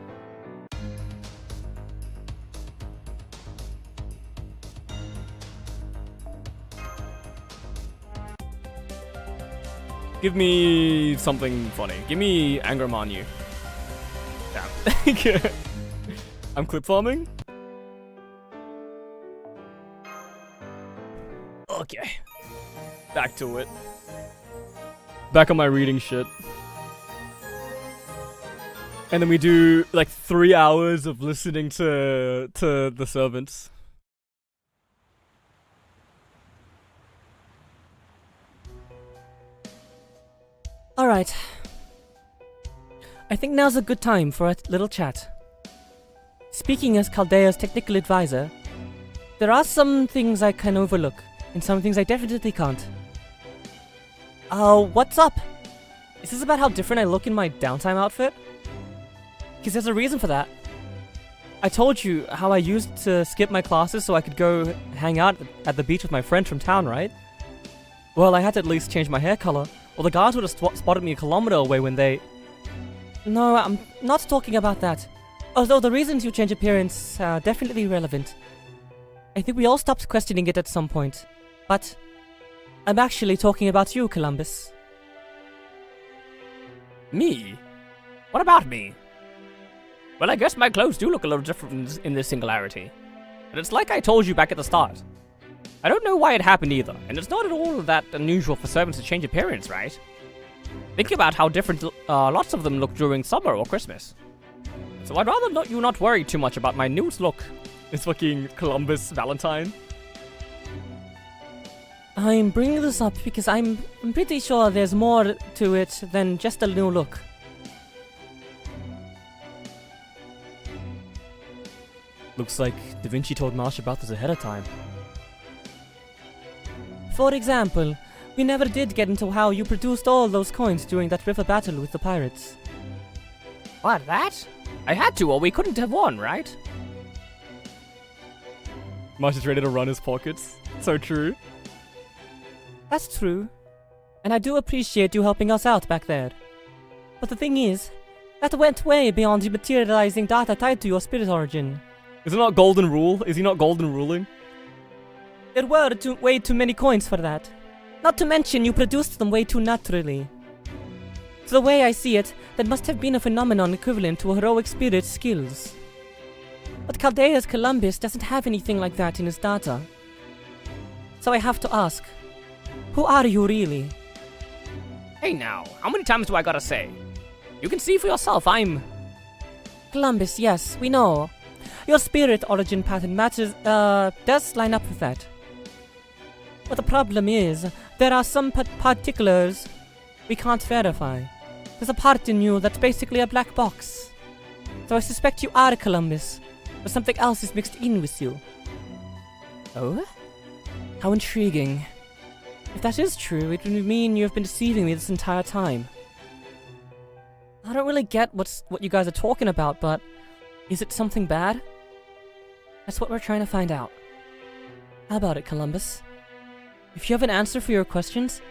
Give me something funny. Give me Anger Manu. Damn. I'm clip farming? Okay. Back to it. Back on my reading shit. And then we do like 3 hours of listening to the servants.
Alright. I think now's a good time for a little chat. Speaking as Chaldea's technical advisor, there are some things I can overlook, and some things I definitely can't. What's up? Is this about how different I look in my downtime outfit? Because there's a reason for that. I told you how I used to skip my classes so I could go hang out at the beach with my friend from town, right? Well, I had to at least change my hair color, or the guards would have spotted me a kilometer away when they... No, I'm not talking about that. Although the reasons you change appearance are definitely relevant. I think we all stopped questioning it at some point. But I'm actually talking about you, Columbus.
Me? What about me? Well, I guess my clothes do look a little different in this singularity. But it's like I told you back at the start. I don't know why it happened either, and it's not at all that unusual for servants to change appearance, right? Think about how different lots of them look during summer or Christmas. So I'd rather you not worry too much about my newest look.
It's fucking Columbus Valentine.
I'm bringing this up because I'm pretty sure there's more to it than just a new look.
Looks like Da Vinci told Marsh about this ahead of time.
For example, we never did get into how you produced all those coins during that river battle with the pirates.
What, that? I had to, or we couldn't have won, right?
Marsh is ready to run his pockets. So true.
That's true. And I do appreciate you helping us out back there. But the thing is, that went way beyond the materializing data tied to your spirit origin.
Is it not golden rule? Is he not golden ruling?
There were way too many coins for that. Not to mention you produced them way too naturally. So the way I see it, that must have been a phenomenon equivalent to heroic spirit skills. But Chaldea's Columbus doesn't have anything like that in his data. So I have to ask, who are you really?
Hey now, how many times do I gotta say? You can see for yourself, I'm...
Columbus, yes, we know. Your spirit origin pattern matches, does line up with that. But the problem is, there are some particulars we can't verify. There's a part in you that's basically a black box. So I suspect you are Columbus, but something else is mixed in with you.
Oh?
How intriguing. If that is true, it would mean you've been deceiving me this entire time. I don't really get what you guys are talking about, but is it something bad? That's what we're trying to find out. How about it, Columbus? If you have an answer for your questions,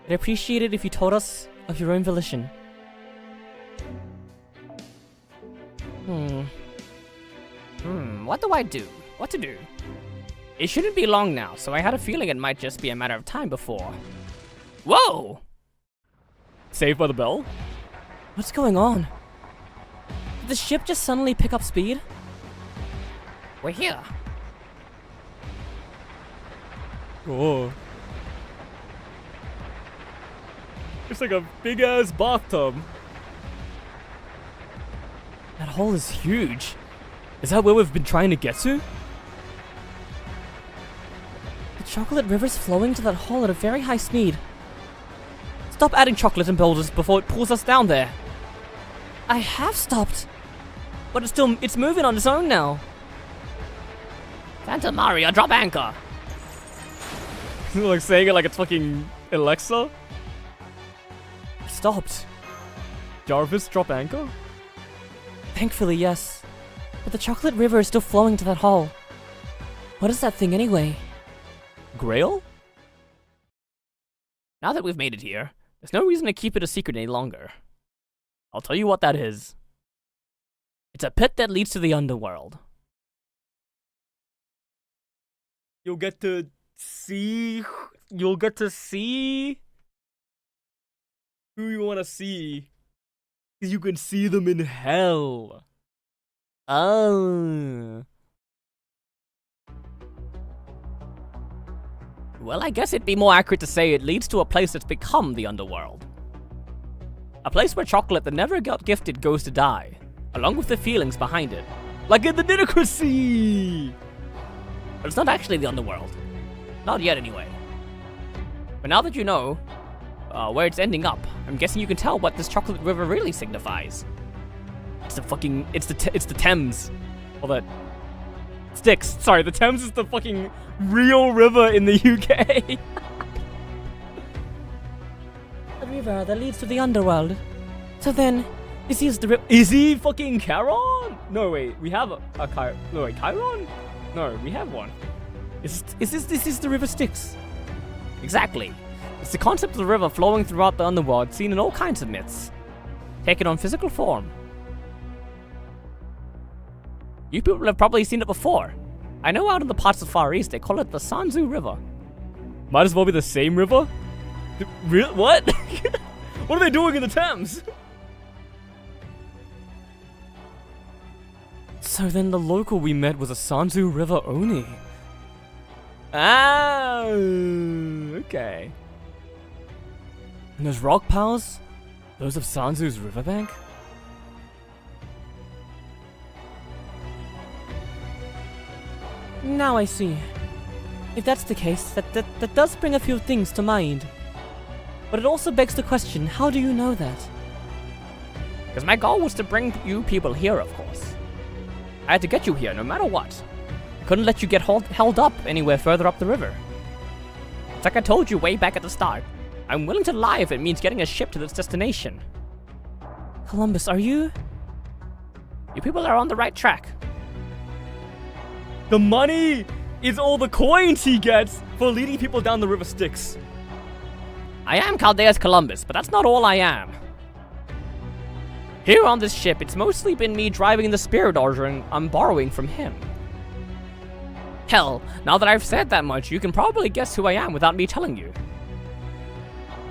I'd appreciate it if you told us of your own volition.
What do I do? What to do? It shouldn't be long now, so I had a feeling it might just be a matter of time before... Whoa!
Saved by the bell?
What's going on? Did the ship just suddenly pick up speed?
We're here.
Oh. It's like a big ass bathtub. That hole is huge. Is that where we've been trying to get to?
The chocolate river's flowing to that hole at a very high speed. Stop adding chocolate and boulders before it pulls us down there. I have stopped. But it's moving on its own now.
Santa Maria, drop anchor!
Like saying it like it's fucking Alexa.
He stopped.
Jarvis drop anchor?
Thankfully, yes. But the chocolate river is still flowing to that hall. What is that thing anyway?
Grail?
Now that we've made it here, there's no reason to keep it a secret any longer. I'll tell you what that is. It's a pit that leads to the underworld.
You'll get to see who you want to see. You can see them in hell.
Oh. Well, I guess it'd be more accurate to say it leads to a place that's become the underworld. A place where chocolate that never got gifted goes to die, along with the feelings behind it.
Like in the Dinocracy!
But it's not actually the underworld. Not yet, anyway. But now that you know where it's ending up, I'm guessing you can tell what this chocolate river really signifies.
It's the Thames. All that Styx. Sorry, the Thames is the fucking real river in the UK.
The river that leads to the underworld. So then, this is the river.
Is he fucking Charon? No, wait, we have a Chiron. No, wait, Chiron? No, we have one.
This is the river Styx.
Exactly. It's the concept of the river flowing throughout the underworld, seen in all kinds of myths, taken on physical form. You people have probably seen it before. I know out in the parts of Far East they call it the Sanzu River.
Might as well be the same river? What? What are they doing in the Thames?
So then the local we met was a Sanzu River Oni.
Ah, okay.
And those rock piles? Those of Sanzu's riverbank? Now I see. If that's the case, that does bring a few things to mind. But it also begs the question, how do you know that?
Because my goal was to bring you people here, of course. I had to get you here, no matter what. I couldn't let you get held up anywhere further up the river. It's like I told you way back at the start. I'm willing to lie if it means getting a ship to its destination.
Columbus, are you?
You people are on the right track.
The money is all the coins he gets for leading people down the river Styx.
I am Chaldea's Columbus, but that's not all I am. Here on this ship, it's mostly been me driving the spirit order I'm borrowing from him. Hell, now that I've said that much, you can probably guess who I am without me telling you.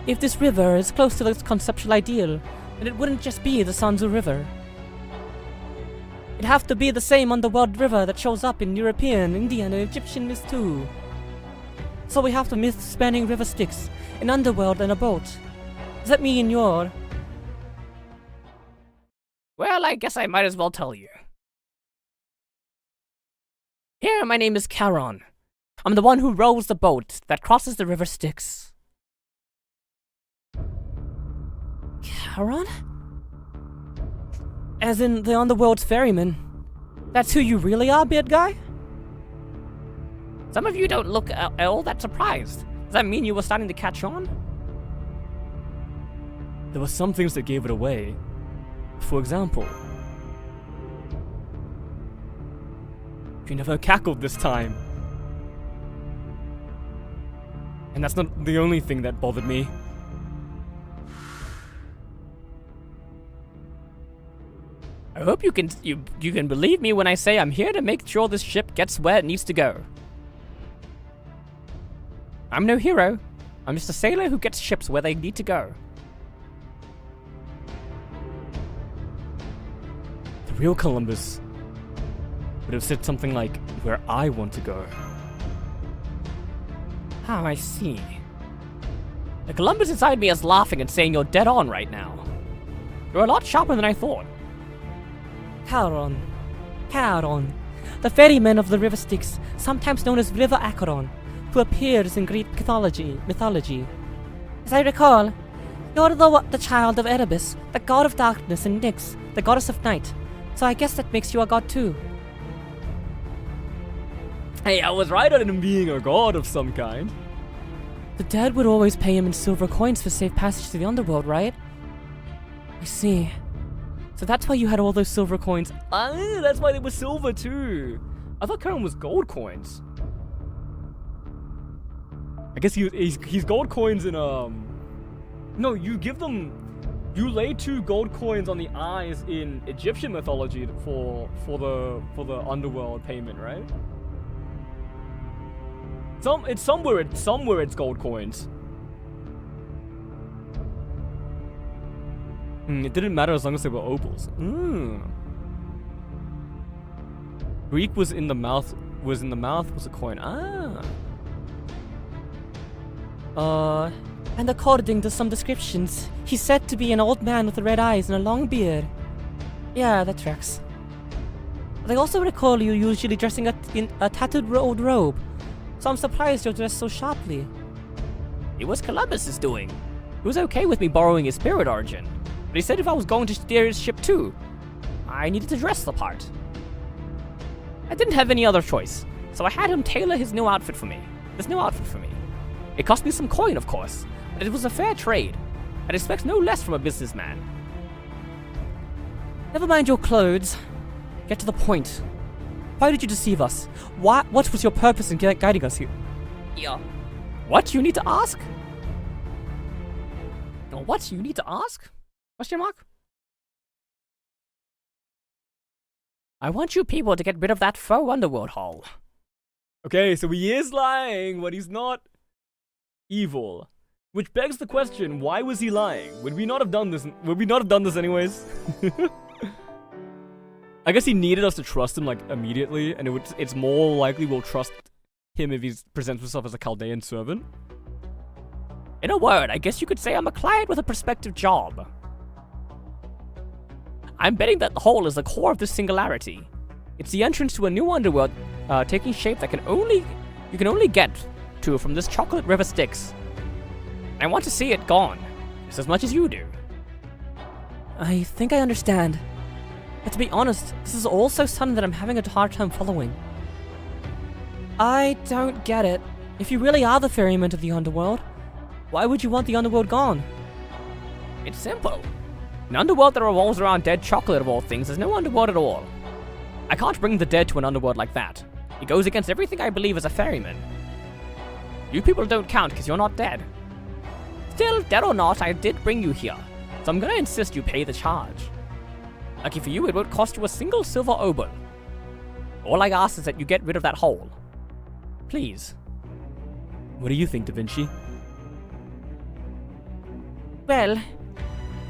If this river is close to this conceptual ideal, then it wouldn't just be the Sanzu River. It'd have to be the same underworld river that shows up in European, Indian, and Egyptian myths too. So we have the myth spanning river Styx, an underworld, and a boat. Does that mean you're...
Well, I guess I might as well tell you. Here, my name is Charon. I'm the one who rows the boat that crosses the river Styx.
Charon? As in the underworld's ferryman. That's who you really are, beard guy?
Some of you don't look all that surprised. Does that mean you were starting to catch on?
There were some things that gave it away. For example, you never cackled this time. And that's not the only thing that bothered me.
I hope you can believe me when I say I'm here to make sure this ship gets where it needs to go. I'm no hero. I'm just a sailor who gets ships where they need to go.
The real Columbus would have said something like, where I want to go.
Oh, I see. The Columbus inside me is laughing and saying you're dead on right now. You're a lot sharper than I thought.
Charon. Charon. The ferryman of the river Styx, sometimes known as River Acheron, who appears in Greek mythology. As I recall, you're the child of Erebus, the god of darkness, and Nyx, the goddess of night. So I guess that makes you a god too.
Hey, I was right on him being a god of some kind.
The dead would always pay him in silver coins for safe passage to the underworld, right? I see. So that's why you had all those silver coins.
Ah, that's why they were silver too. I thought Karen was gold coins. I guess he's gold coins in No, you give them. You lay 2 gold coins on the eyes in Egyptian mythology for the underworld payment, right? Somewhere it's gold coins. It didn't matter as long as they were opals. Greek was in the mouth. Was a coin.
And according to some descriptions, he's said to be an old man with red eyes and a long beard. Yeah, that tracks. But I also recall you usually dressing in a tattooed old robe, so I'm surprised you're dressed so sharply.
It was Columbus's doing. He was okay with me borrowing his spirit origin, but he said if I was going to steer his ship too, I needed to dress the part. I didn't have any other choice, so I had him tailor this new outfit for me. It cost me some coin, of course, but it was a fair trade. I'd expect no less from a businessman.
Never mind your clothes. Get to the point. Why did you deceive us? What was your purpose in guiding us here?
Yeah. What you need to ask? What you need to ask? Question mark? I want you people to get rid of that faux underworld hall.
Okay, so he is lying, but he's not evil. Which begs the question, why was he lying? Would we not have done this anyways? I guess he needed us to trust him, like, immediately, and it's more likely we'll trust him if he presents himself as a Chaldean servant.
In a word, I guess you could say I'm a client with a prospective job. I'm betting that the hole is the core of this singularity. It's the entrance to a new underworld taking shape that you can only get to from this chocolate river Styx. I want to see it gone, just as much as you do.
I think I understand. But to be honest, this is all so sudden that I'm having a hard time following. I don't get it. If you really are the ferryman of the underworld, why would you want the underworld gone?
It's simple. An underworld that revolves around dead chocolate of all things is no underworld at all. I can't bring the dead to an underworld like that. It goes against everything I believe as a ferryman. You people don't count because you're not dead. Still, dead or not, I did bring you here, so I'm gonna insist you pay the charge. Lucky for you, it won't cost you a single silver obol. All I ask is that you get rid of that hole. Please.
What do you think, Da Vinci?
Well,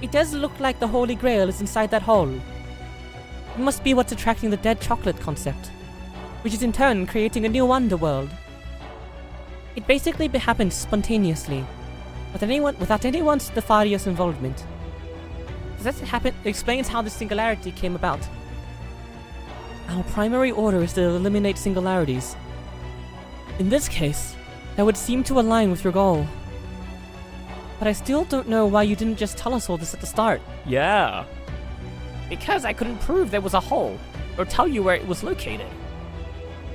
it does look like the Holy Grail is inside that hole. It must be what's attracting the dead chocolate concept, which is in turn creating a new underworld. It basically happened spontaneously, without anyone's nefarious involvement. Does that happen? It explains how the singularity came about. Our primary order is to eliminate singularities. In this case, that would seem to align with your goal. But I still don't know why you didn't just tell us all this at the start.
Yeah.
Because I couldn't prove there was a hole, or tell you where it was located.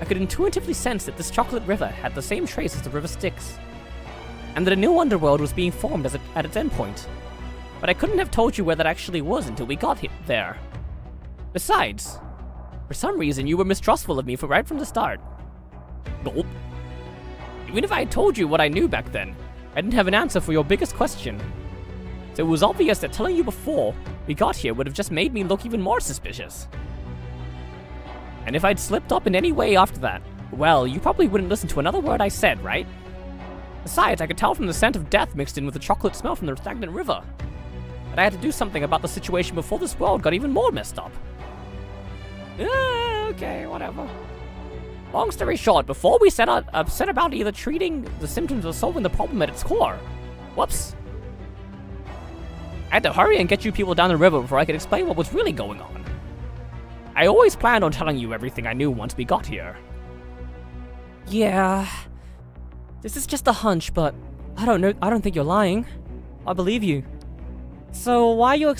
I could intuitively sense that this chocolate river had the same trace as the river Styx, and that a new underworld was being formed at its endpoint. But I couldn't have told you where that actually was until we got there. Besides, for some reason you were mistrustful of me right from the start. Gulp. Even if I had told you what I knew back then, I didn't have an answer for your biggest question. So it was obvious that telling you before we got here would have just made me look even more suspicious. And if I'd slipped up in any way after that, well, you probably wouldn't listen to another word I said, right? Besides, I could tell from the scent of death mixed in with the chocolate smell from the stagnant river. But I had to do something about the situation before this world got even more messed up. Okay, whatever. Long story short, before we set about either treating the symptoms or solving the problem at its core, whoops. I had to hurry and get you people down the river before I could explain what was really going on. I always planned on telling you everything I knew once we got here.
Yeah. This is just a hunch, but I don't know. I don't think you're lying. I believe you. So while you're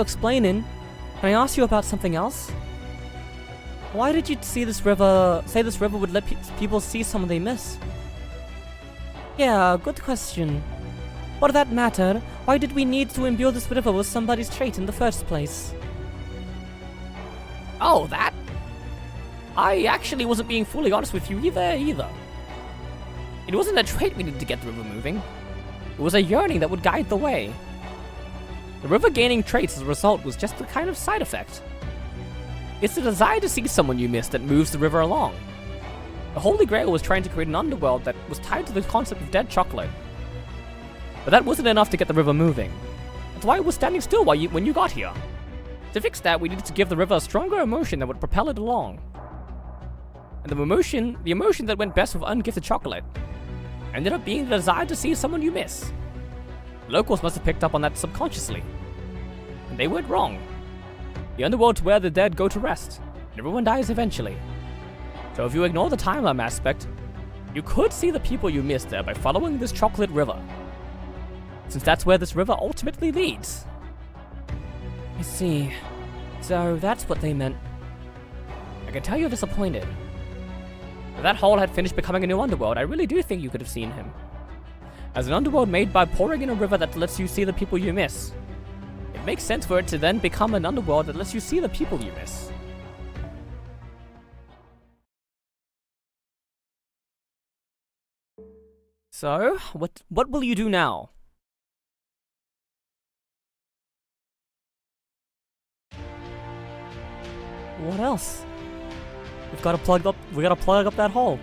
explaining, can I ask you about something else? Why did you say this river would let people see someone they miss? Yeah, good question. For that matter, why did we need to imbue this river with somebody's trait in the first place?
Oh, that? I actually wasn't being fully honest with you either. It wasn't a trait we needed to get the river moving. It was a yearning that would guide the way. The river gaining traits as a result was just a kind of side effect. It's the desire to see someone you miss that moves the river along. The Holy Grail was trying to create an underworld that was tied to the concept of dead chocolate. But that wasn't enough to get the river moving. That's why it was standing still when you got here. To fix that, we needed to give the river a stronger emotion that would propel it along. And the emotion that went best with ungifted chocolate, ended up being the desire to see someone you miss. Locals must have picked up on that subconsciously. And they weren't wrong. The underworld's where the dead go to rest, and everyone dies eventually. So if you ignore the timeline aspect, you could see the people you missed there by following this chocolate river. Since that's where this river ultimately leads.
I see. So that's what they meant.
I can tell you're disappointed. If that hole had finished becoming a new underworld, I really do think you could have seen him. As an underworld made by pouring in a river that lets you see the people you miss, it makes sense for it to then become an underworld that lets you see the people you miss.
So, what will you do now?
What else? We gotta plug up that hole.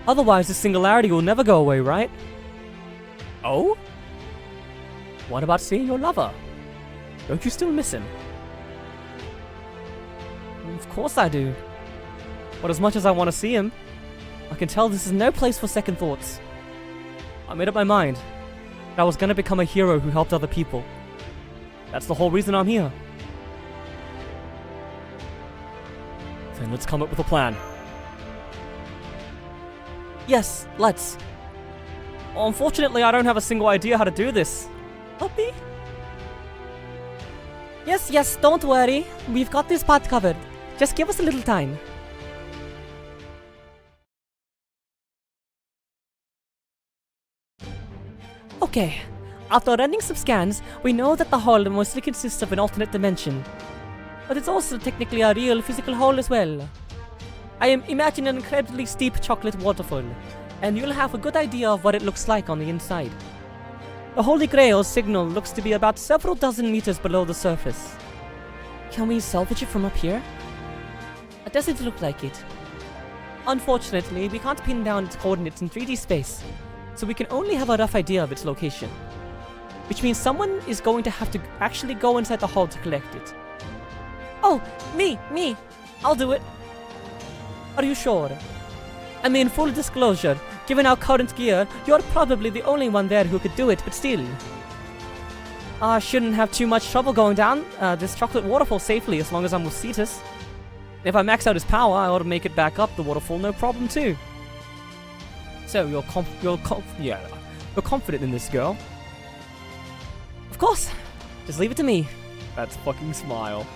Otherwise, the singularity will never go away, right?
Oh? What about seeing your lover? Don't you still miss him?
Of course I do. But as much as I want to see him, I can tell this is no place for second thoughts. I made up my mind that I was gonna become a hero who helped other people. That's the whole reason I'm here.
Then let's come up with a plan.
Yes, let's. Unfortunately, I don't have a single idea how to do this. Help me? Yes, don't worry. We've got this part covered. Just give us a little time. Okay, after running some scans, we know that the hole mostly consists of an alternate dimension. But it's also technically a real physical hole as well. I am imagining an incredibly steep chocolate waterfall, and you'll have a good idea of what it looks like on the inside. The Holy Grail's signal looks to be about several dozen meters below the surface. Can we salvage it from up here? It doesn't look like it. Unfortunately, we can't pin down its coordinates in 3D space, so we can only have a rough idea of its location. Which means someone is going to have to actually go inside the hole to collect it. Oh, me! I'll do it. Are you sure? I mean, full disclosure, given our current gear, you're probably the only one there who could do it, but still. I shouldn't have too much trouble going down this chocolate waterfall safely as long as I'm with Cetus. If I max out his power, I ought to make it back up the waterfall no problem too.
So, you're confident in this girl?
Of course. Just leave it to me.
That's fucking smile.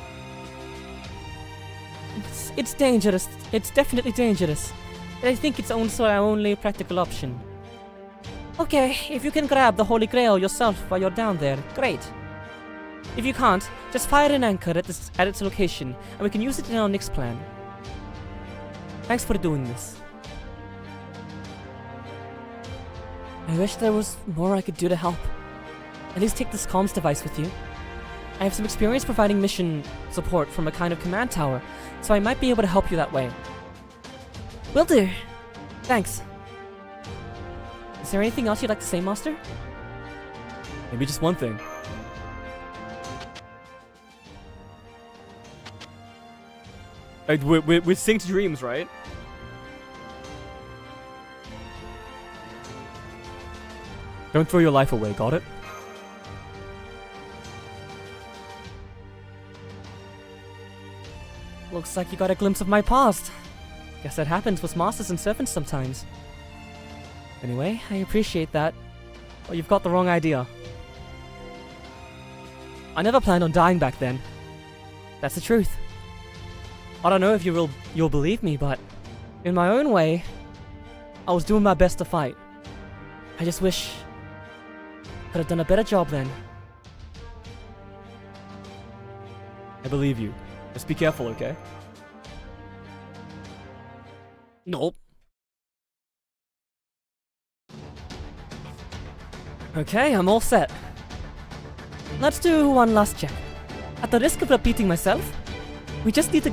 It's dangerous. It's definitely dangerous. But I think it's also our only practical option. Okay, if you can grab the Holy Grail yourself while you're down there, great. If you can't, just fire an anchor at its location, and we can use it in our next plan. Thanks for doing this. I wish there was more I could do to help. At least take this comms device with you. I have some experience providing mission support from a kind of command tower, so I might be able to help you that way. Will do. Thanks. Is there anything else you'd like to say, Master?
Maybe just one thing. We're synced dreams, right? Don't throw your life away, got it?
Looks like you got a glimpse of my past. Guess that happens with masters and servants sometimes. Anyway, I appreciate that. But you've got the wrong idea. I never planned on dying back then. That's the truth. I don't know if you'll believe me, but in my own way, I was doing my best to fight. I just wish could have done a better job then.
I believe you. Just be careful, okay?
Nope. Okay, I'm all set. Let's do one last check. At the risk of repeating myself, we just need to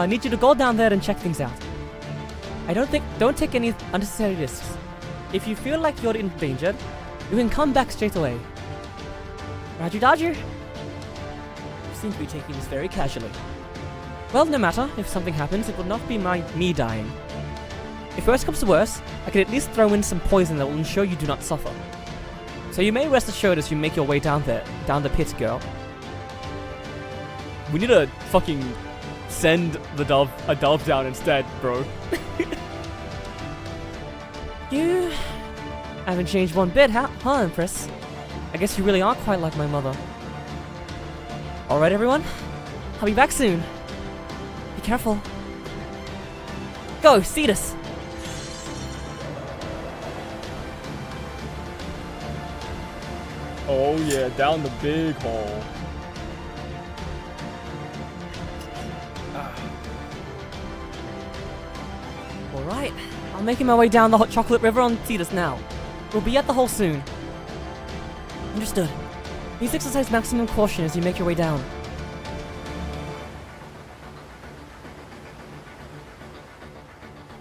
need you to go down there and check things out. Don't take any unnecessary risks. If you feel like you're in danger, you can come back straight away. Roger Dodger. You seem to be taking this very casually. Well, no matter, if something happens, it will not be me dying. If worse comes to worse, I can at least throw in some poison that will ensure you do not suffer. So you may rest assured as you make your way down the pit, girl.
We need to fucking send a dove down instead, bro.
You haven't changed one bit, huh, Empress? I guess you really are quite like my mother. Alright, everyone. I'll be back soon. Be careful. Go, Cetus!
Oh yeah, down the big hole.
Alright, I'm making my way down the hot chocolate river on Cetus now. We'll be at the hole soon. Understood. Please exercise maximum caution as you make your way down.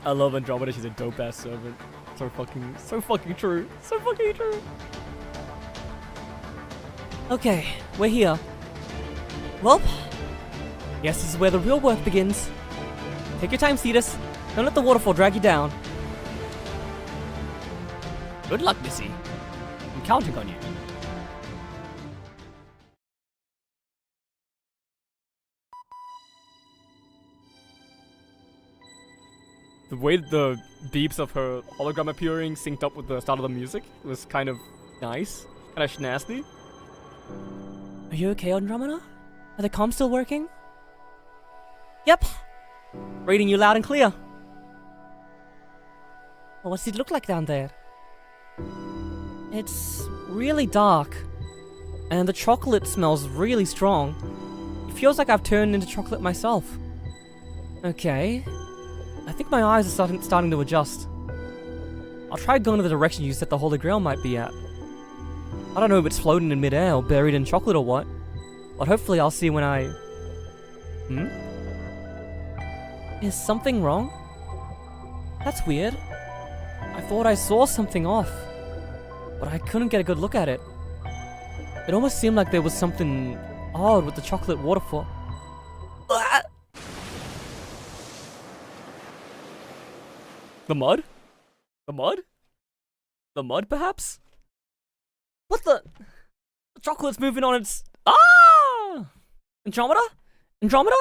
I love Andromeda, she's a dope ass servant. So fucking true. So fucking true.
Okay, we're here. Well, guess this is where the real work begins. Take your time, Cetus. Don't let the waterfall drag you down.
Good luck, Missy. I'm counting on you.
The way the beeps of her hologram appearing synced up with the start of the music was kind of nice. Kind of nasty.
Are you okay, Andromeda? Are the comms still working? Yep. Reading you loud and clear. Well, what's it look like down there? It's really dark. And the chocolate smells really strong. It feels like I've turned into chocolate myself. Okay. I think my eyes are starting to adjust. I'll try going to the direction you said the Holy Grail might be at. I don't know if it's floating in midair or buried in chocolate or what. But hopefully I'll see when I... Is something wrong? That's weird. I thought I saw something off. But I couldn't get a good look at it. It almost seemed like there was something odd with the chocolate waterfall.
The mud? The mud? The mud, perhaps?
What the? The chocolate's moving on its... Ah! Andromeda? Andromeda?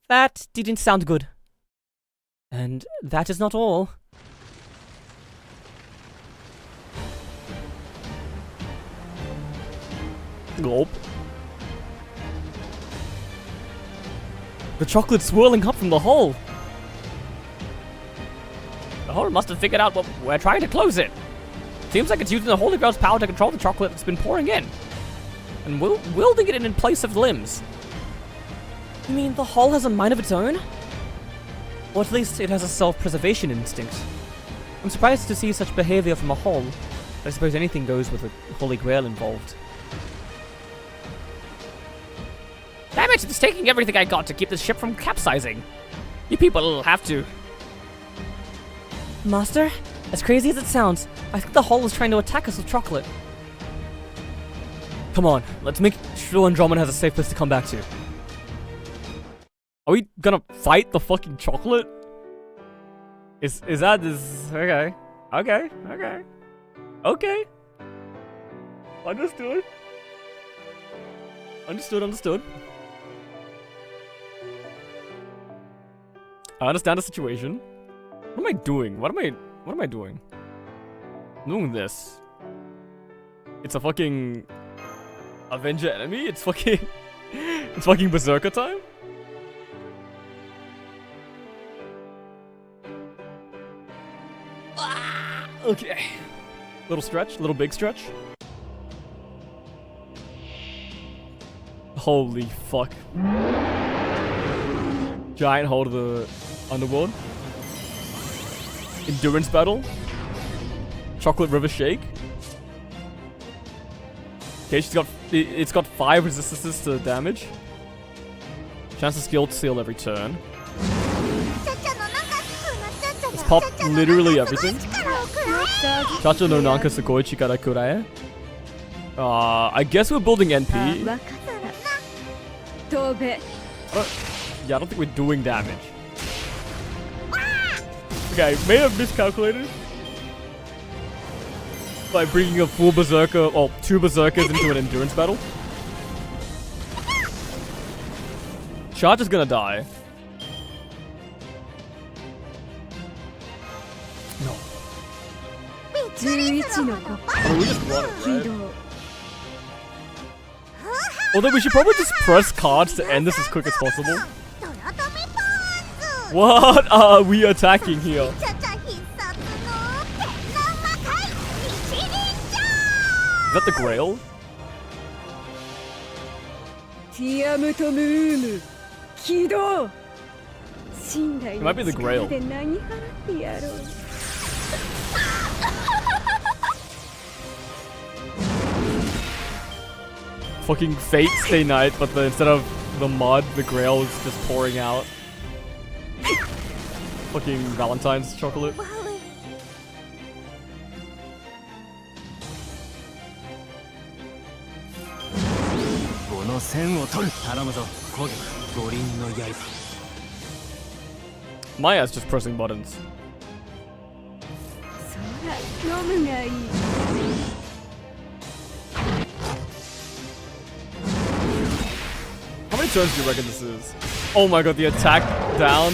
That didn't sound good. And that is not all.
Gulp. The chocolate's swirling up from the hole.
The hole must have figured out what we're trying to close it. Seems like it's using the Holy Grail's power to control the chocolate that's been pouring in. And wielding it in place of limbs.
You mean the hole has a mind of its own? Or at least it has a self-preservation instinct. I'm surprised to see such behavior from a hole. I suppose anything goes with a Holy Grail involved.
Damn it, it's taking everything I got to keep this ship from capsizing. You people will have to.
Master, as crazy as it sounds, I think the hole is trying to attack us with chocolate.
Come on, let's make sure Andromeda has a safe place to come back to. Are we gonna fight the fucking chocolate? Is that this? Okay. Okay. Okay. Okay. Understood. Understood. I understand the situation. What am I doing? What am I doing? I'm doing this. It's a fucking Avenger enemy? It's fucking Berserker time? Okay. Little stretch, little big stretch. Holy fuck. Giant hold of the underworld. Endurance battle. Chocolate river shake. Okay, it's got 5 resistances to damage. Chance of skill to seal every turn. It's popped literally everything. Chacha no nanka sugoi chikara kurae. I guess we're building NP. Yeah, I don't think we're doing damage. Okay, may have miscalculated by bringing a full berserker, well, 2 berserkers into an endurance battle. Charge is gonna die. No. I mean, we just run it, right? Although we should probably just press cards to end this as quick as possible. What are we attacking here? Is that the Grail? It might be the Grail. Fucking Fate Stay Night, but instead of the mud, the Grail is just pouring out. Fucking Valentines chocolate. Maya's just pressing buttons. How many turns do you reckon this is? Oh my god, the attack down.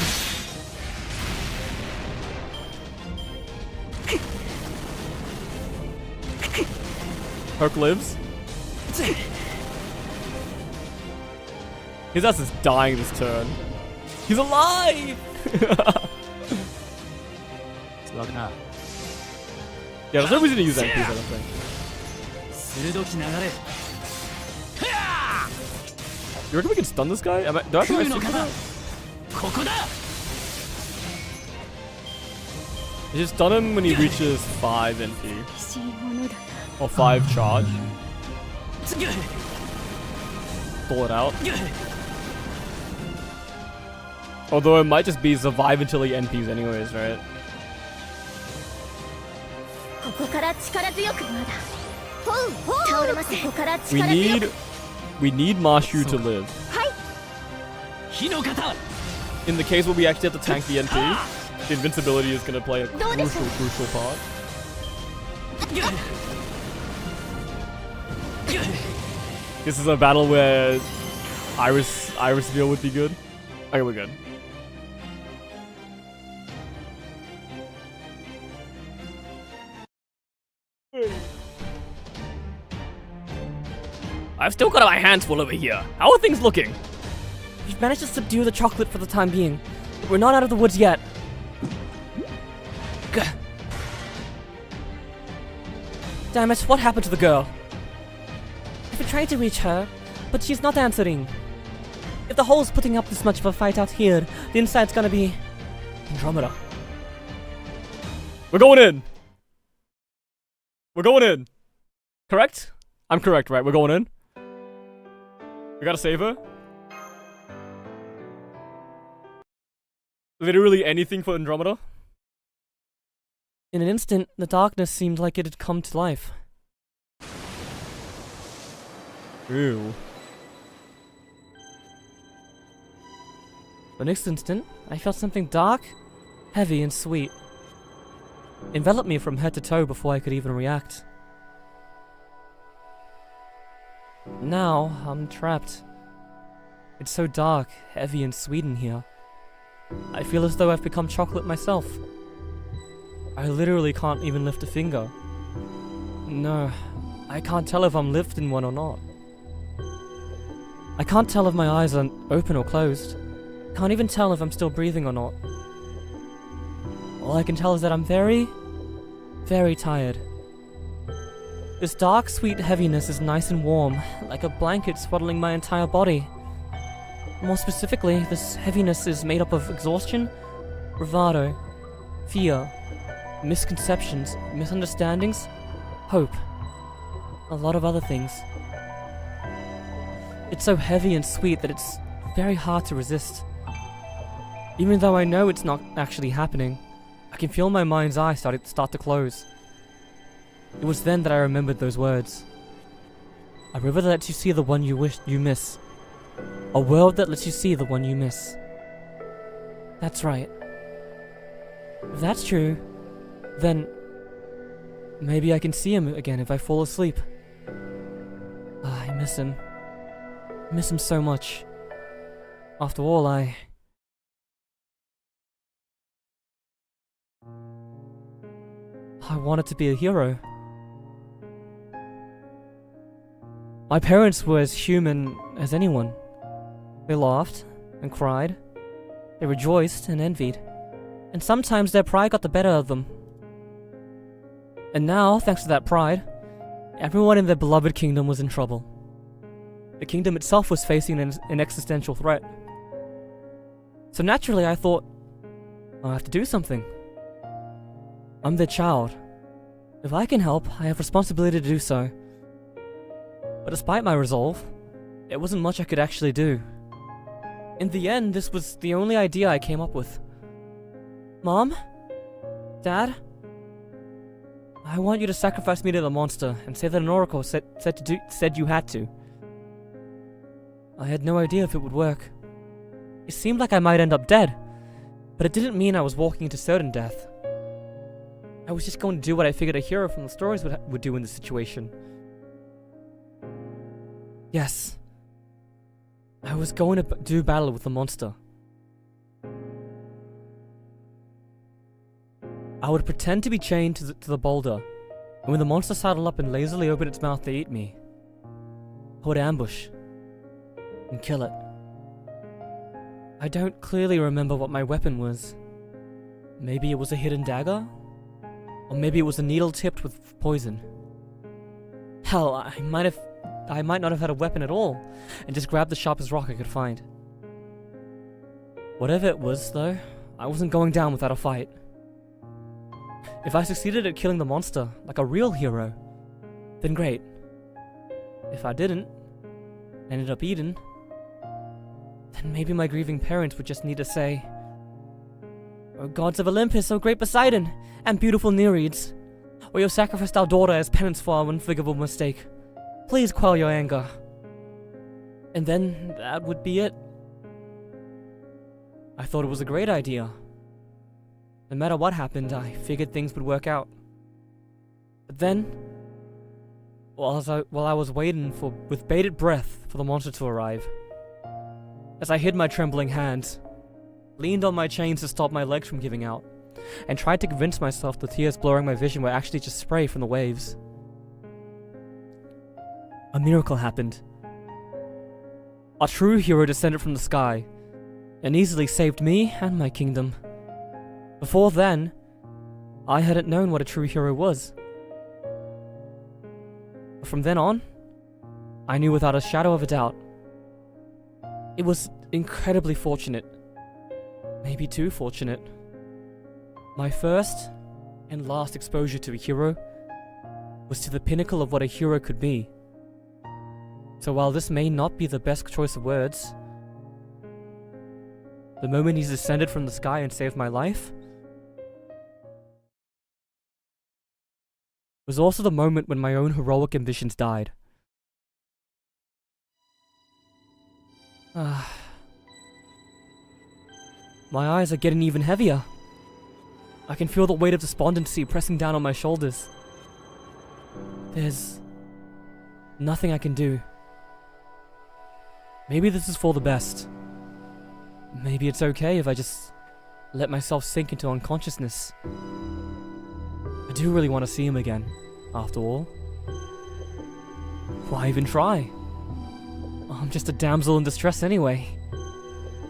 Herc lives. His ass is dying this turn. He's alive! Yeah, there's no reason to use NPs, I don't think. You reckon we can stun this guy? Do I have to my super? You just stun him when he reaches 5 NP. Or 5 charge. Pull it out. Although it might just be survive until he NPs anyways, right? We need Mashu to live. In the case where we actually have to tank the NP, the invincibility is gonna play a crucial part. This is a battle where Iris Veil would be good. Okay, we're good. I've still got my hands full over here. How are things looking?
We've managed to subdue the chocolate for the time being, but we're not out of the woods yet. Gah. Damn it, what happened to the girl? I've been trying to reach her, but she's not answering. If the hole's putting up this much of a fight out here, the inside's gonna be Andromeda.
We're going in! We're going in! Correct? I'm correct, right? We're going in? We gotta save her? Literally anything for Andromeda?
In an instant, the darkness seemed like it had come to life.
Ew.
The next instant, I felt something dark, heavy, and sweet. Envelop me from head to toe before I could even react. Now, I'm trapped. It's so dark, heavy, and sweet in here. I feel as though I've become chocolate myself. I literally can't even lift a finger. No, I can't tell if I'm lifting one or not. I can't tell if my eyes are open or closed. Can't even tell if I'm still breathing or not. All I can tell is that I'm very, very tired. This dark, sweet heaviness is nice and warm, like a blanket swaddling my entire body. More specifically, this heaviness is made up of exhaustion, bravado, fear, misconceptions, misunderstandings, hope, a lot of other things. It's so heavy and sweet that it's very hard to resist. Even though I know it's not actually happening, I can feel my mind's eye start to close. It was then that I remembered those words. A river that lets you see the one you miss. A world that lets you see the one you miss. That's right. If that's true, then maybe I can see him again if I fall asleep. I miss him. I miss him so much. After all, I wanted to be a hero. My parents were as human as anyone. They laughed and cried. They rejoiced and envied. And sometimes their pride got the better of them. And now, thanks to that pride, everyone in their beloved kingdom was in trouble. The kingdom itself was facing an existential threat. So naturally I thought, I'll have to do something. I'm their child. If I can help, I have responsibility to do so. But despite my resolve, there wasn't much I could actually do. In the end, this was the only idea I came up with. Mom? Dad? I want you to sacrifice me to the monster and say that an oracle said you had to. I had no idea if it would work. It seemed like I might end up dead, but it didn't mean I was walking into certain death. I was just going to do what I figured a hero from the stories would do in this situation. Yes. I was going to do battle with the monster. I would pretend to be chained to the boulder, and when the monster sidled up and lazily opened its mouth to eat me, I would ambush and kill it. I don't clearly remember what my weapon was. Maybe it was a hidden dagger? Or maybe it was a needle tipped with poison. Hell, I might not have had a weapon at all, and just grabbed the sharpest rock I could find. Whatever it was, though, I wasn't going down without a fight. If I succeeded at killing the monster, like a real hero, then great. If I didn't, and ended up eaten, then maybe my grieving parents would just need to say, "O gods of Olympus, O great Poseidon, and beautiful Nereids, we have sacrificed our daughter as penance for our unforgivable mistake. Please quell your anger." And then that would be it. I thought it was a great idea. No matter what happened, I figured things would work out. But then, while I was waiting with bated breath for the monster to arrive, as I hid my trembling hands, leaned on my chains to stop my legs from giving out, and tried to convince myself the tears blurring my vision were actually just spray from the waves, a miracle happened. A true hero descended from the sky, and easily saved me and my kingdom. Before then, I hadn't known what a true hero was. But from then on, I knew without a shadow of a doubt. It was incredibly fortunate. Maybe too fortunate. My first and last exposure to a hero was to the pinnacle of what a hero could be. So while this may not be the best choice of words, the moment he's descended from the sky and saved my life was also the moment when my own heroic ambitions died. My eyes are getting even heavier. I can feel the weight of despondency pressing down on my shoulders. There's nothing I can do. Maybe this is for the best. Maybe it's okay if I just let myself sink into unconsciousness. I do really want to see him again, after all. Why even try? I'm just a damsel in distress anyway.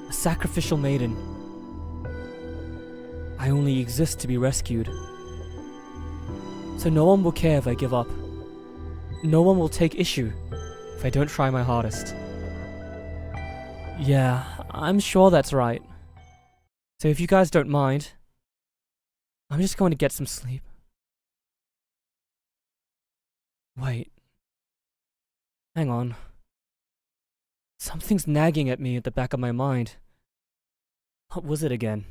A sacrificial maiden. I only exist to be rescued.
So no one will care if I give up. No one will take issue if I don't try my hardest. Yeah, I'm sure that's right. So if you guys don't mind, I'm just going to get some sleep. Wait. Hang on. Something's nagging at me at the back of my mind. What was it again?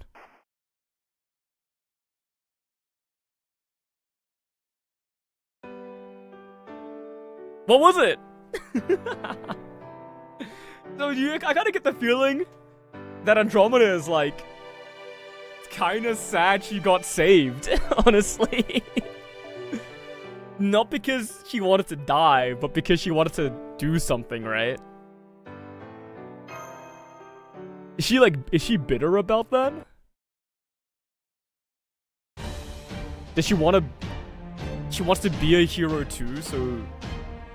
What was it? I kind of get the feeling that Andromeda is like kind of sad she got saved, honestly. Not because she wanted to die, but because she wanted to do something, right? Is she bitter about that? Does she want to... She wants to be a hero too, so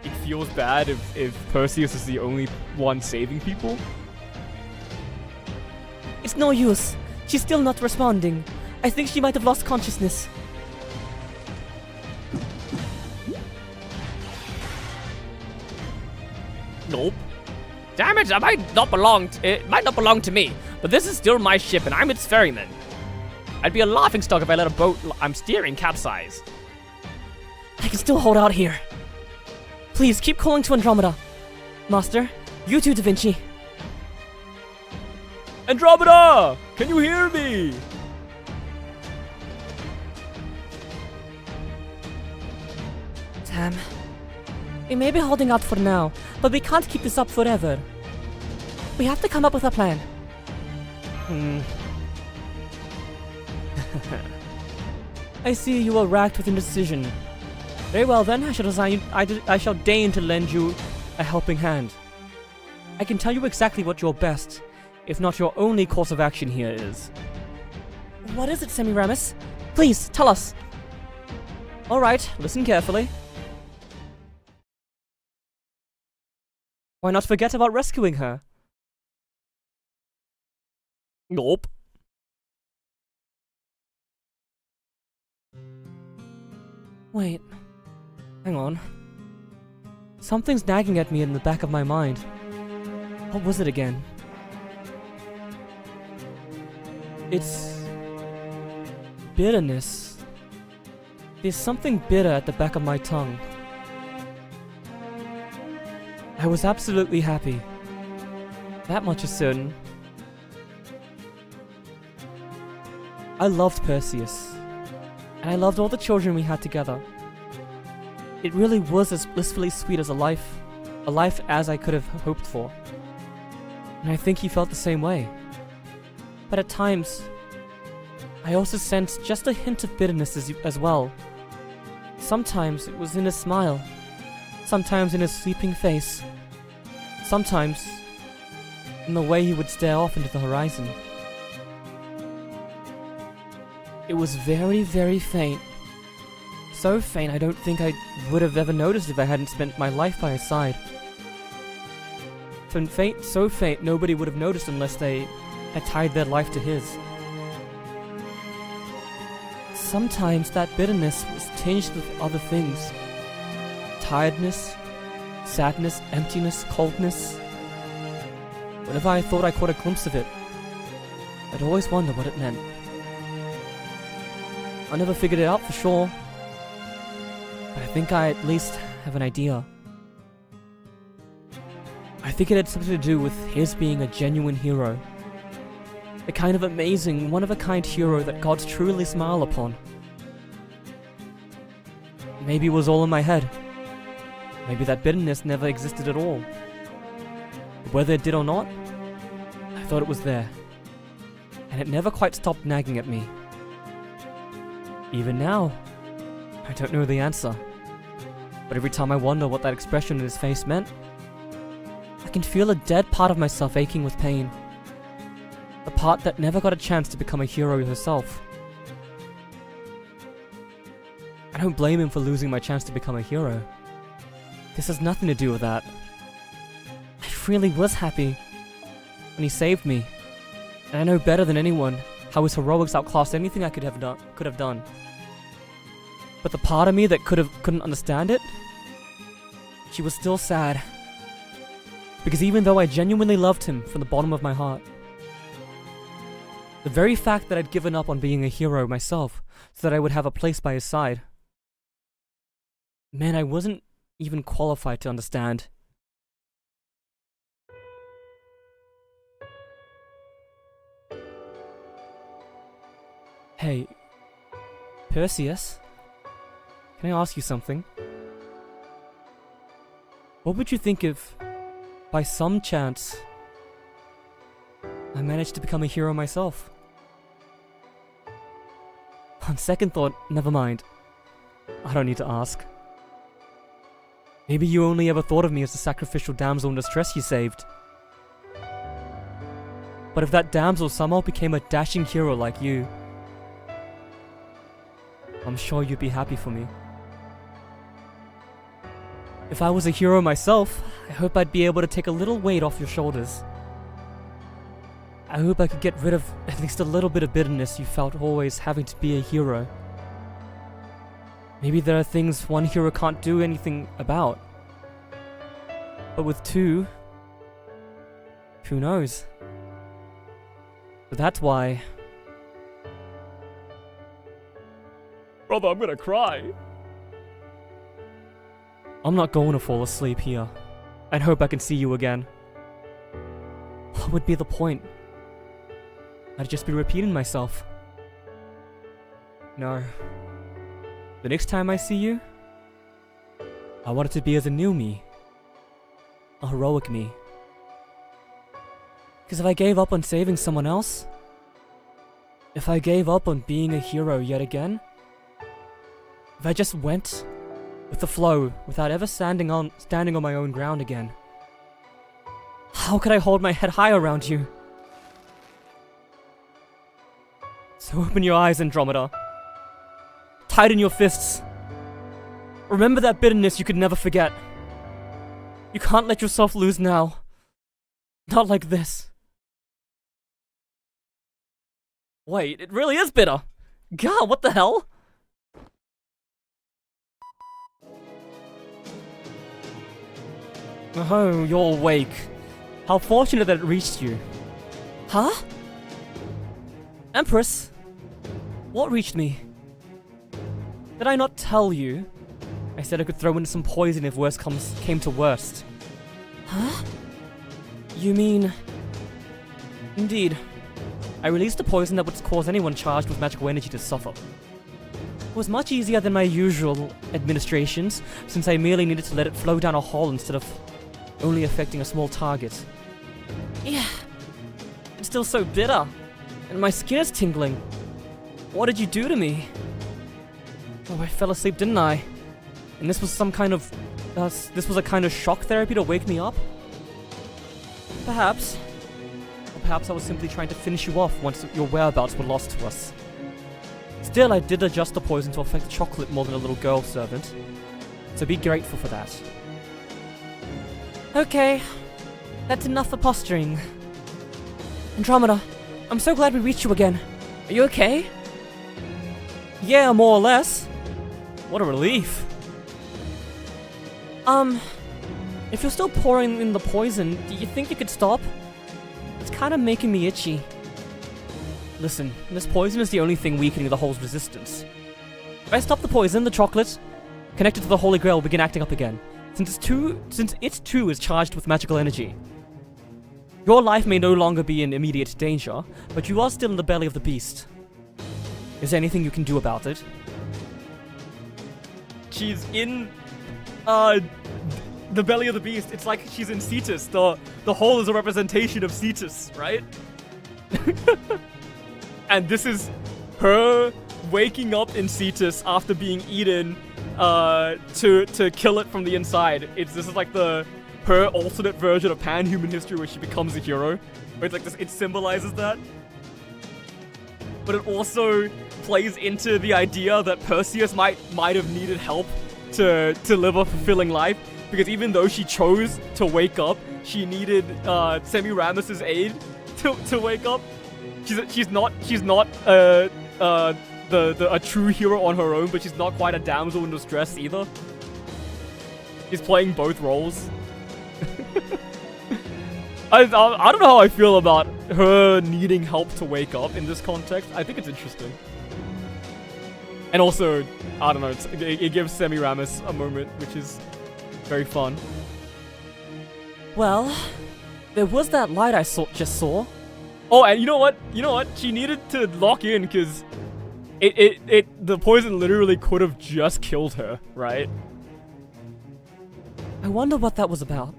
it feels bad if Perseus is the only one saving people?
It's no use. She's still not responding. I think she might have lost consciousness.
Nope.
Damn it, it might not belong to me, but this is still my ship and I'm its ferryman. I'd be a laughingstock if I let a boat I'm steering capsize.
I can still hold out here. Please keep calling to Andromeda. Master, you too, Da Vinci.
Andromeda! Can you hear me?
Damn. We may be holding out for now, but we can't keep this up forever. We have to come up with a plan.
I see you are racked with indecision. Very well then, I shall deign to lend you a helping hand. I can tell you exactly what your best, if not your only course of action here is.
What is it, Semiramis? Please, tell us.
Alright, listen carefully. Why not forget about rescuing her? Nope.
Wait.
Hang on. Something's nagging at me in the back of my mind. What was it again? It's... bitterness. There's something bitter at the back of my tongue. I was absolutely happy. That much is certain. I loved Perseus. And I loved all the children we had together. It really was as blissfully sweet as a life as I could have hoped for. And I think he felt the same way. But at times, I also sensed just a hint of bitterness as well. Sometimes it was in his smile, sometimes in his sleeping face, sometimes in the way he would stare off into the horizon. It was very, very faint. So faint I don't think I would have ever noticed if I hadn't spent my life by his side. So faint nobody would have noticed unless they had tied their life to his. Sometimes that bitterness was tinged with other things. Tiredness, sadness, emptiness, coldness. Whenever I thought I caught a glimpse of it, I'd always wonder what it meant. I never figured it out for sure, but I think I at least have an idea. I think it had something to do with his being a genuine hero. The kind of amazing, one-of-a-kind hero that gods truly smile upon. Maybe it was all in my head. Maybe that bitterness never existed at all. But whether it did or not, I thought it was there. And it never quite stopped nagging at me. Even now, I don't know the answer. But every time I wonder what that expression in his face meant, I can feel a dead part of myself aching with pain. The part that never got a chance to become a hero herself. I don't blame him for losing my chance to become a hero. This has nothing to do with that. I really was happy when he saved me. And I know better than anyone how his heroics outclassed anything I could have done. But But the part of me that couldn't understand it, she was still sad. Because even though I genuinely loved him from the bottom of my heart, the very fact that I'd given up on being a hero myself so that I would have a place by his side, man, I wasn't even qualified to understand. Hey, Perseus, can I ask you something? What would you think if, by some chance, I managed to become a hero myself? On second thought, never mind. I don't need to ask. Maybe you only ever thought of me as the sacrificial damsel in distress you saved. But if that damsel somehow became a dashing hero like you, I'm sure you'd be happy for me. If I was a hero myself, I hope I'd be able to take a little weight off your shoulders. I hope I could get rid of at least a little bit of bitterness you felt always having to be a hero. Maybe there are things one hero can't do anything about. But with two, who knows? But that's why... Brother, I'm gonna cry. I'm not going to fall asleep here. I hope I can see you again. What would be the point? I'd just be repeating myself. No. The next time I see you, I want it to be as a new me. A heroic me. Because if I gave up on saving someone else, if I gave up on being a hero yet again, if I just went with the flow without ever standing on my own ground again, how could I hold my head high around you? So open your eyes, Andromeda. Tighten your fists. Remember that bitterness you could never forget. You can't let yourself lose now. Not like this. Wait, it really is bitter. God, what the hell? Oh, you're awake. How fortunate that it reached you. Huh? Empress? What reached me? Did I not tell you? I said I could throw in some poison if worst came to worst. Huh? You mean... Indeed. I released a poison that would cause anyone charged with magical energy to suffer. It was much easier than my usual administrations, since I merely needed to let it flow down a hole instead of only affecting a small target. Yeah, it's still so bitter, and my skin is tingling. What did you do to me? Oh, I fell asleep, didn't I? And this was some kind of... this was a kind of shock therapy to wake me up? Perhaps. Or perhaps I was simply trying to finish you off once your whereabouts were lost to us. Still, I did adjust the poison to affect chocolate more than a little girl servant. So be grateful for that. Okay, that's enough for posturing. Andromeda, I'm so glad we reached you again. Are you okay? Yeah, more or less. What a relief. If you're still pouring in the poison, do you think you could stop? It's kind of making me itchy. Listen, this poison is the only thing weakening the hole's resistance. If I stop the poison, the chocolate, connected to the Holy Grail, will begin acting up again. Since it too is charged with magical energy. Your life may no longer be in immediate danger, but you are still in the belly of the beast. Is there anything you can do about it? She's in, the belly of the beast. It's like she's in Cetus. The hole is a representation of Cetus, right? And this is her waking up in Cetus after being eaten, to kill it from the inside. This is like her alternate version of pan-human history where she becomes a hero. Where it's like this, it symbolizes that. But it also plays into the idea that Perseus might have needed help to live a fulfilling life, because even though she chose to wake up, she needed Semiramis' aid to wake up. She's not a true hero on her own, but she's not quite a damsel in distress either. She's playing both roles. I don't know how I feel about her needing help to wake up in this context. I think it's interesting. And also, I don't know, it gives Semiramis a moment, which is very fun.
Well, there was that light I just saw.
Oh, and you know what? You know what? She needed to lock in because the poison literally could have just killed her, right?
I wonder what that was about.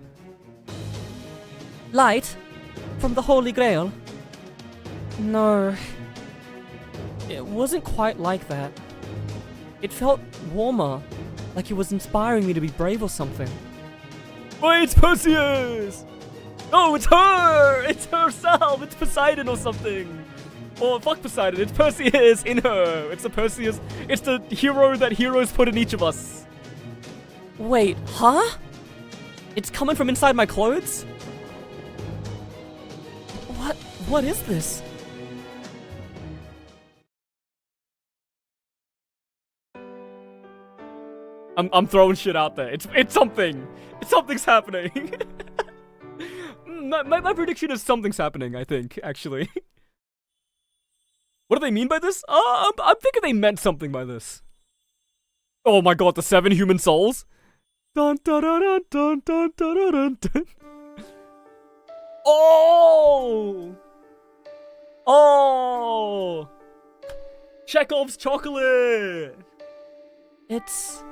Light? From the Holy Grail? No. It wasn't quite like that. It felt warmer, like it was inspiring me to be brave or something.
Wait, it's Perseus! No, it's her! It's herself! It's Poseidon or something! Or fuck Poseidon, it's Perseus in her! It's the Perseus, it's the hero that heroes put in each of us!
Wait, huh? It's coming from inside my clothes? What is this?
I'm throwing shit out there. It's something! Something's happening! my prediction is something's happening, I think, actually. What do they mean by this? I'm thinking they meant something by this. Oh my god, the 7 human souls? Dun dun dun dun dun dun dun dun dun. Oh! Oh! Chekhov's chocolate!
It's...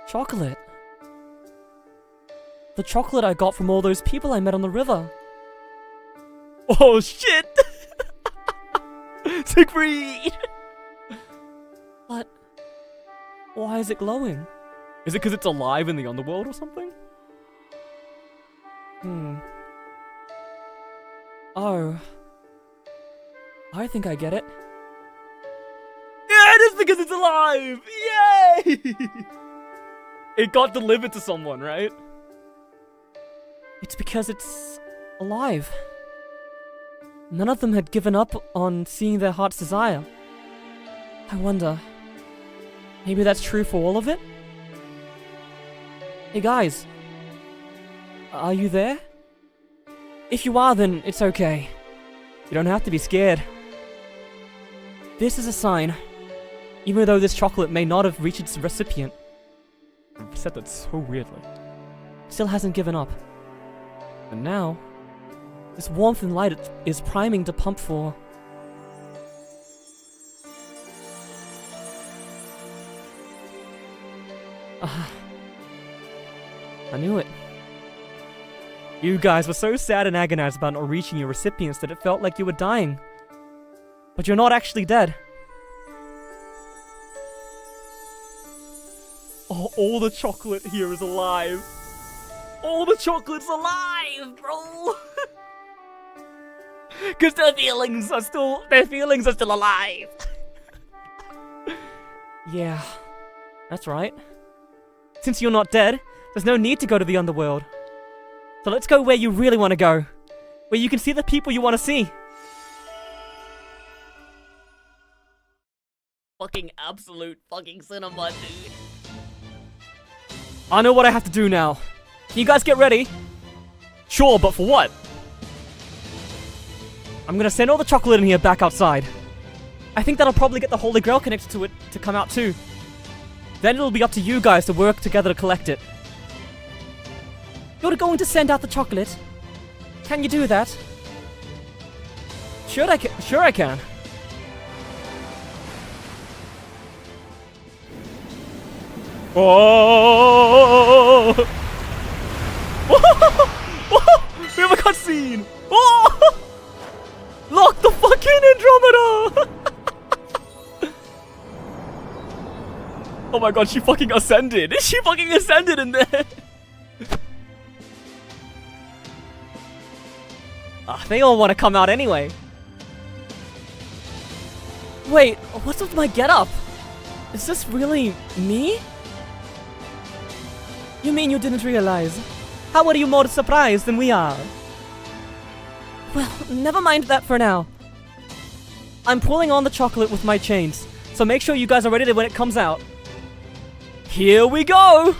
chocolate. The chocolate I got from all those people I met on the river.
Oh shit! Siegfried!
But... why is it glowing?
Is it because it's alive in the underworld or something?
Oh. I think I get it.
Yeah, it is because it's alive! Yay! It got delivered to someone, right?
It's because it's... alive. None of them had given up on seeing their heart's desire. I wonder... maybe that's true for all of it? Hey guys. Are you there? If you are, then it's okay. You don't have to be scared. This is a sign. Even though this chocolate may not have reached its recipient.
You said that so weirdly.
Still hasn't given up. And now, this warmth and light is priming to pump for... I knew it. You guys were so sad and agonized about not reaching your recipients that it felt like you were dying. But you're not actually dead.
Oh, all the chocolate here is alive. All the chocolate's alive, bro. Because their feelings are still alive.
Yeah, that's right. Since you're not dead, there's no need to go to the underworld. So let's go where you really want to go. Where you can see the people you want to see.
Fucking absolute fucking cinema, dude.
I know what I have to do now. Can you guys get ready?
Sure, but for what?
I'm gonna send all the chocolate in here back outside. I think that'll probably get the Holy Grail connected to it to come out too. Then it'll be up to you guys to work together to collect it. You're going to send out the chocolate? Can you do that? Sure I can.
Oh! We have a cutscene! Oh! Lock the fucking Andromeda! Oh my god, she fucking ascended! She fucking ascended in there!
They all want to come out anyway. Wait, what's with my getup? Is this really me? You mean you didn't realize? How are you more surprised than we are? Well, never mind that for now.
I'm pulling on the chocolate with my chains, so make sure you guys are ready when it comes out. Here we go!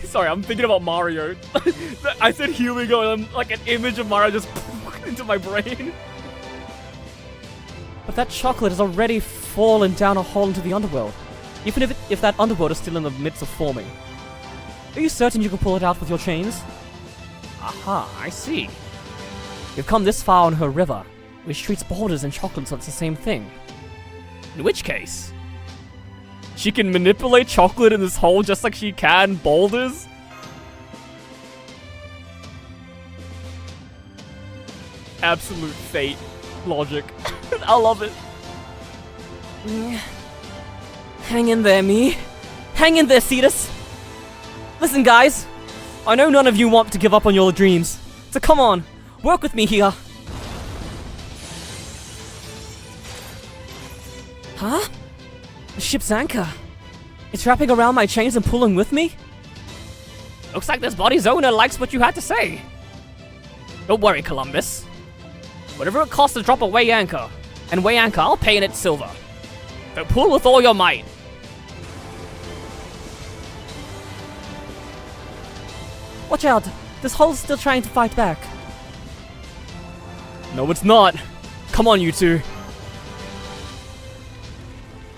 Sorry, I'm thinking about Mario. I said here we go, and I'm like an image of Mario just into my brain. But that chocolate has already fallen down a hole into the underworld, even if that underworld is still in the midst of forming. Are you certain you can pull it out with your chains? Aha, I see. You've come this far on her river, which treats boulders and chocolates as the same thing. In which case, she can manipulate chocolate in this hole just like she can boulders? Absolute fate logic. I love it.
Hang in there, me. Hang in there, Cetus. Listen, guys. I know none of you want to give up on your dreams. So come on, work with me here. Huh? The ship's anchor. It's wrapping around my chains and pulling with me?
Looks like this body's owner likes what you had to say. Don't worry, Columbus. Whatever it costs to drop a way anchor, and way anchor I'll pay in its silver. So pull with all your might.
Watch out, this hull's still trying to fight back.
No, it's not. Come on, you two.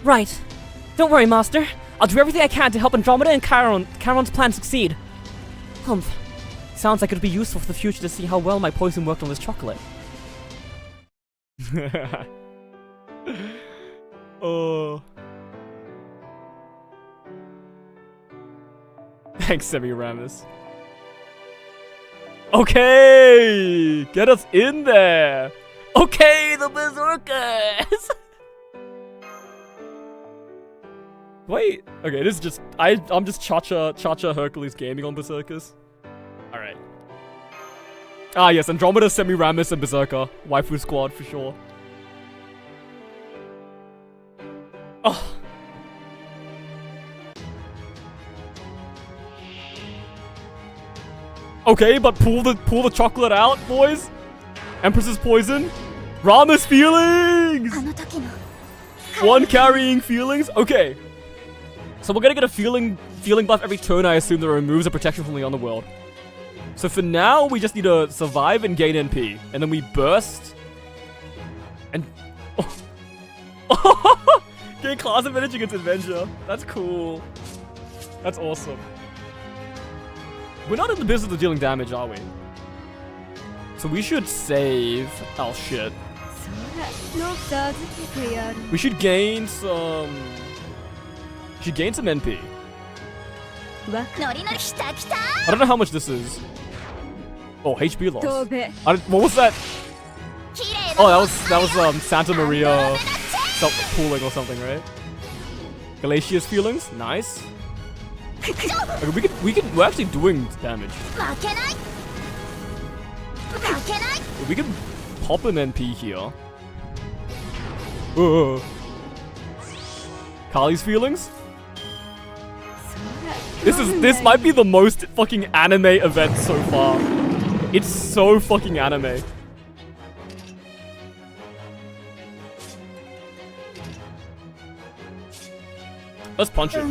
Right. Don't worry, Master. I'll do everything I can to help Andromeda and Charon's plan succeed. Humph. Sounds like it'd be useful for the future to see how well my poison worked on this chocolate.
Oh. Thanks, Semiramis. Okay! Get us in there! Okay, the Berserkers! Wait, okay, this is just, I'm just Cha-Cha Hercules gaming on Berserkers. Alright. Ah yes, Andromeda, Semiramis, and Berserker. Waifu squad for sure. Oh. Okay, but pull the chocolate out, boys. Empress's poison. Rama's feelings. One carrying feelings. Okay. So we're gonna get a feeling buff every turn, I assume, that removes a protection from the underworld. So for now, we just need to survive and gain NP. And then we burst. And... Oh. Gain class advantage against Adventure. That's cool. That's awesome. We're not in the business of dealing damage, are we? So we should save... Oh, shit. We should gain some... NP. I don't know how much this is. Oh, HP loss. What was that? Oh, that was Santa Maria pooling or something, right? Galatia's feelings, nice. Okay, we're actually doing damage. We can pop an NP here. Kali's feelings. This might be the most fucking anime event so far. It's so fucking anime. Let's punch it.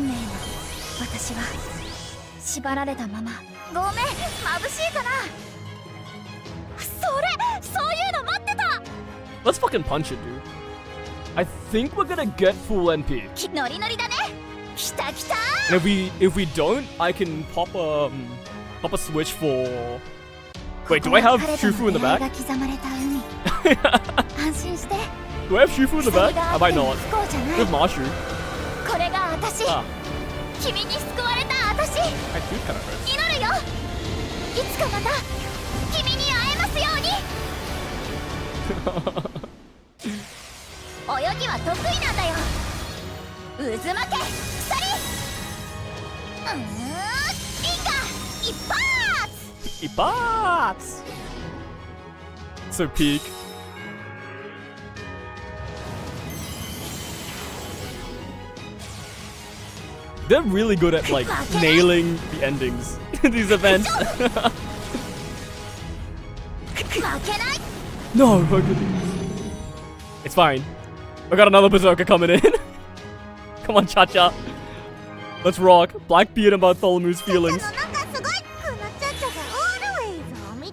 Let's fucking punch it, dude. I think we're gonna get full NP. And if we don't, I can pop a switch for... Wait, do I have Shufu in the back? Do I have Shufu in the back? I might not. I have Marshu. Ah. My dude kinda hurts. Ippats! So peak. They're really good at like nailing the endings in these events. No, it's fine. I got another berserker coming in. Come on, Cha-Cha. Let's rock. Blackbeard and Bartholomew's feelings.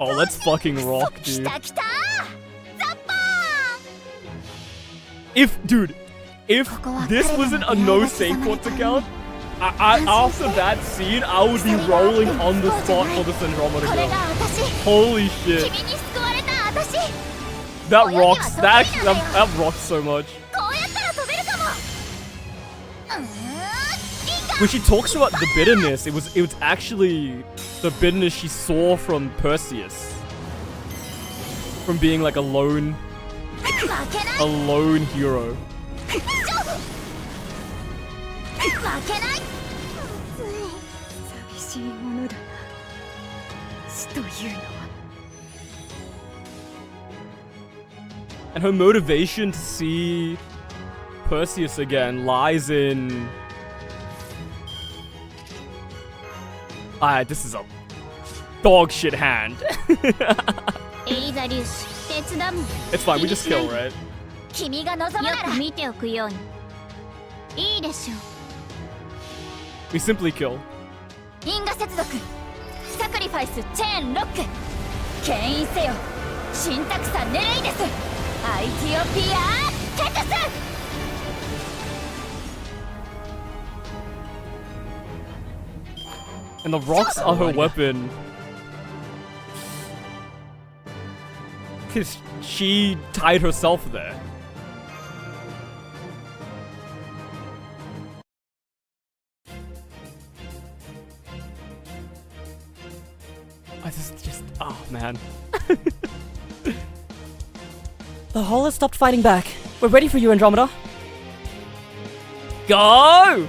Oh, let's fucking rock, dude. If this wasn't a no Saint Quartz account, after that scene, I would be rolling on the spot for this Andromeda girl. Holy shit. That rocks. That rocks so much. When she talks about the bitterness, it was actually the bitterness she saw from Perseus. From being like a lone hero. And her motivation to see Perseus again lies in... this is a dog shit hand. It's fine, we just kill, right? We simply kill. And the rocks are her weapon. Because she tied herself there. This is just... oh, man.
The hull has stopped fighting back. We're ready for you, Andromeda.
Go!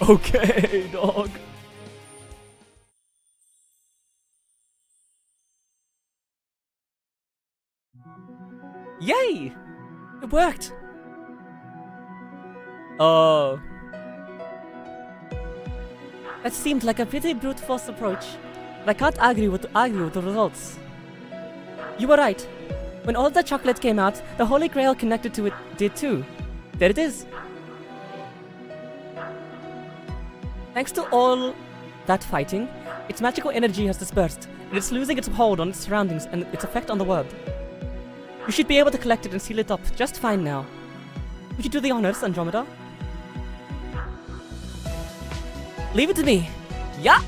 Okay, dog.
Yay! It worked. That seemed like a pretty brute force approach, but I can't argue with the results. You were right. When all the chocolate came out, the Holy Grail connected to it did too. There it is. Thanks to all that fighting, its magical energy has dispersed, and it's losing its hold on its surroundings and its effect on the world. You should be able to collect it and seal it up just fine now. Would you do the honors, Andromeda? Leave it to me. Yeah.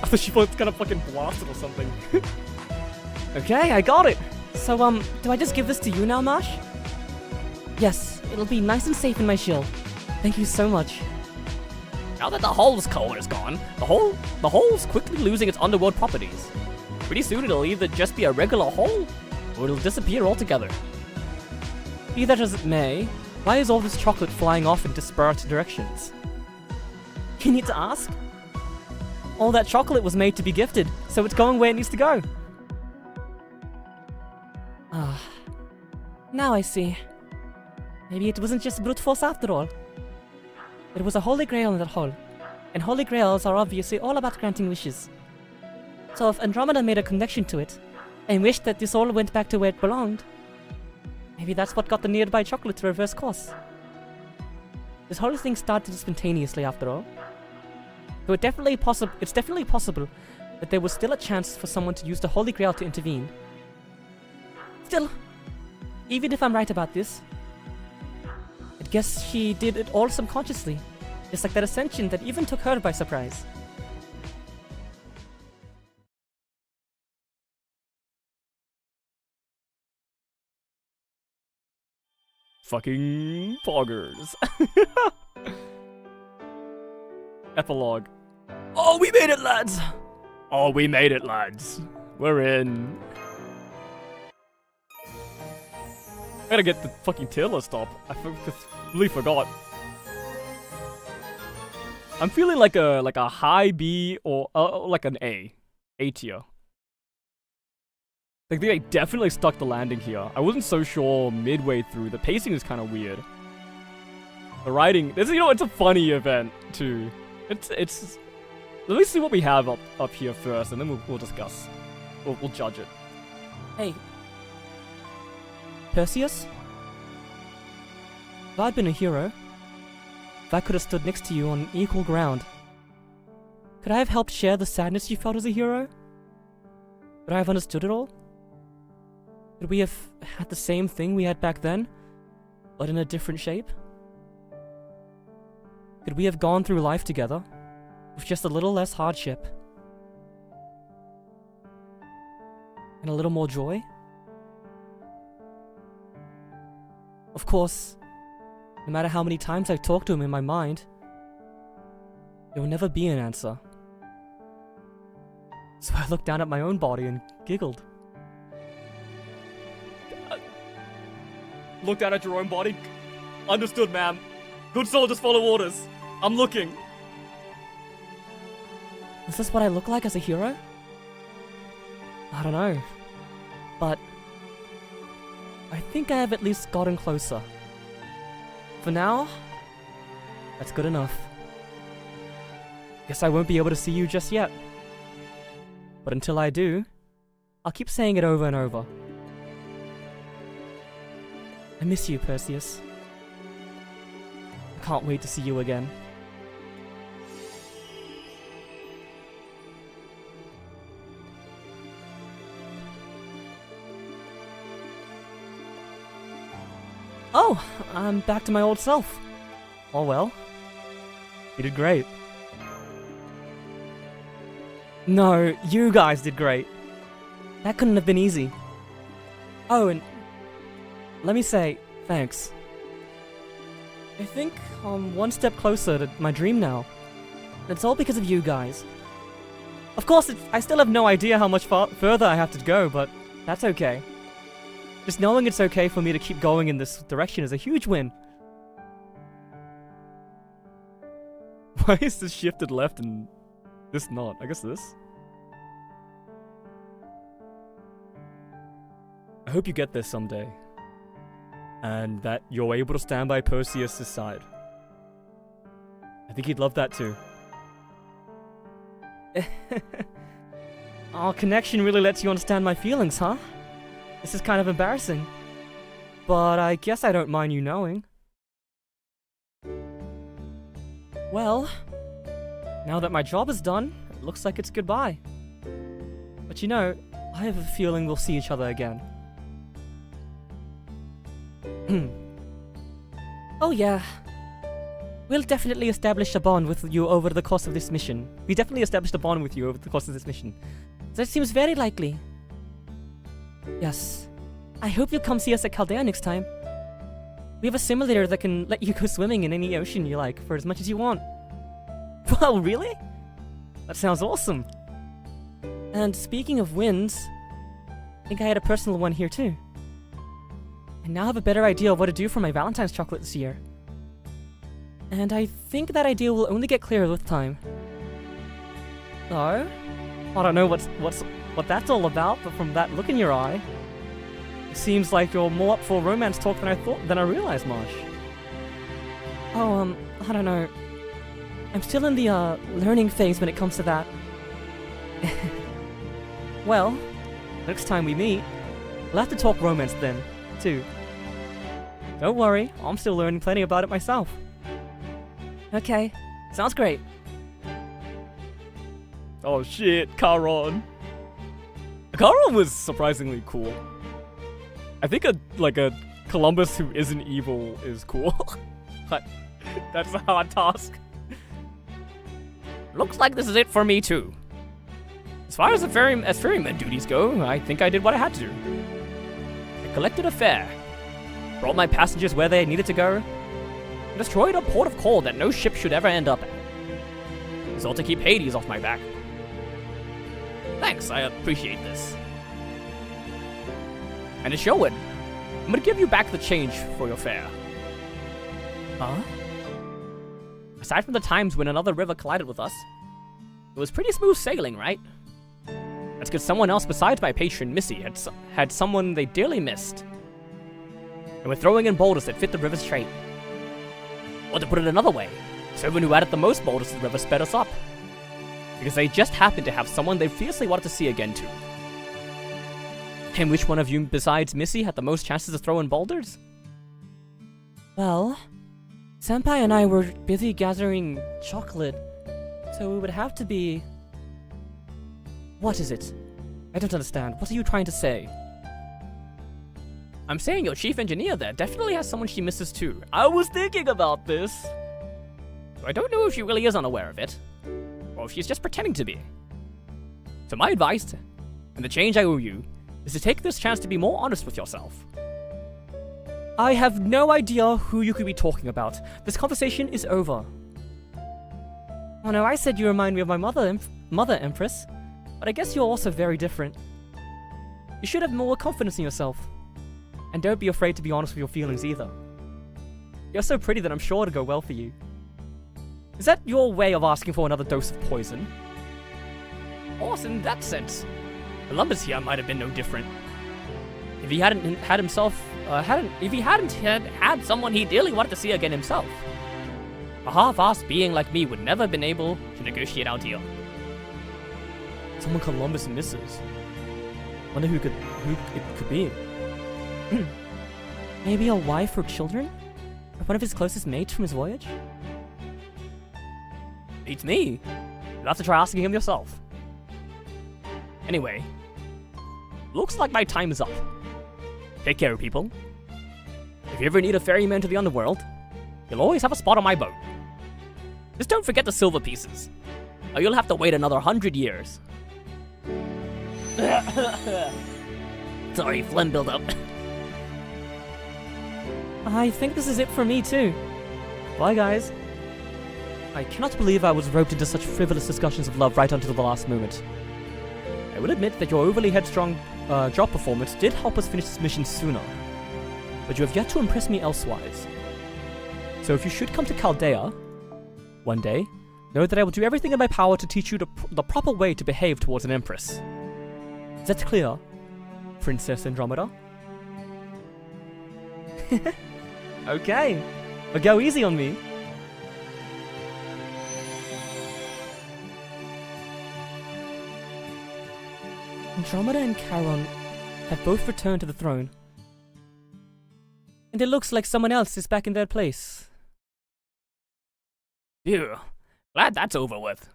I thought she was gonna fucking blast it or something.
Okay, I got it. So, do I just give this to you now, Marsh? Yes, it'll be nice and safe in my shield. Thank you so much.
Now that the hull's code is gone, the hull's quickly losing its underworld properties. Pretty soon it'll either just be a regular hull, or it'll disappear altogether.
Be that as it may, why is all this chocolate flying off in disparate directions? You need to ask? All that chocolate was made to be gifted, so it's going where it needs to go. Ah, now I see. Maybe it wasn't just brute force after all. There was a Holy Grail in that hole, and Holy Grails are obviously all about granting wishes. So if Andromeda made a connection to it, and wished that this all went back to where it belonged, maybe that's what got the nearby chocolate to reverse course. This whole thing started spontaneously after all. So it's definitely possible that there was still a chance for someone to use the Holy Grail to intervene. Still, even if I'm right about this, I guess she did it all subconsciously. Just like that ascension that even took her by surprise.
Fucking poggers. Epilogue. Oh, we made it, lads! Oh, we made it, lads. We're in. I gotta get the fucking tier list up. I completely forgot. I'm feeling like a high B or like an A. A tier. Like, they definitely stuck the landing here. I wasn't so sure midway through. The pacing is kind of weird. The writing, this, you know, it's a funny event too. It's. Let me see what we have up here first, and then we'll discuss. We'll judge it.
Hey. Perseus? If I'd been a hero, if I could have stood next to you on equal ground, could I have helped share the sadness you felt as a hero? Could I have understood it all? Could we have had the same thing we had back then, but in a different shape? Could we have gone through life together, with just a little less hardship? And a little more joy? Of course, no matter how many times I talk to him in my mind, there will never be an answer. So I looked down at my own body and giggled.
Look down at your own body. Understood, ma'am. Good soldiers follow orders. I'm looking.
Is this what I look like as a hero? I don't know. But I think I have at least gotten closer. For now, that's good enough. Guess I won't be able to see you just yet. But until I do, I'll keep saying it over and over. I miss you, Perseus. I can't wait to see you again. Oh, I'm back to my old self. Oh well. You did great. No, you guys did great. That couldn't have been easy. Oh, and let me say thanks. I think I'm one step closer to my dream now. It's all because of you guys. Of course, I still have no idea how much further I have to go, but that's okay. Just knowing it's okay for me to keep going in this direction is a huge win.
Why is this shifted left and this not? I guess this. I hope you get this someday. And that you're able to stand by Perseus' side. I think he'd love that too.
Our connection really lets you understand my feelings, huh? This is kind of embarrassing. But I guess I don't mind you knowing. Well, now that my job is done, it looks like it's goodbye. But you know, I have a feeling we'll see each other again. Oh yeah. We'll definitely establish a bond with you over the course of this mission. We definitely established a bond with you over the course of this mission. That seems very likely. Yes. I hope you'll come see us at Chaldea next time. We have a simulator that can let you go swimming in any ocean you like for as much as you want. Well, really? That sounds awesome. And speaking of wins, I think I had a personal one here too. I now have a better idea of what to do for my Valentine's chocolate this year. And I think that idea will only get clearer with time. Oh? I don't know what that's all about, but from that look in your eye, it seems like you're more up for romance talk than I realized, Marsh. Oh, I don't know. I'm still in the, learning phase when it comes to that. Well, next time we meet, we'll have to talk romance then, too. Don't worry, I'm still learning plenty about it myself. Okay, sounds great.
Oh shit, Charon. Charon was surprisingly cool. I think a Columbus who isn't evil is cool. But that's a hard task.
Looks like this is it for me too. As far as ferryman duties go, I think I did what I had to do. I collected a fare, brought my passengers where they needed to go, and destroyed a port of call that no ship should ever end up at. It's all to keep Hades off my back. Thanks, I appreciate this. And to show it, I'm gonna give you back the change for your fare.
Huh?
Aside from the times when another river collided with us, it was pretty smooth sailing, right?
That's because someone else besides my patron, Missy, had someone they dearly missed. And were throwing in boulders that fit the river's trait. Or to put it another way, someone who added the most boulders to the river sped us up. Because they just happened to have someone they fiercely wanted to see again too. And which one of you besides Missy had the most chances to throw in boulders?
Well, Senpai and I were busy gathering chocolate, so it would have to be... What is it? I don't understand. What are you trying to say?
I'm saying your chief engineer there definitely has someone she misses too. I was thinking about this. So I don't know if she really is unaware of it, or if she's just pretending to be. So my advice, and the change I owe you, is to take this chance to be more honest with yourself.
I have no idea who you could be talking about. This conversation is over. Oh no, I said you remind me of my mother, Empress. But I guess you're also very different. You should have more confidence in yourself. And don't be afraid to be honest with your feelings either. You're so pretty that I'm sure it'll go well for you. Is that your way of asking for another dose of poison?
Of course, in that sense. Columbus here might have been no different. If he hadn't had someone he dearly wanted to see again himself, a half-assed being like me would never have been able to negotiate our deal.
Someone Columbus misses. Wonder who it could be. Maybe a wife or children? Or one of his closest mates from his voyage?
Beats me. You'll have to try asking him yourself. Anyway, looks like my time is up. Take care, people. If you ever need a ferryman to the underworld, you'll always have a spot on my boat. Just don't forget the silver pieces, or you'll have to wait another 100 years. Sorry, phlegm buildup.
I think this is it for me too. Bye guys. I cannot believe I was roped into such frivolous discussions of love right until the last moment.
I will admit that your overly headstrong drop performance did help us finish this mission sooner, but you have yet to impress me elsewise. So if you should come to Chaldea one day, know that I will do everything in my power to teach you the proper way to behave towards an empress. Is that clear, Princess Andromeda?
Okay, but go easy on me. Andromeda and Charon have both returned to the throne. And it looks like someone else is back in their place.
Phew, glad that's over with.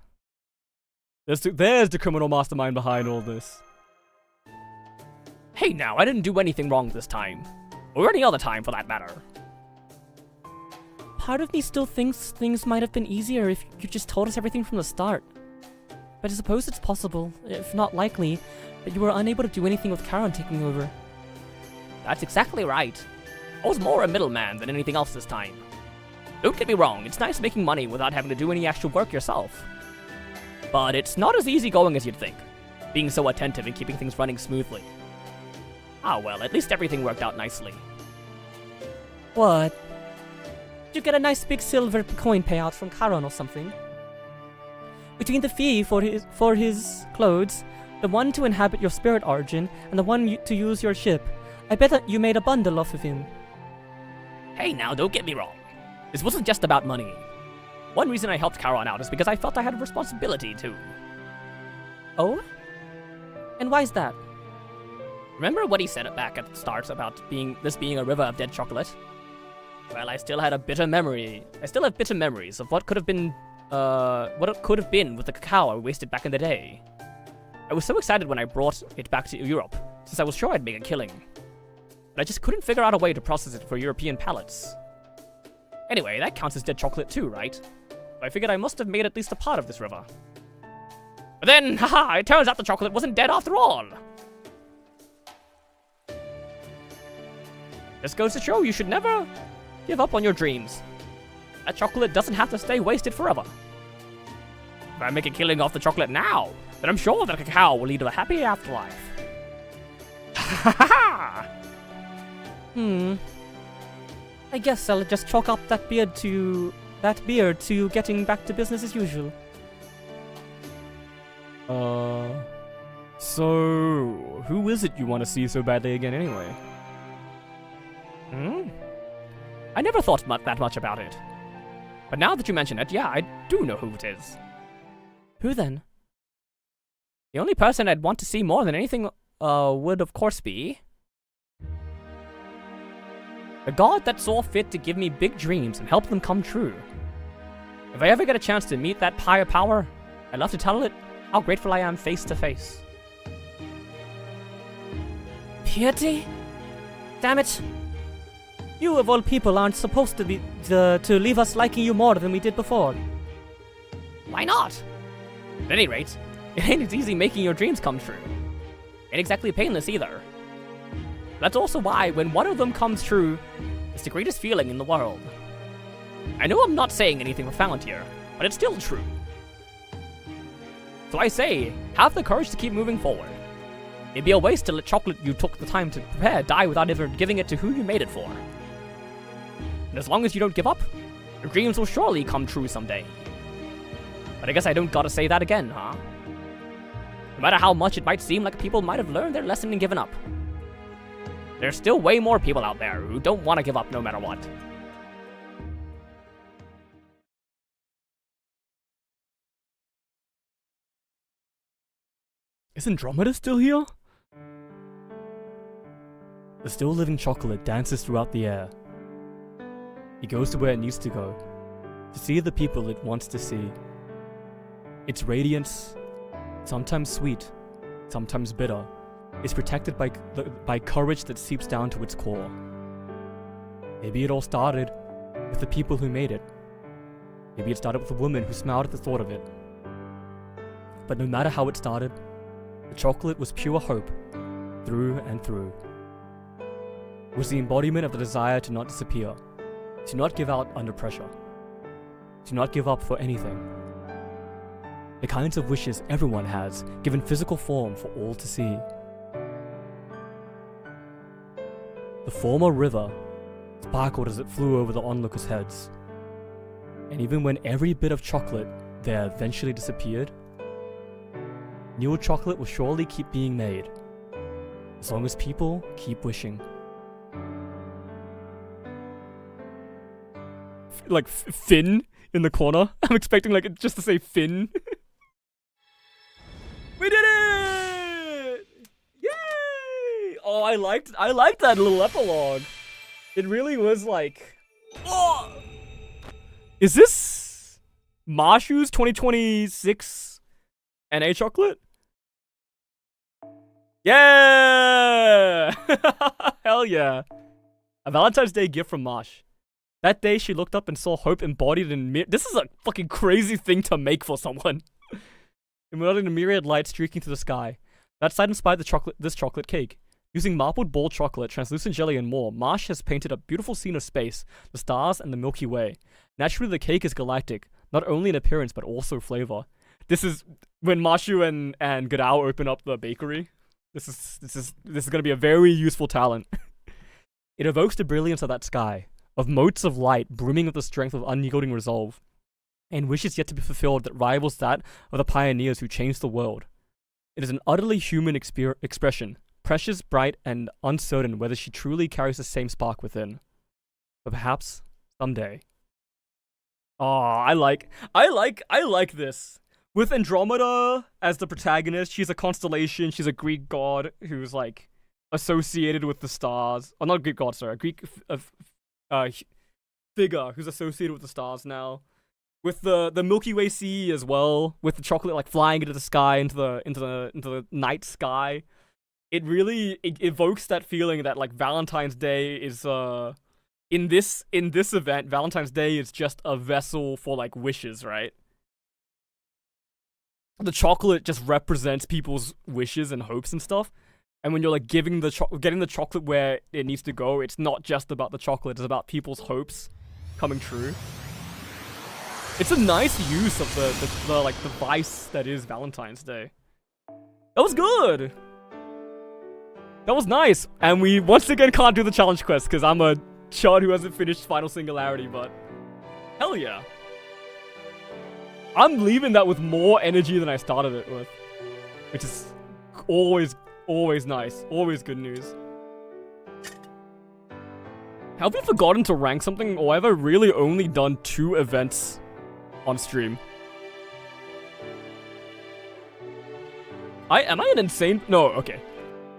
There's the criminal mastermind behind all this.
Hey now, I didn't do anything wrong this time. Or any other time for that matter.
Part of me still thinks things might have been easier if you just told us everything from the start. But I suppose it's possible, if not likely, that you were unable to do anything with Charon taking over.
That's exactly right. I was more a middleman than anything else this time. Don't get me wrong, it's nice making money without having to do any actual work yourself. But it's not as easy going as you'd think, being so attentive and keeping things running smoothly. Ah well, at least everything worked out nicely.
What? Did you get a nice big silver coin payout from Charon or something? Between the fee for his clothes, the one to inhabit your spirit origin, and the one to use your ship, I bet that you made a bundle off of him.
Hey now, don't get me wrong. This wasn't just about money. One reason I helped Charon out is because I felt I had a responsibility too.
Oh? And why's that?
Remember what he said back at the start about this being a river of dead chocolate? Well, I still have bitter memories of what could have been with the cacao I wasted back in the day. I was so excited when I brought it back to Europe, since I was sure I'd make a killing. But I just couldn't figure out a way to process it for European palates. Anyway, that counts as dead chocolate too, right? I figured I must have made at least a part of this river. But then, haha, it turns out the chocolate wasn't dead after all! This goes to show you should never give up on your dreams. That chocolate doesn't have to stay wasted forever. If I make a killing off the chocolate now, then I'm sure that cacao will lead to a happy afterlife. Ha ha ha!
I guess I'll just chalk up that beard to getting back to business as usual.
So, who is it you want to see so badly again anyway?
I never thought that much about it. But now that you mention it, yeah, I do know who it is.
Who then?
The only person I'd want to see more than anything would of course be the god that saw fit to give me big dreams and help them come true. If I ever get a chance to meet that higher power, I'd love to tell it how grateful I am face to face.
Piety? Damn it! You of all people aren't supposed to be to leave us liking you more than we did before.
Why not? At any rate, it ain't as easy making your dreams come true. Ain't exactly painless either. That's also why when one of them comes true, it's the greatest feeling in the world. I know I'm not saying anything profound here, but it's still true. So I say, have the courage to keep moving forward. It'd be a waste to let chocolate you took the time to prepare die without ever giving it to who you made it for. And as long as you don't give up, your dreams will surely come true someday. But I guess I don't gotta say that again, huh? No matter how much it might seem like people might have learned their lesson and given up, there's still way more people out there who don't want to give up no matter what.
Is Andromeda still here? The still living chocolate dances throughout the air. It goes to where it needs to go, to see the people it wants to see. Its radiance, sometimes sweet, sometimes bitter, is protected by courage that seeps down to its core. Maybe it all started with the people who made it. Maybe it started with a woman who smiled at the thought of it. But no matter how it started, the chocolate was pure hope, through and through. It was the embodiment of the desire to not disappear, to not give out under pressure, to not give up for anything. The kinds of wishes everyone has, given physical form for all to see. The former river sparkled as it flew over the onlookers' heads. And even when every bit of chocolate there eventually disappeared, newer chocolate will surely keep being made, as long as people keep wishing. Like Finn in the corner. I'm expecting like it just to say Finn. We did it! Yay! Oh, I liked that little epilogue. It really was like, oh! Is this Mashu's 2026 NA chocolate? Yeah! Hell yeah. A Valentine's Day gift from Marsh. That day she looked up and saw hope embodied in this is a fucking crazy thing to make for someone. Embodied in a myriad light streaking through the sky. That sight inspired this chocolate cake. Using marbled ball chocolate, translucent jelly, and more, Marsh has painted a beautiful scene of space, the stars, and the Milky Way. Naturally, the cake is galactic, not only in appearance but also flavor. This is when Mashu and Godao open up the bakery. This is gonna be a very useful talent. It evokes the brilliance of that sky, of motes of light brimming with the strength of unyielding resolve, and wishes yet to be fulfilled that rivals that of the pioneers who changed the world. It is an utterly human expression, precious, bright, and uncertain whether she truly carries the same spark within. But perhaps someday. Oh, I like this. With Andromeda as the protagonist, she's a constellation, she's a Greek god who's like associated with the stars. Oh, not Greek god, sorry, a Greek figure who's associated with the stars now. With the Milky Way Sea as well, with the chocolate like flying into the sky, into the night sky. It really evokes that feeling that like Valentine's Day is in this event, Valentine's Day is just a vessel for like wishes, right? The chocolate just represents people's wishes and hopes and stuff. And when you're like getting the chocolate where it needs to go, it's not just about the chocolate, it's about people's hopes coming true. It's a nice use of the like device that is Valentine's Day. That was good. That was nice. And we once again can't do the challenge quest because I'm a chud who hasn't finished Final Singularity, but hell yeah. I'm leaving that with more energy than I started it with, which is always nice. Always good news. Have we forgotten to rank something, or have I really only done 2 events on stream? Am I an insane? No, okay.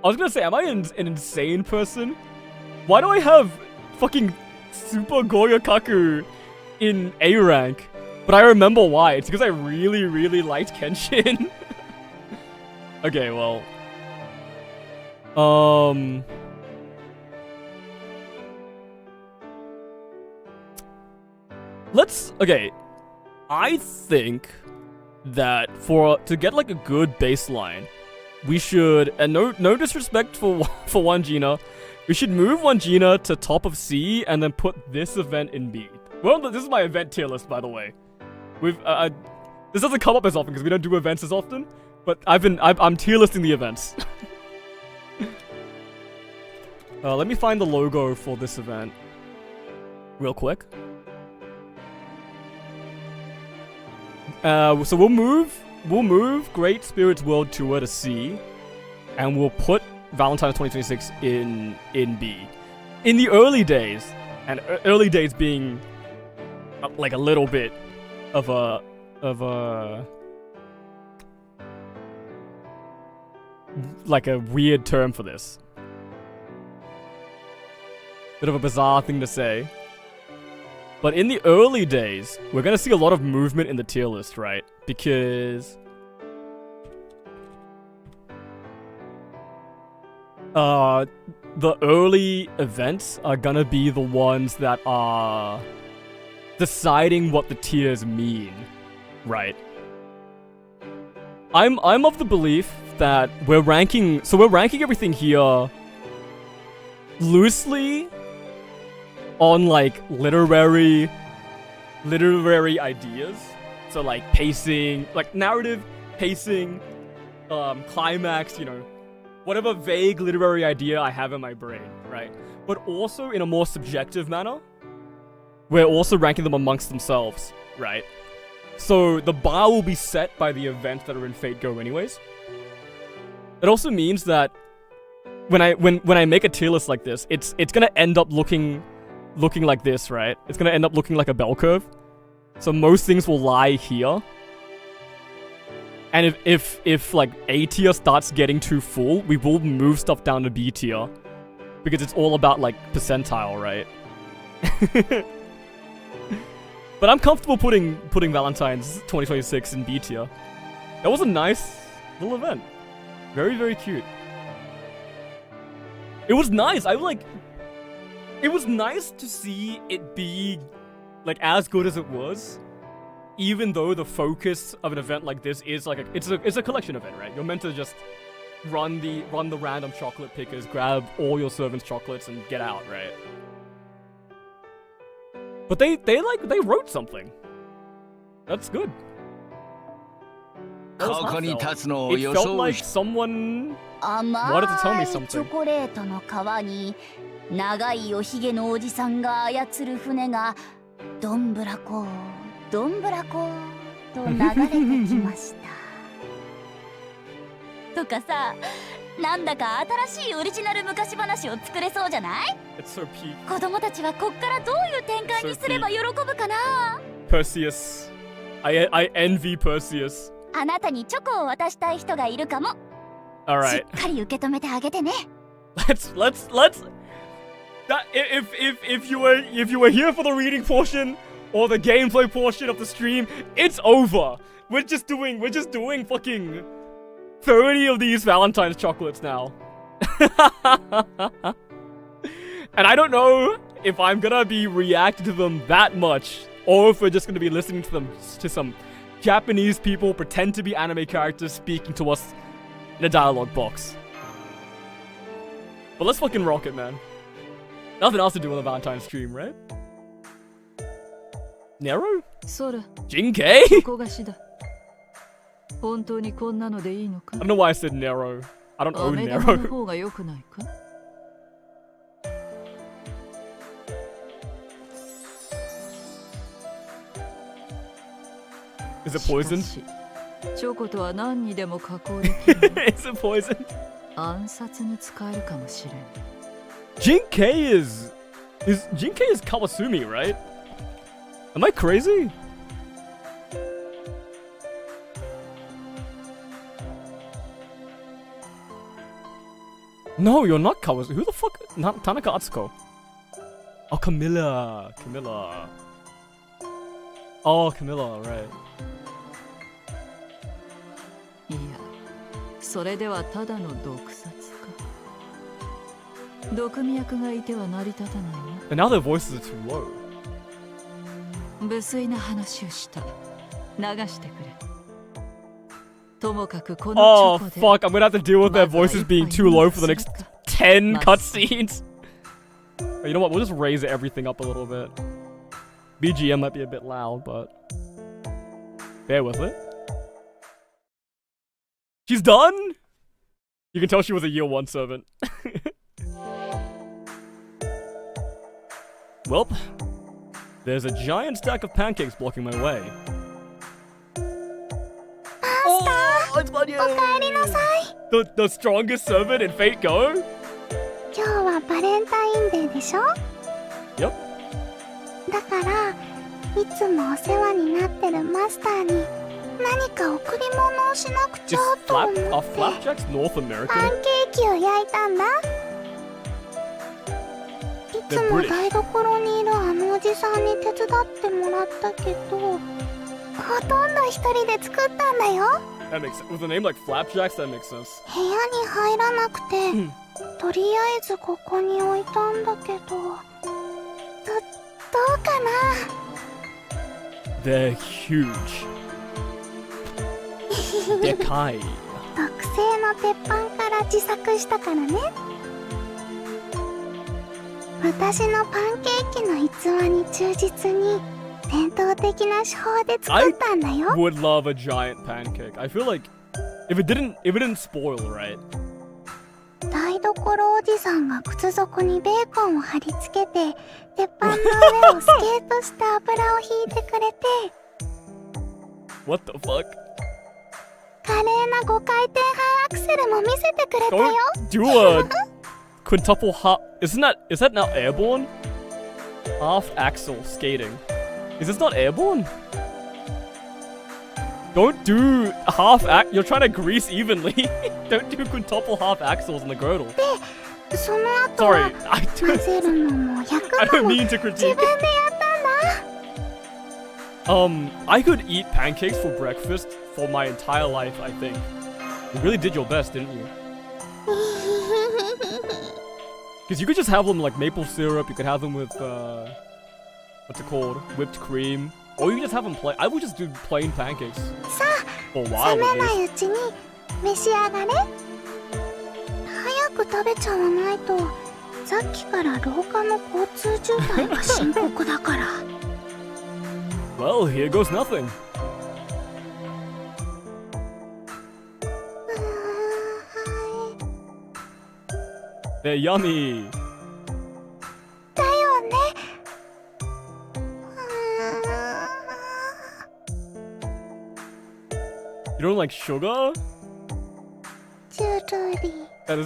I was gonna say, am I an insane person? Why do I have fucking Super Goyokaku in A rank? But I remember why. It's because I really, really liked Kenshin. Okay, well. Okay. I think that to get like a good baseline, we should, and no disrespect for one Gina, we should move one Gina to top of C and then put this event in B. Well, this is my event tier list, by the way. This doesn't come up as often because we don't do events as often, but I'm tier listing the events. Let me find the logo for this event real quick. So we'll move Great Spirits World Tour to C, and we'll put Valentines 2026 in B. In the early days, and early days being like a little bit of a like a weird term for this. Bit of a bizarre thing to say. But in the early days, we're gonna see a lot of movement in the tier list, right? Because the early events are gonna be the ones that are deciding what the tiers mean, right? I'm of the belief that we're ranking everything here loosely on like literary ideas. So like pacing, like narrative, pacing, climax, you know, whatever vague literary idea I have in my brain, right? But also in a more subjective manner, we're also ranking them amongst themselves, right? So the bar will be set by the events that are in Fate Go anyways. It also means that when I make a tier list like this, it's gonna end up looking like this, right? It's gonna end up looking like a bell curve. So most things will lie here. And if like A tier starts getting too full, we will move stuff down to B tier. Because it's all about like percentile, right? But I'm comfortable putting Valentines 2026 in B tier. That was a nice little event. Very, very cute. It was nice. It was nice to see it be like as good as it was, even though the focus of an event like this is like it's a collection event, right? You're meant to just run the random chocolate pickers, grab all your servants' chocolates, and get out, right? But they wrote something. That's good. That was heartfelt. It felt like someone wanted to tell me
チョ
something.
コレートの川に長いおひげのおじさんが操る船がどんぶらこどんぶらこと流れてきましたとかさ、なんだか新しいオリジナル昔話を作れそうじゃない？
It's so peak.
子供たちはこっからどういう展開にすれば喜ぶかな？
Perseus. I envy Perseus.
あなたにチョコを渡したい人がいるかも。し
Alright.
っかり受け止めてあげてね。
Let's that if you were here for the reading portion or the gameplay portion of the stream, it's over. We're just doing fucking 30 of these Valentine's chocolates now. And I don't know if I'm gonna be reacting to them that much, or if we're just gonna be listening to them to some Japanese people pretend to be anime characters speaking to us in a dialogue box. But let's fucking rock it, man. Nothing else to do on the Valentine's stream, right? Nero?
そら、
Jinkei?
こがしだ。本当にこんなのでいいのか？
I don't know why I said Nero. I don't
お
own
目玉の
Nero.
方が良くないか？
Is it poisoned?
しかしチョコとは何にでも加工できる
Is it poison?
暗殺に使えるかもしれん
Jinkei is Jinkei is Kawasumi, right? Am I crazy? No, you're not Kawasumi. Who the fuck? Not Tanaka Atsuko. Oh, Camilla. Oh, Camilla, right.
いやそれではただの毒殺か毒味役がいては成り立たないな
And now their voices are too low.
無粋な話をした流してくれともかくこの
Oh,
チョコで
fuck. I'm gonna have to deal with their voices being too low for the next 10 cutscenes. You know what? We'll just raise everything up a little bit. BGM might be a bit loud, but bear with it. She's done? You can tell she was a year 1 servant. Welp, there's a giant stack of pancakes blocking my way. Oh, it's Manya!
おかえりなさい
The strongest servant in Fate Go?
今日はバレンタインデーでしょ
Yep.
だからいつもお世話になってるマスターに何か贈り物をしなくち
Is
ゃと思って
Flapjacks North
パン
American?
ケーキを焼いたんだいつ
They're
も
British.
台所にいるあのおじさんに手伝ってもらったけどほとんど一人で作ったんだよ
That makes sense. With a name like Flapjacks, that makes sense.
部屋に入らなくてとりあえずここに置いたんだけどどうかな
They're huge. でかい。
特製の鉄板から自作したからね私のパンケーキの逸話に忠実に伝統的な手法で作ったんだよ
Would love a giant pancake. I feel like if it didn't spoil, right?
台所おじさんが靴底にベーコンを貼り付けて鉄板の上をスケートした油を引いてくれて
What the fuck?
華麗な5回転半アクセルも見せてくれたよ
Don't do a quintuple hop. Is that now airborne? Half axle skating. Is this not airborne? Don't do you're trying to grease evenly. Don't do quintuple half axles in the girdle.
その後は
Sorry, I
混ぜるのも焼
I
く
don't
のも
mean
自
to
分
critique.
でやったんだ
I could eat pancakes for breakfast for my entire life, I think. You really did your best, didn't you? Because you could just have them like maple syrup, you could have them with, what's it called? Whipped cream. Or you could just have them plain. I would just do plain pancakes
さ
for a
あ
while
冷
at
めな
least.
いうちに召し上がれ早く食べちゃわないとさっきから廊下の交通渋滞が深刻だから
Well, here goes nothing. They're yummy.
だよね
You don't like sugar?
ジュルリ
That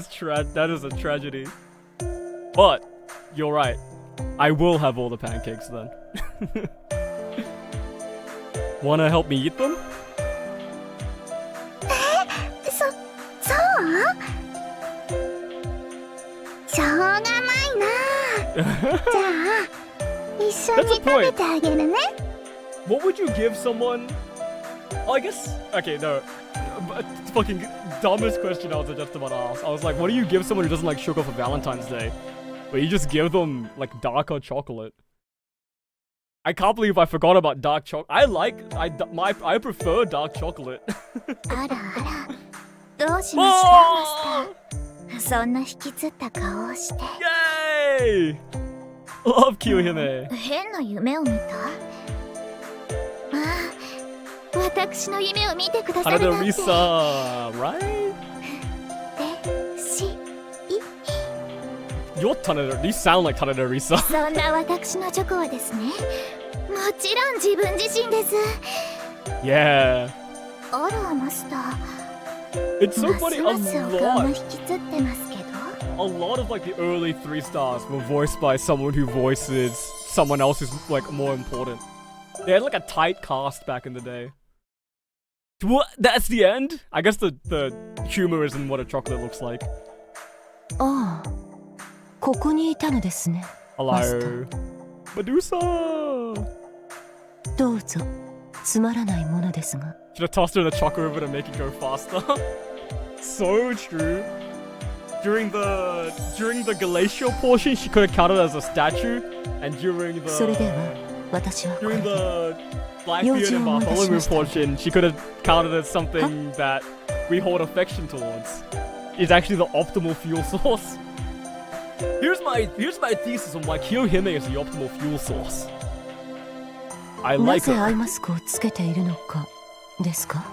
is a tragedy. But you're right. I will have all the pancakes then. Wanna help me eat them?
そうしょうがないなじゃあ一緒に食べてあげるね
What would you give someone? Oh, I guess. Okay, no. It's fucking dumbest question I was just about to ask. I was like, what do you give someone who doesn't like sugar for Valentine's Day? But you just give them like darker chocolate. I can't believe I forgot about dark chocolate. I prefer dark chocolate.
あらあらどうしましたマスターそんな引きつった顔をして
Yay! Love Kiyohime.
変な夢を見た私の夢を見てくださるなんて
Risa, right?
でし
You're Tanada. You sound like Tanada Risa.
そんな私のチョコはですねもちろん自分自身です
Yeah.
あらマスター
It's so
ます
funny.
ますお顔が引きつってますけど
A lot of like the early 3 stars were voiced by someone who voices someone else who's like more important. They had like a tight cast back in the day. What? That's the end? I guess the humor is in what a chocolate looks like.
ああ、ここにいたのですね。
Hello. Medusa!
どうぞ、つまらないものですが。
Should have tossed her in the chocolate river to make it go faster. So true. During the glacial portion, she could have counted as a statue, and during
それ
the
では、私はこれ
during
で。
the Blackbeard and Bartholomew portion, she could have counted as something that we hold affection towards. Is actually the optimal fuel source. Here's my thesis on why Kiyohime is the optimal fuel source. I
な
like
ぜアイ
her.
マスクをつけているのかですか？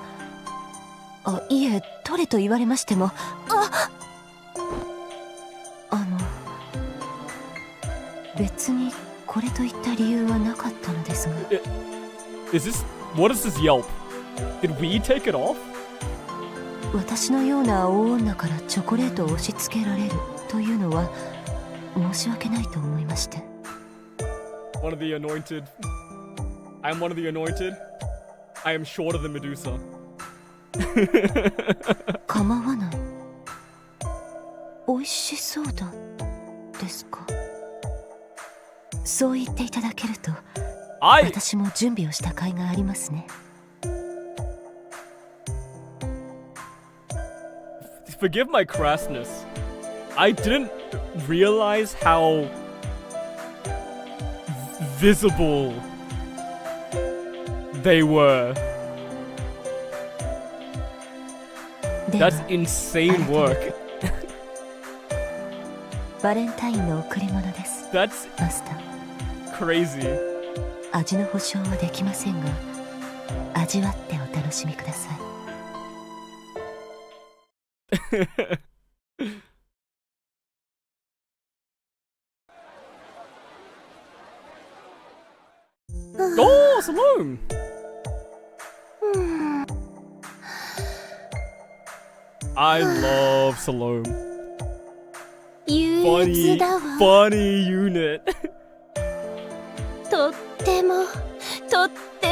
あ、いえ、取れと言われましても、別にこれといった理由はなかったのですが。
What is this Yelp? Did we take it off?
私のような大女からチョコレートを押し付けられるというのは申し訳ないと思いまして。
One of the anointed. I am one of the anointed. I am shorter than Medusa.
構わない。美味しそうだですか。そう言っていただけると、私も準備をした甲斐がありますね。
Forgive my crassness. I didn't realize how visible they were.
では
That's insane work.
バレンタインの贈り物です。
That's
マスター。
crazy.
味の保証はできませんが、味わってお楽しみください。
Oh, Salome! I love Salome.
憂
Funny,
鬱だわ
funny unit.
とって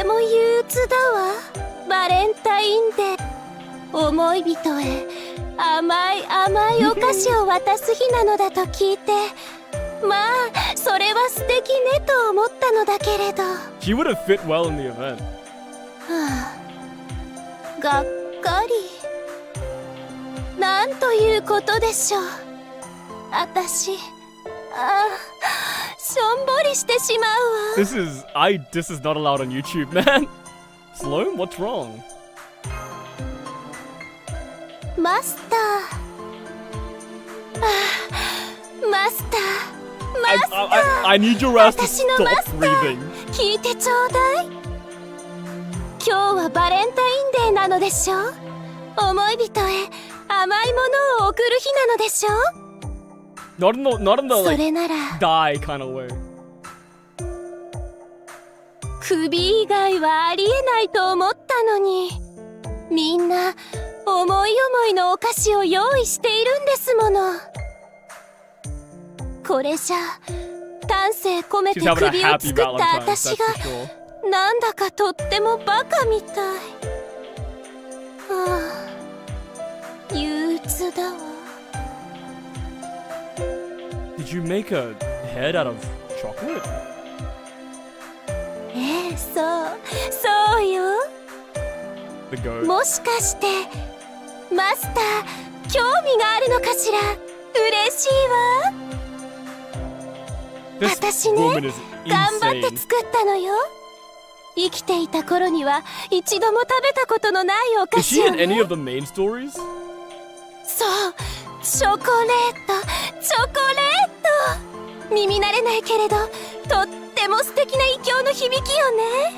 も憂鬱だわ。バレンタインデー、思い人へ甘いお菓子を渡す日なのだと聞いて、まあそれは素敵ねと思ったのだけれど、
She would have fit well in the event.
はあ、がっかり。なんということでしょう。私、しょんぼりしてしまうわ。
This is not allowed on YouTube, man. Salome, what's wrong?
マスター、マスター、
I need your ass to
私の
stop
マスター
breathing.
聞いてちょうだい。今日はバレンタインデーなのでしょ。思い人へ甘いものを贈る日なのでしょ。
Not in the
そ
like
れなら
die kind of way.
首以外はありえないと思ったのに、みんな思い思いのお菓子を用意しているんですもの。これじゃ丹精込めて
She's
首
having a
を
happy
作った
Valentine's,
私
that's
が
for sure.
なんだかとってもバカみたい。はあ、憂鬱だわ。
Did you make a head out of chocolate?
ええ、そうよ。
The goat.
もしかしてマスター興味があるのかしら。嬉しいわ。
This
私ね、
woman is
頑張って
insane.
作ったのよ。生きていた頃には一度も食べたことのないお菓
Is she
子を
in any
ね。
of the main stories?
そうチョコレート。耳慣れないけれどとっても素敵な異教の響きよね。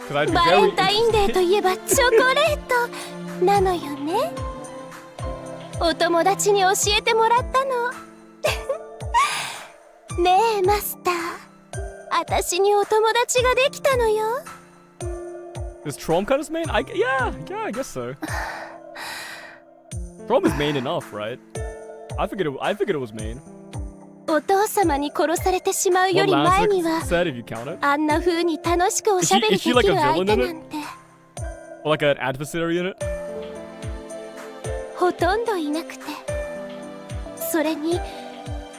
Because I'd be
バレ
very
ンタインデーと
interested.
いえばチョコレートなのよね。お友達に教えてもらったの。ねえマスター、私にお友達ができたのよ。
Is Trom kind of main? Yeah, I guess so. Trom is main enough, right? I figured it was main.
お父様に殺されてしまうよ
What
り前に
Lancet
は
said, if you count it.
あんな風に楽しくおしゃべりでき
Is
る
she like a
相
villain
手
in
な
it?
んて
Or like an adversary in it?
ほとんどいなくて、それに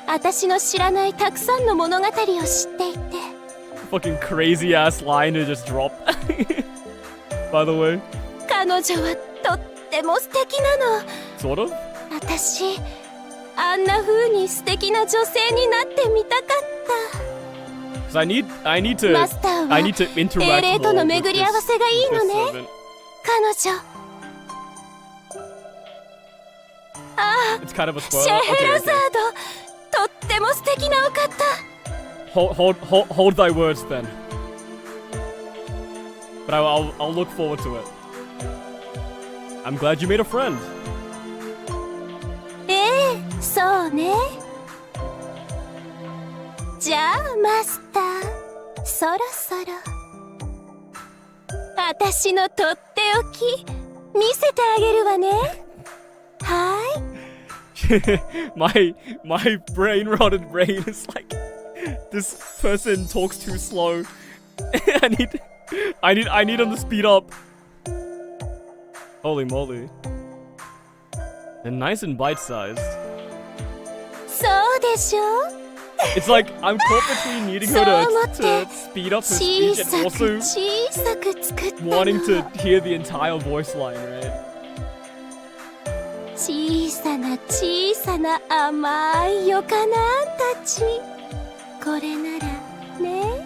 私の知らないたくさんの物語を知っていて、
Fucking crazy ass line to just drop. By the way.
彼女はとっても素敵なの。
Sort of?
私あんな風に素敵な女性になってみたかっ
Cause I need
た。
to
マスター
I
は
need to interact
英霊と
more
の
with
巡り合わ
this
せがいいのね。
servant.
彼女、あ
It's kind of a
あ、
spoiler.
シェヘ
Okay,
ラザー
okay.
ド、とっても素敵なお方。
Hold thy words then. But I'll look forward to it. I'm glad you made a friend.
ええ、そうね。じゃあマスター、そろそろ私のとっておき見せてあげるわね。はい。
my brain rotted brain is like, this person talks too slow. I need him to speed up. Holy moly. They're nice and bite-sized.
そうでしょ。
It's like I'm caught between needing her to speed up her
小
speech
さ
and
く
also
小さく作ったの。
wanting to hear the entire voice line, right?
小さな小さな甘いよかなんたち。これならね、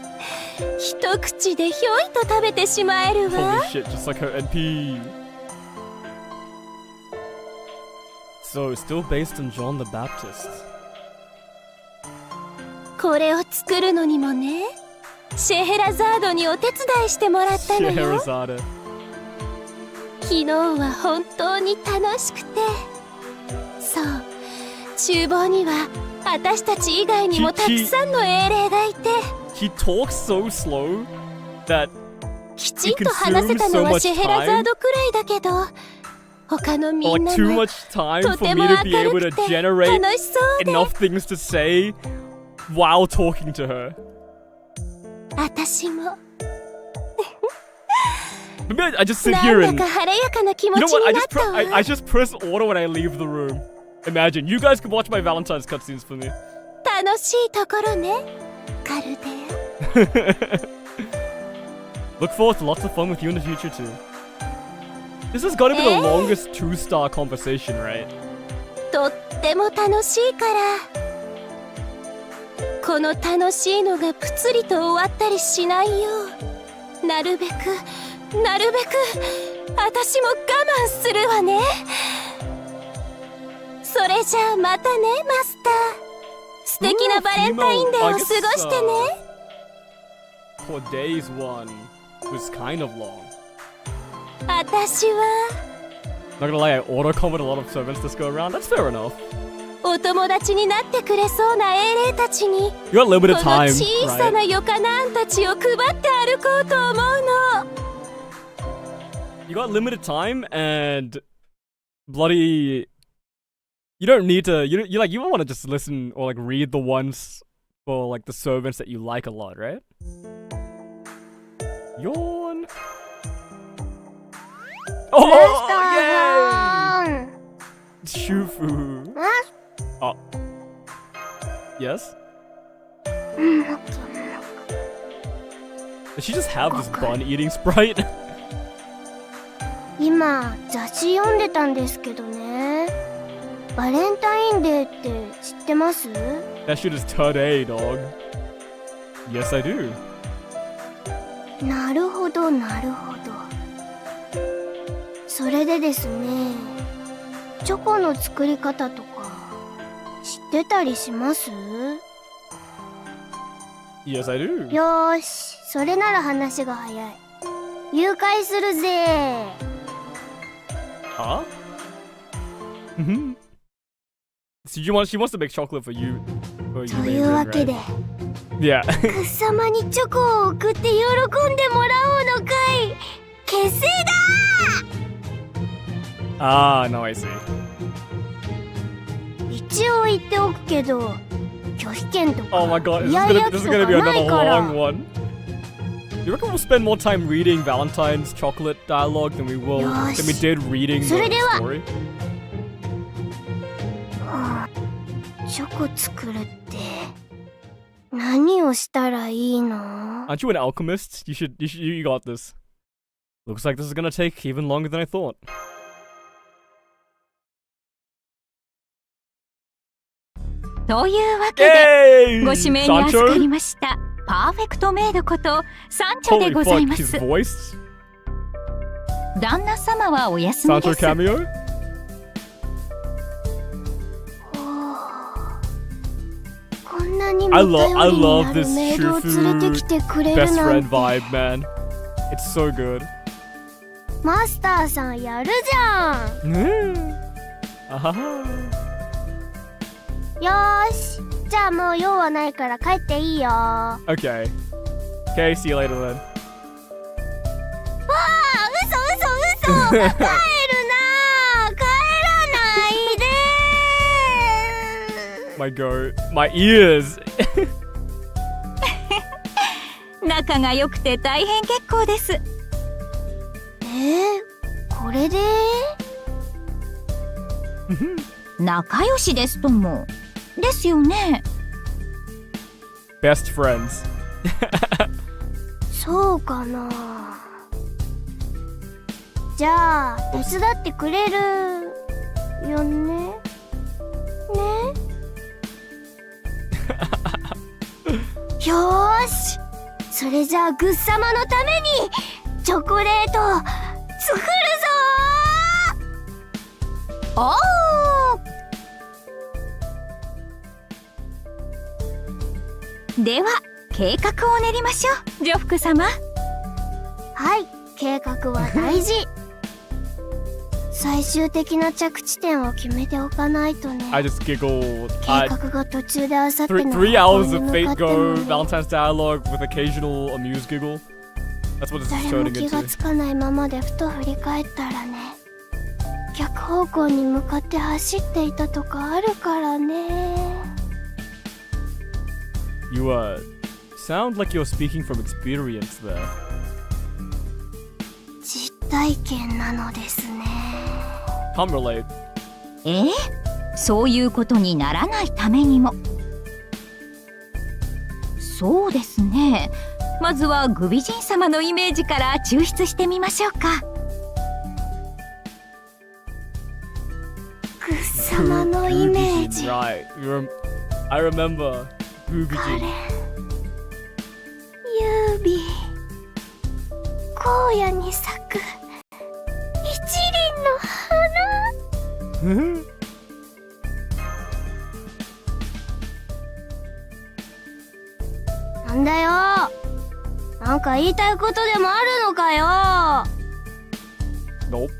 一口でひょいと食べてしまえるわ。
Holy shit, just like her NP. So, still based on John the Baptist.
これを作るのにもね、シェヘラザードにお手伝いしてもらったのよ。
Scheherazade.
昨日は本当に楽しくて、そう、厨房には私たち以外にもたくさんの英霊がいて、
He talks so slow that
きちんと話せたのはシェヘラザードくらいだけど、他のみん
like
な
too
も
much time
と
for
て
me
も
to be
明
able
る
to
くて
generate
楽しそうで、
enough things to say while talking to her.
私も
Maybe I just sit
な
here
ん
and
だか晴れやかな気持
you
ち
know what?
になったわ。
I just press auto when I leave the room. Imagine you guys could watch my Valentines cutscenes for me.
楽しいところね、カルデア。
Look forward to lots of fun with you in the future too. This has got to be the longest 2-star conversation, right?
とっても楽しいから、この楽しいのがぷつりと終わったりしないよう、なるべく私も我慢するわね。それじゃあまたね、マスター。素敵なバレンタインデーを過ごしてね。
For days one was kind of long.
私は
Not gonna lie, I auto-comment a lot of servants this go around. That's fair enough.
お友達になってくれそうな英霊たちに、
You got
こ
limited
の
time,
小さ
right?
なヨカナンたちを配って歩こうと思うの。
You got limited time and bloody. You don't need to. You don't want to just listen or like read the ones for like the servants that you like a lot, right? Yawn. Oh, yay! Shufu. Oh. Yes? Does she just have this bun eating sprite?
今雑誌読んでたんですけどね、バレンタインデーって知ってます？
That shit is today, dog. Yes, I do.
なるほどなるほど。それでですね、チョコの作り方とか知ってたりします？
Yes, I do.
よーし、それなら話が早い。誘拐するぜ。
Huh? So she wants to make chocolate for you.
というわけで、
Yeah.
くっさまにチョコを送って喜んでもらおうのかい。結成だ
Ah, now I see.
一応言っておくけど拒否権と
Oh my
か
god,
イヤイヤ
this
期
is
と
gonna
か
be
な
another
いから
long one. You reckon we'll spend more time reading Valentine's chocolate dialogue than we did reading the
それでは
story?
チョコ作るって何をしたらいいの
Aren't you an alchemist? You got this. Looks like this is gonna take even longer than I thought.
というわけで
Yay!
ご指名に預か
Sancho?
りましたパーフェクトメイドことサンチョで
Holy
ござい
fuck,
ま
he's
す
voiced?
旦那様はお休み
Sancho
です
cameo?
こんなに
I
も
love
頼りにな
this
るメイドを連れてきてくれる
best
なん
friend
て
vibe, man. It's so good.
マスターさんやるじゃん
Ahaha.
よーしじゃあもう用はないから帰っていいよわ
Okay. Okay, see you later then.
あ嘘帰るな帰らないで
My goat. My ears!
仲が良くて大変結構です
これで
仲良しですともですよね
Best friends.
そうかなじゃあ手伝ってくれるよねねよーしそれじゃあグッ様のためにチョコレート作るぞ
おーでは計画を練りましょうジョフク様
はい計画は大事最終的な着地点を決めておかないとね
I just giggled.
計画が途中であさっての
Three hours
方
of
向に
Fate
向かっても
Go
ね
Valentine's dialogue with occasional amused giggle. That's what this is
誰も
turning
気が
into.
つかないままでふと振り返ったらね逆方向に向かって走っていたとかあるからね
You sound like you're speaking from experience there.
実体験なのですね
Can't relate.
そういうことにならないためにもそうですねまずはグビジン様のイメージから抽出してみましょうか
グッ様のイメージ
Right. I remember.
これ
Gugujin.
優美荒野に咲く一輪の花なんだよなんか言いたいことでもあるのかよ
Nope.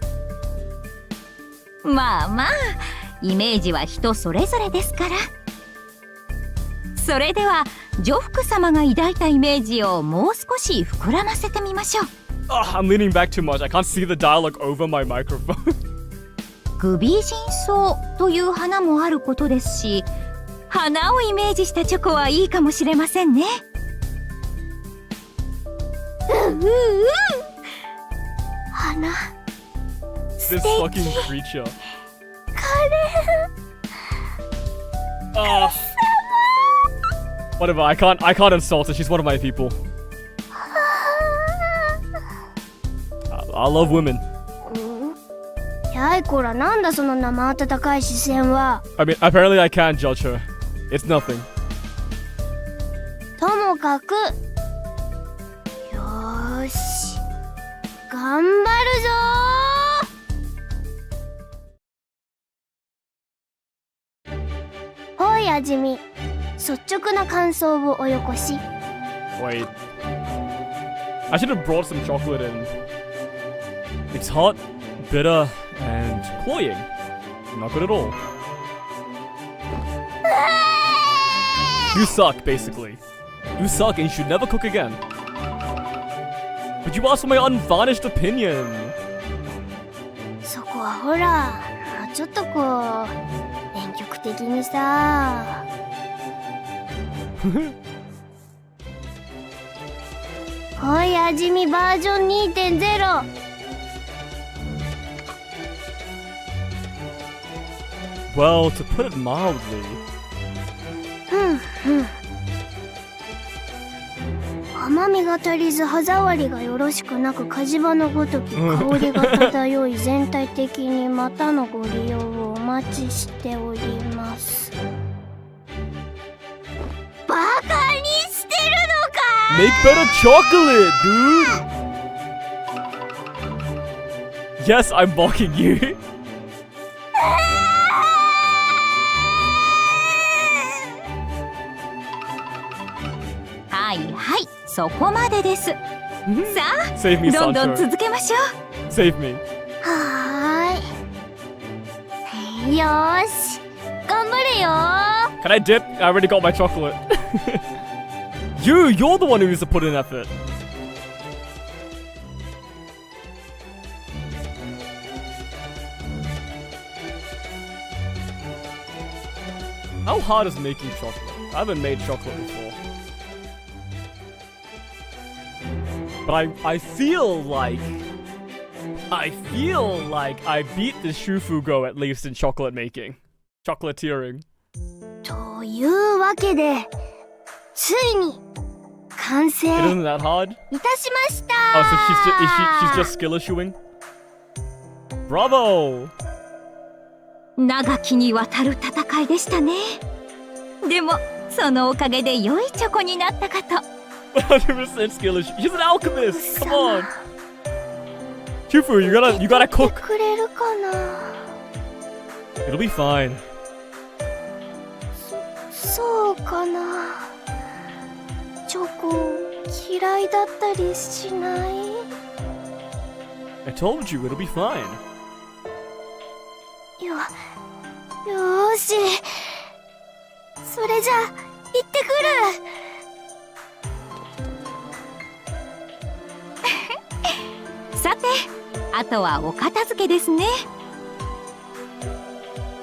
まあまあイメージは人それぞれですからそれではジョフク様が抱いたイメージをもう少し膨らませてみましょう
I'm leaning back too much. I can't see the dialogue over my microphone.
グビジンソウという花もあることですし花をイメージしたチョコはいいかもしれませんね
花
This fucking creature.
カレ
Whatever. I can't insult her. She's one of my people. I love women.
やいこらなんだその生温かい視線は
I mean, apparently I can't judge her. It's nothing.
ともかくよーし頑張るぞーほいあじみ率直な感想をおよこし
Wait. I should have brought some chocolate in. It's hot, bitter, and cloying. Not good at all. You suck, basically. You suck and you should never cook again. But Could you ask for my unvarnished opinion?
そこはほら、もうちょっとこう電極的にさ。おい味見バージョン 2.0。
Well, to put it mildly.
甘みが足りず歯触りがよろしくなく火事場のごとき香りが漂い全体的にまたのご利用をお待ちしております。バカにしてるのか。
Make better chocolate, dude! Yes, I'm mocking you.
はいはい、そこまでです。さ
Save
あ
me,
どんどん
Sancho.
続けましょう。
Save me.
はーい。よーし、頑張れよー。
Can I dip? I already got my chocolate. You're the one who needs to put in effort. How hard is making chocolate? I haven't made chocolate before. But I feel like I beat the Shufugo at least in chocolate making. Chocolatiering.
というわけで、ついに完成
It isn't that hard?
いたしました。
Oh, so she's just skill issuing? Bravo!
長きにわたる戦いでしたね。でもそのおかげで良いチョコになったかと。
100% skill issue. She's an alchemist! Come on! Shufu, you gotta cook!
くれるかな。
It'll be fine.
そうかな。チョコ嫌いだったりしない？
I told you, it'll be fine.
よーし、それじゃ行ってくる。
さて、あとはお片付けですね。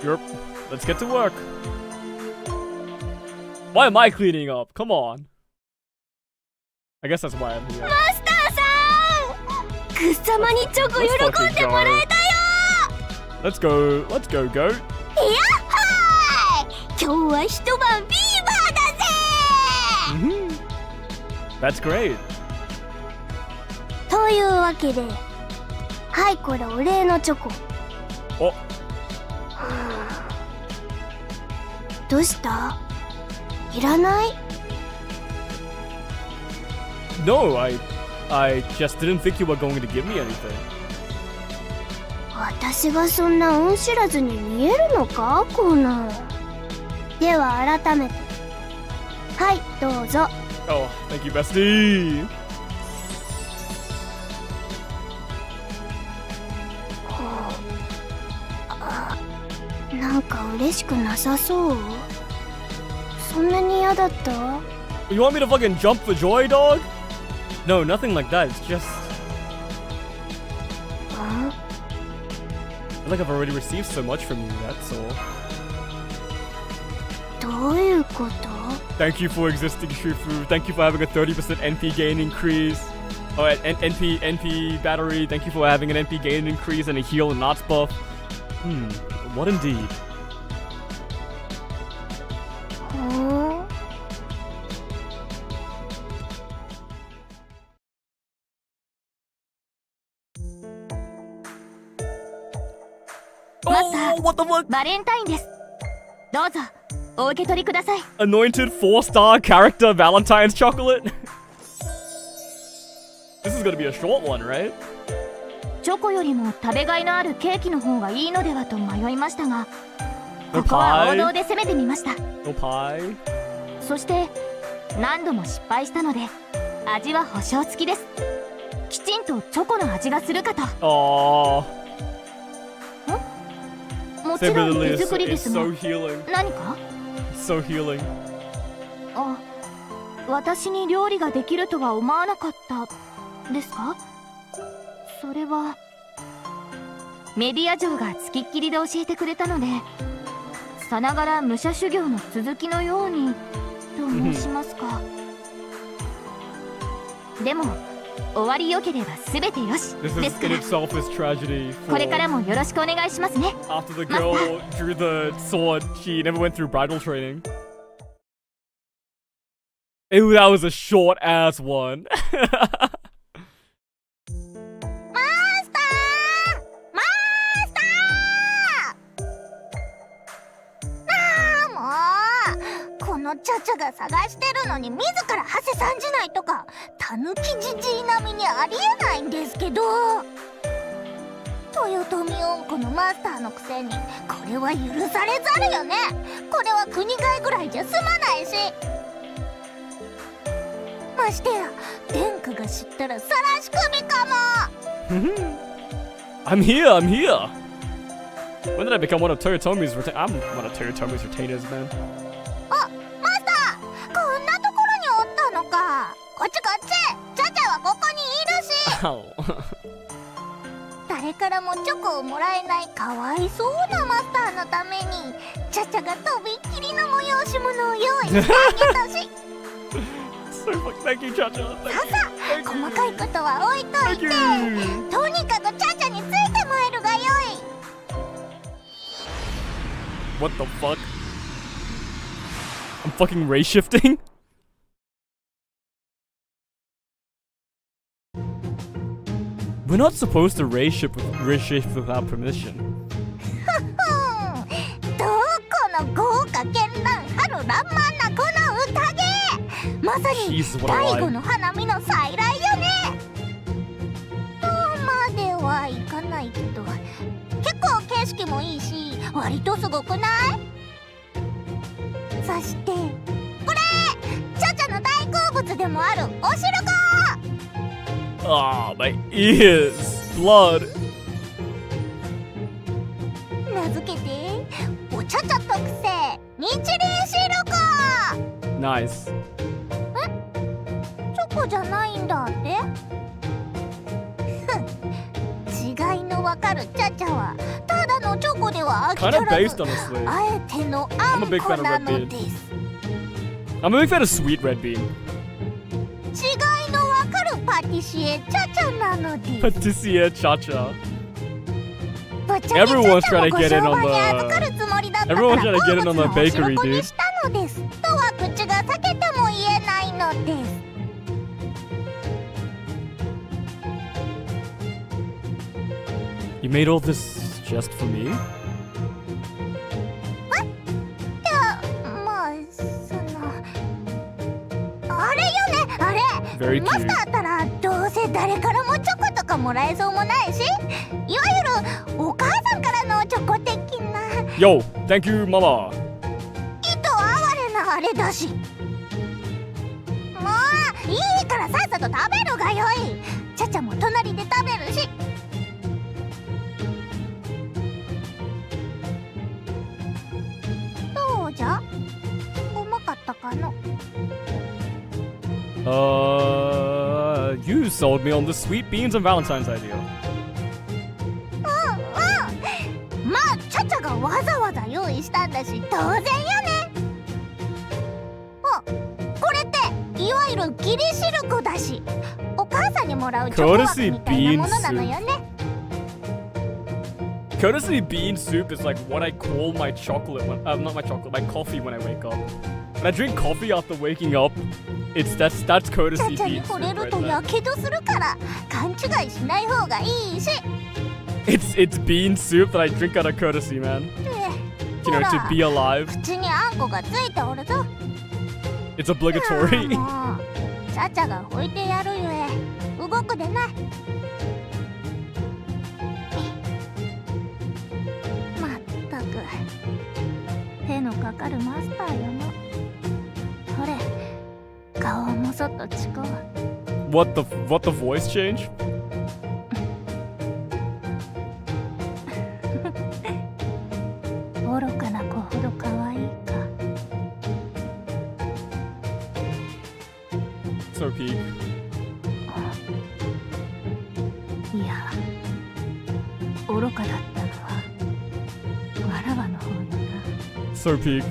Yep. Let's get to work. Why am I cleaning up? Come on. I guess that's why I'm here.
マスターさん、グッサマにチョコ喜んでもらえたよ。
Let's go, goat.
やっはーい、今日は一晩ビーバーだぜ。
That's great.
というわけで、はい、これお礼のチョコ。
お、
どうした？いらない？
No, I just didn't think you were going to give me anything.
私がそんな恩知らずに見えるのか、コナン。では改めて、はい、どうぞ。
Oh, thank you, bestie.
なんか嬉しくなさそう。そんなに嫌だった？
You want me to fucking jump for joy, dog? No, nothing like that. It's just I feel like I've already received so much from you, that's all.
どういうこと？
Thank you for existing, Shufu. Thank you for having a 30% NP gain increase. Oh, NP battery. Thank you for having an NP gain increase and a heal and knots buff. What indeed?
マスター、
Oh, what the fuck?
バレンタインです。どうぞお受け取りください。
Anointed 4-star character Valentines chocolate? This is gonna be a short one, right?
チョコよりも食べがいのあるケーキの方がいいのではと迷いましたが、
No
ここは王道
pie?
で攻めてみました。
No pie?
そして何度も失敗したので味は保証付きです。きちんとチョコの味がするかと。
Aww.
もちろん手
Similarly,
作りで
it's
すが
so healing.
何か？
It's so healing.
あ、私に料理ができるとは思わなかった
ですか？それはメディア嬢がつきっきりで教えてくれたので、さながら武者修行の続きのようにと申しますか。でも終わりよければ全てよし
This
で
is
すか
in
ら、
itself is tragedy.
これからもよろしくお願いしますね。
After the girl drew the sword, she never went through bridal training. Ew, that was a short ass one.
このチャチャが探してるのに自らハセさんじないとか、タヌキじじい並みにありえないんですけど、豊臣恩子のマスターのくせにこれは許されざるよね。これは国替えぐらいじゃ済まないし、ましてや殿下が知ったらさらし首かも。
I'm here, I'm here. When did I become one of Toyotomi's retainers? I'm one of Toyotomi's retainers, man.
マスター、こんなところにおったのか。こっちこっち、チャチャはここにいるし。
Ow.
誰からもチョコをもらえないかわいそうなマスターのために、チャチャがとびっきりの催し物を用意してあげたし。
So fucking thank you, Chacha.
ささ、細かいことは置いとい
Thank
て、
you.
とにかくチャチャについてまいるがよい。
What the fuck? I'm fucking ray shifting? We're not supposed to ray shift without permission.
どこの豪華絢爛春爛漫なこの宴、まさに
Jesus, what a
第
lie.
五の花見の再来よね。とまではいかないけど、結構景色もいいし、割とすごくない？そしてこれチャチャの大好物でもあるお汁粉。
Ah, my ears. Blood.
名付けてお茶々特製日輪汁粉。
Nice.
チョコじゃないんだって？違いのわかるチャチャはただのチョコでは飽き
Kind
足
of
ら
based
ず、
honestly.
あえてのあん
I'm a big
こ
fan of
な
red
の
bean.
です。
I'm a big fan of sweet red bean.
違いのわかるパティシエチャチャなのです。
Patisserie Chacha.
ぶっちゃけ
Everyone's
チャチャ
trying
も
to
ご
get in
商
on
売に
the-
預かるつもりだったから
Everyone's trying to get in on the
好物のお
bakery,
汁粉
dude.
にしたのですとは口が裂けても言えないのです。
You made all this just for me?
まあそのあれよね、あれ
Very
マス
cute.
ターあったらどうせ誰からもチョコとかもらえそうもないし、いわゆるお母さんからのチョコ的な
Yo, thank you, mama.
意図哀れなあれだし。もういいからさっさと食べるがよい。チャチャも隣で食べるし。どうじゃ、うまかったかの？
You sold me on the sweet beans and Valentines idea.
まあチャチャがわざわざ用意したんだし当然よね。あ、これっていわゆるギリシルクだし、お母さんにもらうチョコ枠みたいなものなのよね。
Courtesy bean soup is like what I call my chocolate when not my chocolate, my coffee when I wake up. When I drink coffee after waking up, that's
チ
courtesy
ャチャ
bean
に触れ
soup
る
right
と
there.
やけどするから勘違いしない方がいいし。
It's bean soup that I drink out of courtesy, man. You know, to be alive.
口にあんこがついておるぞ。
It's obligatory.
もうチャチャが置いてやるゆえ動くでない。まったく手のかかるマスターよな。ほれ顔もそっとちこう。
What the voice change?
愚かな子ほど可愛いか。
So peak. So peak.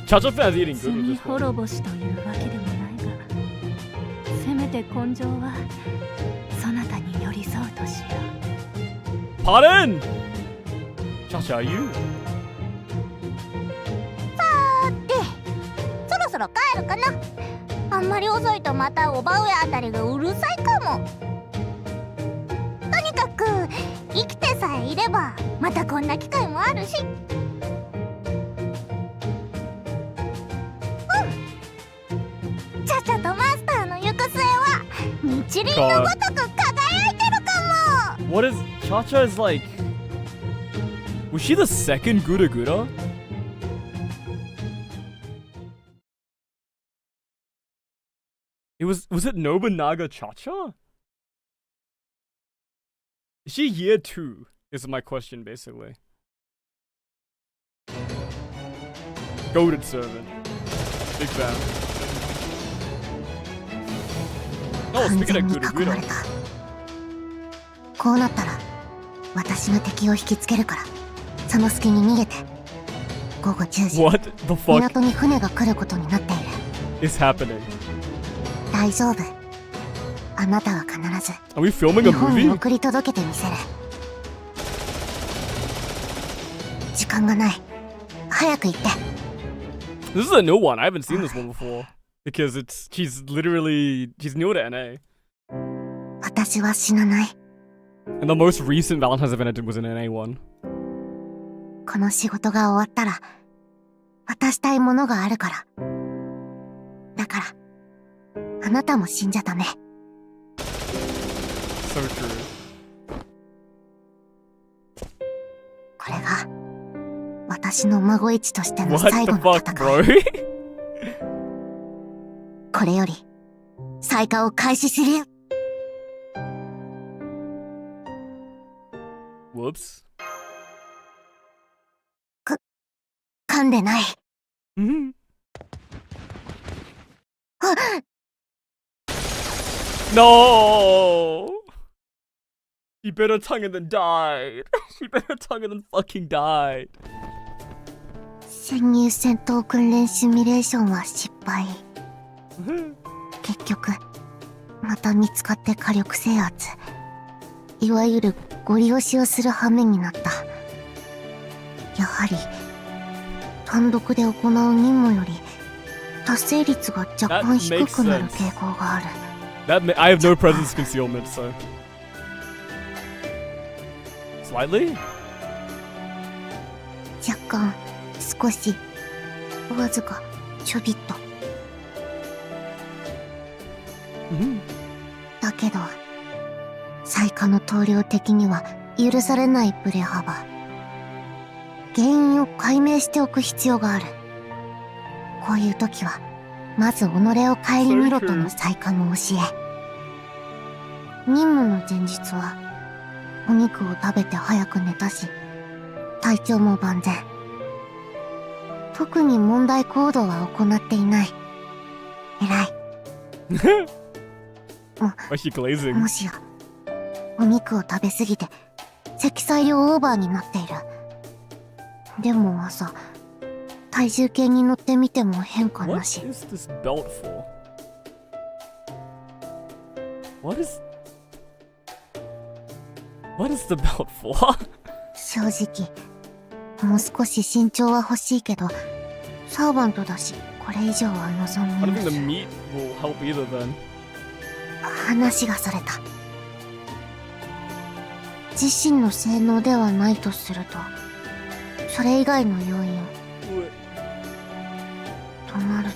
Cha-cha fans eating good with
罪
this one.
滅ぼしというわけでもないが、せめて根性はそなたに寄り添うとしよう。
Pardon! Cha-cha, you?
そろそろ帰るかな。あんまり遅いとまたおば上あたりがうるさいかも。とにかく生きてさえいればまたこんな機会もあるし。チャチャとマスターの行く末は日輪のごとく輝いてるかも。
What is... Cha-cha is like... Was she the second Gura Gura? Was it Nobunaga Cha-cha? Is she year 2? Is my question basically. Goated servant. Big fan. Oh,
完
speaking
全
of
に
Gura
囲まれ
Gura.
た。こうなったら私が敵を引きつけるからその隙に逃げて。午後10時
What the fuck
港に船が来ることになっている。
is happening?
大丈夫。あなたは必ず
Are we filming
日
a
本に
movie?
送り届けてみせる。時間がない。早く行って。
This is a new one. I haven't seen this one before. Because she's new to NA.
私は死なない。
And the most recent Valentine's event I did was an NA one.
この仕事が終わったら渡したいものがあるから。だからあなたも死んじゃダメ。
So true.
これが私の孫一としての
What
最
the
後の
fuck,
戦い。
bro?
これより再化を開始するよ。
Whoops.
噛んでない。
Mhm.
あ
No! She bit her tongue and then died. She bit her tongue and then fucking died.
潜入戦闘訓練シミュレーションは失敗。結局また見つかって火力制圧、いわゆるゴリ押しをする羽目になった。やはり単独で行う任務より達成率が若干低くなる傾向がある。
I have no presence concealment, so... Slightly?
若干、少し、わずか、ちょびっと。だけど、最下の棟梁的には許されないブレ幅。原因を解明しておく必要がある。こういう時は、まず己を顧みろとの最下の教え。任務の前日は、お肉を食べて早く寝たし、体調も万全。特に問題行動は行っていない。偉い。
Why is she glazing?
もしや、お肉を食べ過ぎて、積載量オーバーになっている。でも朝、体重計に乗ってみても変化
What
なし。
is this belt for? What is the belt for?
正直、もう少し身長は欲しいけど、サーバントだし、これ以上は望
I
む
don't
ま
think
い。
the meat will help either then.
話がそれた。自身の性能ではないとすると、それ以外の要因となると、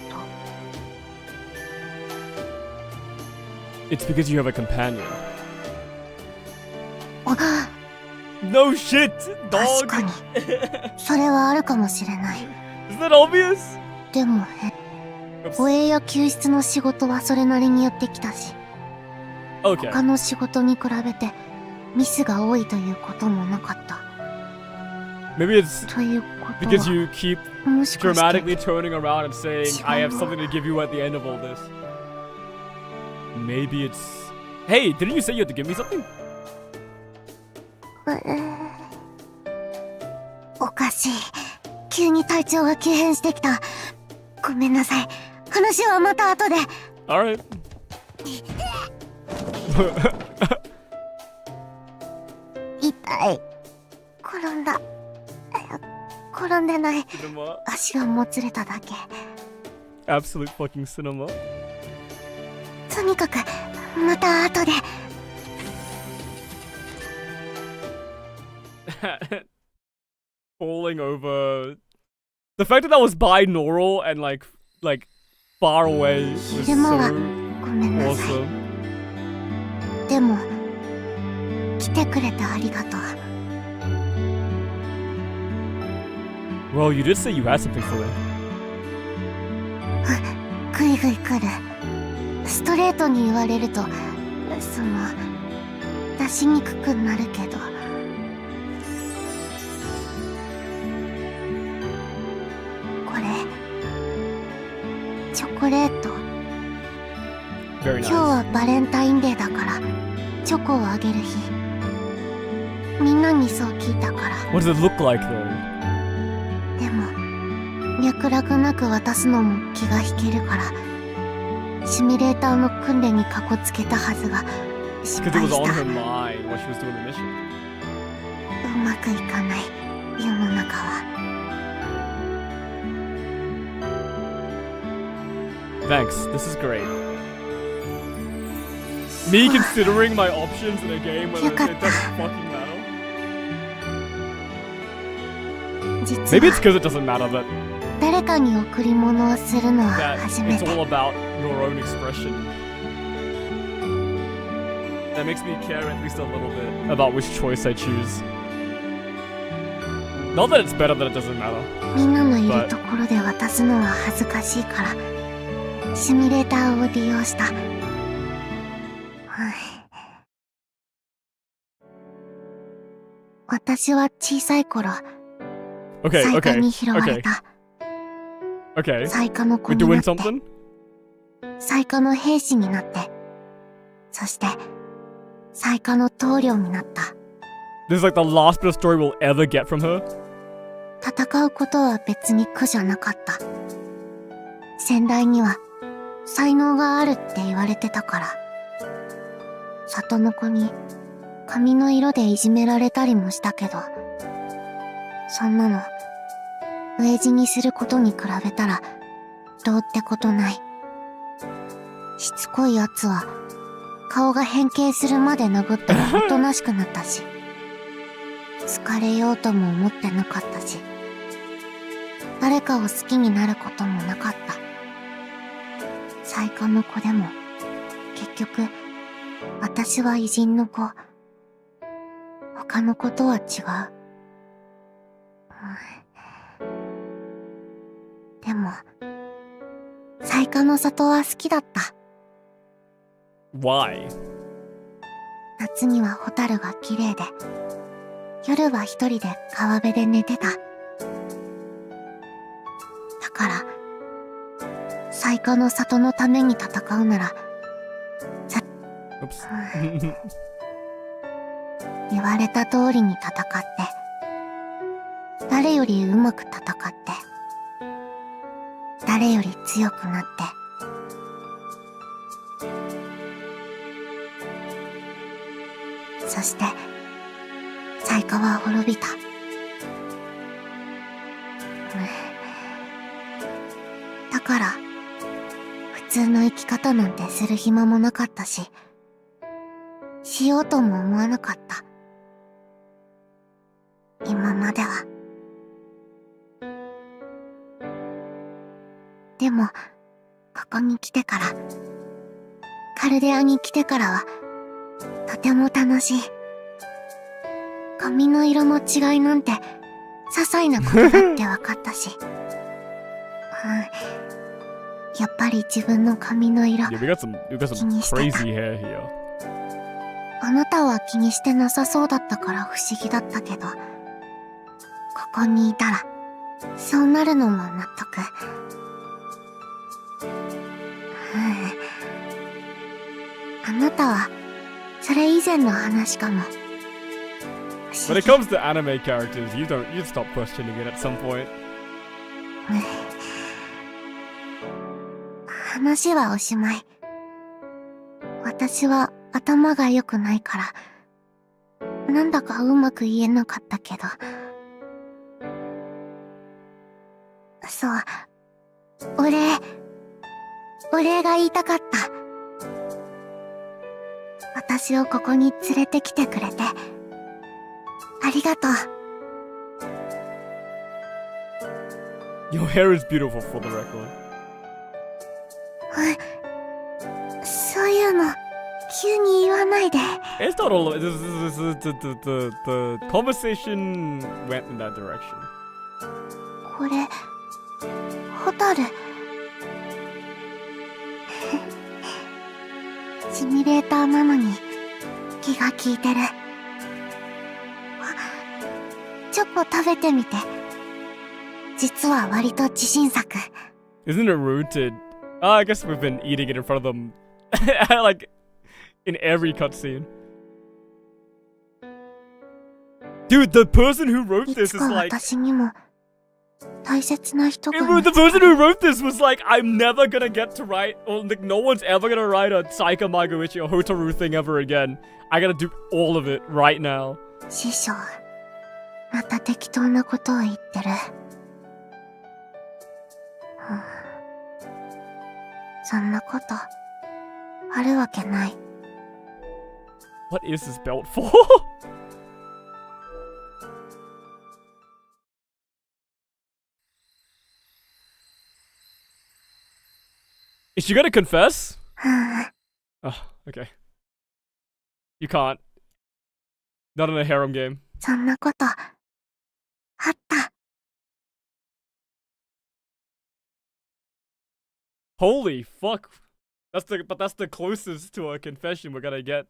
It's because you have a companion.
あ、
No shit,
確
dog.
かに、それはあるかもしれない。
Is that obvious?
でも護衛や救出の仕事はそれなりにやってきたし、
Okay.
他の仕事に比べてミスが多いということもなかった。
Maybe it's
ということは、
because you keep
もしかして
dramatically turning around and saying, I have something to give you at the end of all this. Maybe it's... Hey, didn't you say you had to give me something?
おかしい。急に体調が急変してきた。ごめんなさい。話はまた後で。
Alright.
痛い。転んだ。転んでない。
Cinema.
足がもつれただけ。
Absolute fucking cinema.
とにかくまた後で。
Falling over. The fact that that was binaural and like far away was
昼間は
so
ごめんなさい。
awesome.
でも来てくれてありがとう。
Well, you did say you had something for me.
ぐいぐい来る。ストレートに言われると出しにくくなるけど、これチョコレート。
Very
今日
nice.
はバレンタインデーだからチョコをあげる日。みんなにそう聞いたから。
What does it look like though?
でも脈絡なく渡すのも気が引けるから、シミュレーターの訓練にかこつけたはずが失
Because it
敗
was
し
on
た。
her mind while she was doing the mission.
うまくいかない世の中は。
Thanks. This is great. Me considering my options in a game where it doesn't fucking matter.
実
Maybe it's
は
because it doesn't matter that
誰かに贈り物をするのは
that
初め
it's
て。
all about your own expression. That makes me care at least a little bit about which choice I choose. Not that it's better that it doesn't matter.
みんなのいるところで渡すのは恥ずかしいからシミュレーターを利用した。私は小さい頃
Okay,
災禍
okay,
に拾われ
okay,
た。
okay.
災禍の子
We're
にな
doing
って
something?
災禍の兵士になって、そして災禍の棟梁になった。
This is like the last bit of story we'll ever get from her.
戦うことは別に苦じゃなかった。先代には才能があるって言われてたから。里の子に髪の色でいじめられたりもしたけど、そんなの飢え死にすることに比べたらどうってことない。しつこいやつは顔が変形するまで殴ったらおとなしくなったし、疲れようとも思ってなかったし、誰かを好きになることもなかった。災禍の子でも結局私は偉人の子。他の子とは違う。でも災禍の里は好きだった。
Why?
夏にはホタルが綺麗で、夜は一人で川辺で寝てた。だから災禍の里のために戦うなら、
Oops.
言われた通りに戦って、誰よりうまく戦って、誰より強くなって、そして災禍は滅びた。だから普通の生き方なんてする暇もなかったし、しようとも思わなかった。今までは。でもここに来てから、カルデアに来てからはとても楽しい。髪の色の違いなんて些細なことだって分かったし、やっぱり自分の髪の色、
Yeah, we got some crazy hair here.
あなたは気にしてなさそうだったから不思議だったけど、ここにいたらそうなるのも納得。あなたはそれ以前の話かも。
When it comes to anime characters, you stop questioning it at some point.
話はおしまい。私は頭が良くないから、なんだかうまく言えなかったけど。そう、お礼が言いたかった。私をここに連れてきてくれて、ありがとう。
Your hair is beautiful for the record.
そういうの、急に言わないで。
It's not all. The conversation went in that direction.
これ、ホタル。シミュレーターなのに気が利いてる。チョコ食べてみて。実は割と自信作。
Isn't it rooted? I guess we've been eating it in front of them, like in every cutscene. Dude, the person who wrote
い
this
つ
is
か
like.
私にも大切な人がい
The
ます。
person who wrote this was like, I'm never gonna get to write, or like, no one's ever gonna write a Saika Magoichi or Hotaru thing ever again. I gotta do all of it right now.
師匠、また適当なことを言ってる。そんなことあるわけない。
What is this belt for? Is she gonna confess? Oh, okay. You can't. Not in a harem game.
そんなことあった。
Holy fuck. That's the closest to a confession we're gonna get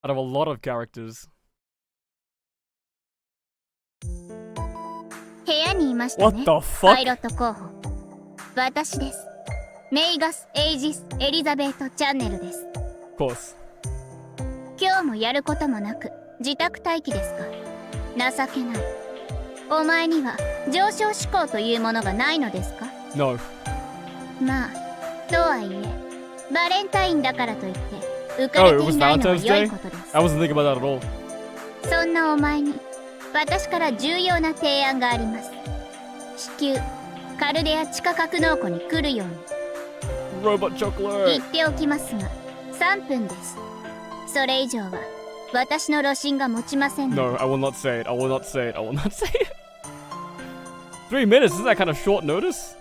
out of a lot of characters.
部屋にいました
What
ね。
the
パイ
fuck?
ロット候補。私です。メイガス・エイジス・エリザベート・チャンネルです。
Of course.
今日もやることもなく自宅待機ですか。情けない。お前には上昇志向というものがないのですか。
No.
まあ、とはいえ、バレンタインだからといって浮か
Oh,
れ
it
て
was
いないのは
Valentine's
良い
Day?
ことです。
I wasn't thinking about that at all.
そんなお前に私から重要な提案があります。至急カルデア地下格納庫に来るように。
Robot
言
chocolate.
っておきますが3分です。それ以上は私の露心が持ちませんので。
No, I will not say it. I will not say it. I will not say it. 3 minutes? Isn't that kind of short notice?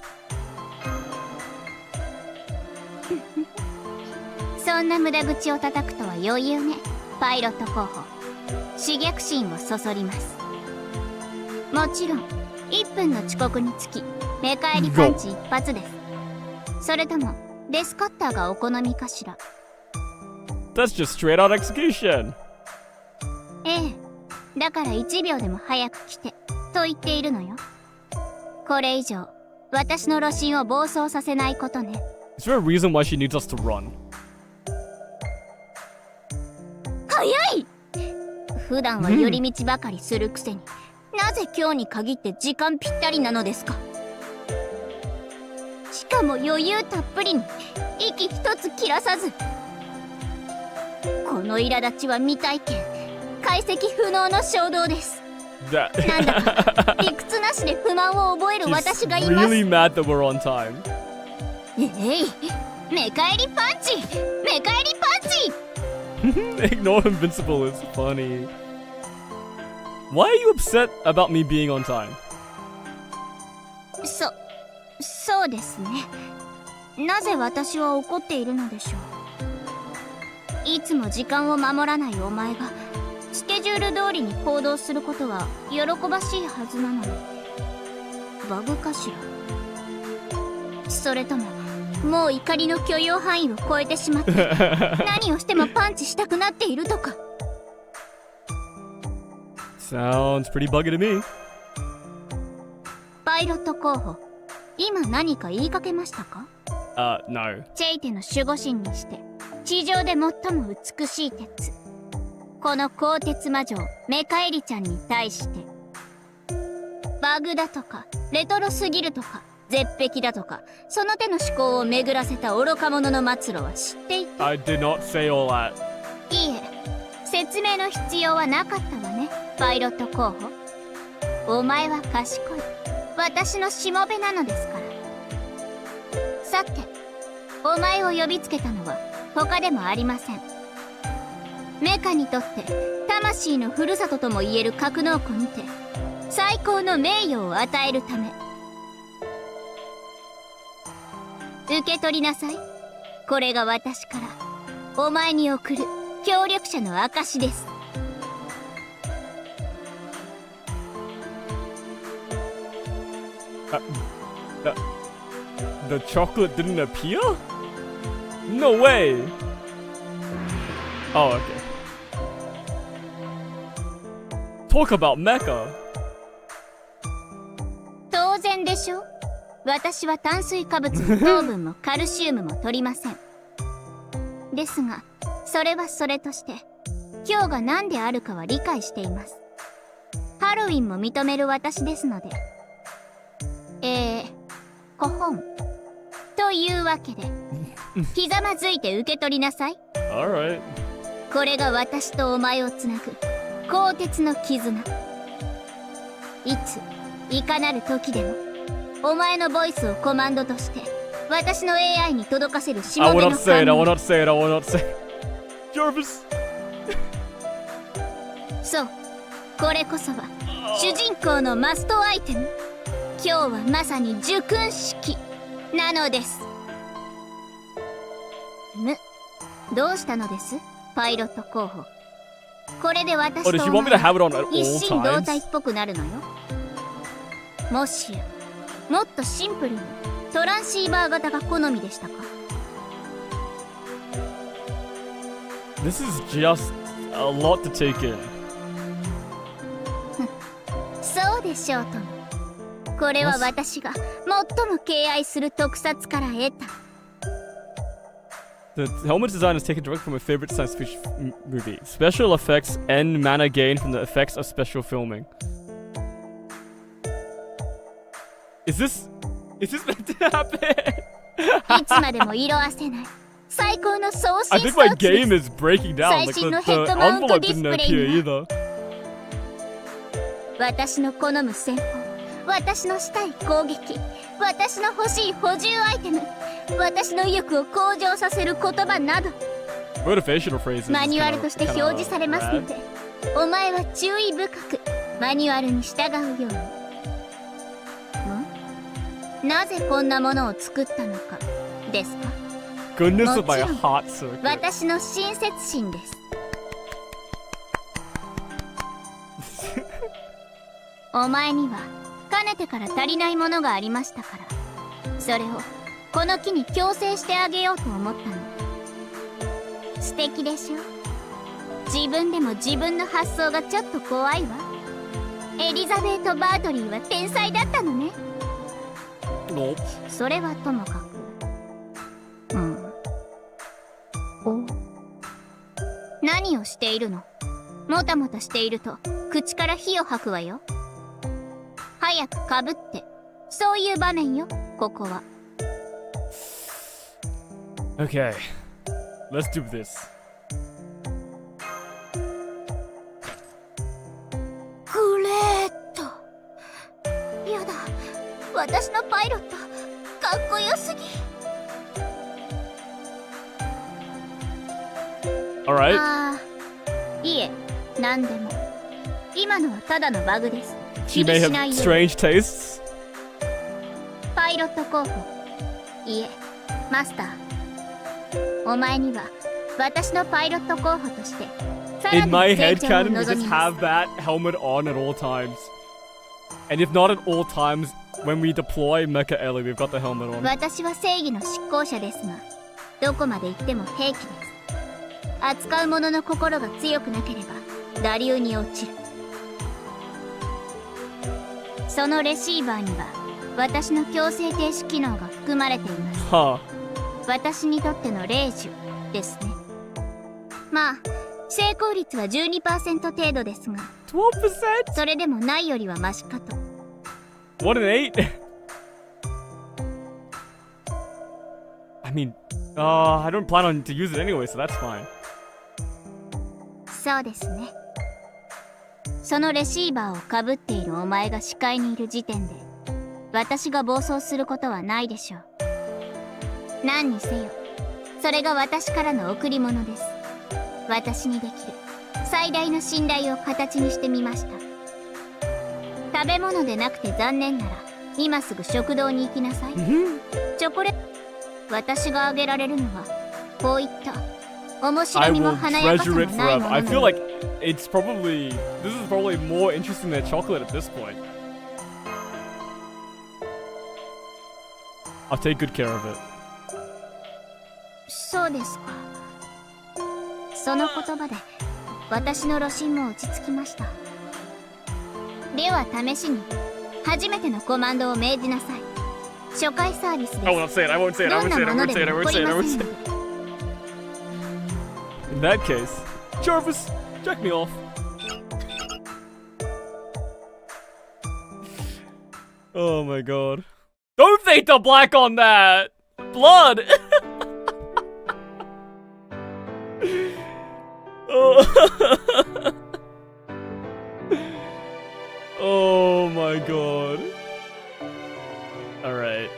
そんな無駄口を叩くとは余裕ね、パイロット候補。刺激心をそそります。もちろん1分の遅刻につき目返りパンチ一発です。それともデスカッターがお好みかしら。
That's just straight out execution.
ええ、だから1秒でも早く来てと言っているのよ。これ以上私の露心を暴走させないことね。
Is there a reason why she needs us to run?
早い。普段は寄り道ばかりするくせに、なぜ今日に限って時間ぴったりなのですか。しかも余裕たっぷりに息一つ切らさず。この苛立ちは未体験、解析不能の衝動です。
That
なんだか理屈なしで不満を覚える
She's
私がいます。
really mad that we're on time.
えい、目返りパンチ、目返りパンチ。
Ignore Invincible is funny. Why are you upset about me being on time?
そうですね。なぜ私は怒っているのでしょう。いつも時間を守らないお前がスケジュール通りに行動することは喜ばしいはずなのに、バグかしら。それとももう怒りの許容範囲を超えてしまって何をしてもパンチしたくなっているとか。
Sounds pretty buggy to me.
パイロット候補、今何か言いかけましたか。
No.
チェイテの守護神にして地上で最も美しい鉄、この鋼鉄魔女メカエリちゃんに対してバグだとかレトロすぎるとか絶壁だとかその手の思考を巡らせた愚か者の末路は知っていた。
I did not say all that.
いいえ、説明の必要はなかったわね、パイロット候補。お前は賢い、私のしもべなのですから。さて、お前を呼びつけたのは他でもありません。メカにとって魂のふるさとともいえる格納庫にて最高の名誉を与えるため。受け取りなさい。これが私からお前に送る協力者の証です。
The chocolate didn't appear? No way! Oh, okay. Talk about Mecha!
当然でしょ。私は炭水化物も糖分もカルシウムも取りません。ですが、それはそれとして今日が何であるかは理解しています。ハロウィンも認める私ですので。コホンというわけでひざまずいて受け取りなさい。
Alright.
これが私とお前をつなぐ鋼鉄の絆。いついかなる時でもお前のボイスをコマンドとして私の AI に届かせるしも
I
べ
will
の
not say it, I
勘
will not say it, I will not say it. Jarvis!
そう、これこそは主人公のマストアイテム。今日はまさに受勲式なのです。どうしたのです、パイロット候補。これで私
Oh, does
と
she
お
want me to
前
have it on at
一
all
心同体っ
times?
ぽくなるのよ。もしやもっとシンプルにトランシーバー型が好みでしたか。
This is just a lot to take in.
そうでしょうとも。これは私が最も敬愛する特撮から得た。
The helmet design is taken directly from a favorite science fiction movie. Special effects and mana gain from the effects of special filming. Is this meant to happen?
いつまでも色あせない最高の送
I
信
think
装
my
置で
game
す。
is breaking down. Like
最新の
the
ヘッドマウント
envelope
ディス
didn't
プレイ
appear
に
either.
私の好む戦法、私のしたい攻撃、私の欲しい補充アイテム、私の意欲を向上させる言葉など
Motivational phrases.
マニュアルとして表示されますので、お前は注意深くマニュアルに従うように。なぜこんなものを作ったのかですか。
Goodness of my
もちろん
heart circuit.
私の親切心です。お前にはかねてから足りないものがありましたから、それをこの機に強制してあげようと思ったの。素敵でしょ。自分でも自分の発想がちょっと怖いわ。エリザベート・バートリーは天才だったのね。
Nope.
それはともかく。お、何をしているの。もたもたしていると口から火を吐くわよ。早くかぶって。そういう場面よ、ここは。
Okay. Let's do this.
グレート。やだ、私のパイロットかっこよすぎ。
Alright.
ああ、いえ、何でも。今のはただのバグです。
She
気
may
にし
have
ないように。
strange tastes.
パイロット候補、いえ、マスター。お前には私のパイロット候補としてさら
In my
に成
head
長を
canon, we
望
just
みます。
have that helmet on at all times. And if not at all times, when we deploy Mecha Ellie, we've got the helmet on.
私は正義の執行者ですが、どこまで行っても平気です。扱う者の心が強くなければ我流に落ちる。そのレシーバーには私の強制停止機能が含まれています。
Huh.
私にとっての霊樹ですね。まあ成功率は 12% 程度ですが、
12%?
それでもないよりはマシかと。
What an 8? I mean, I don't plan on to use it anyway, so that's fine.
そうですね。そのレシーバーをかぶっているお前が視界にいる時点で、私が暴走することはないでしょう。何にせよ、それが私からの贈り物です。私にできる最大の信頼を形にしてみました。食べ物でなくて残念なら、今すぐ食堂に行きなさい。チョコレート、私があげられるのは、こういった面白
I
みも
will
華やかさ
treasure
も
it
ないも
forever.
の
I
な
feel
の。
like this is probably more interesting than chocolate at this point. I'll take good care of it.
そうですか。その言葉で私の露心も落ち着きました。では試しに初めてのコマンドを命じなさい。初回サービスです。
I won't say it, I won't say it, I
どん
won't
な
say it, I
もの
won't
で
say it, I
も
won't
起こ
say
り
it, I
ま
won't
せん
say
の
it.
で。
In that case, Jarvis, check me off. Oh my god. Don't fade to black on that! Blood! Oh. Oh my god. Alright.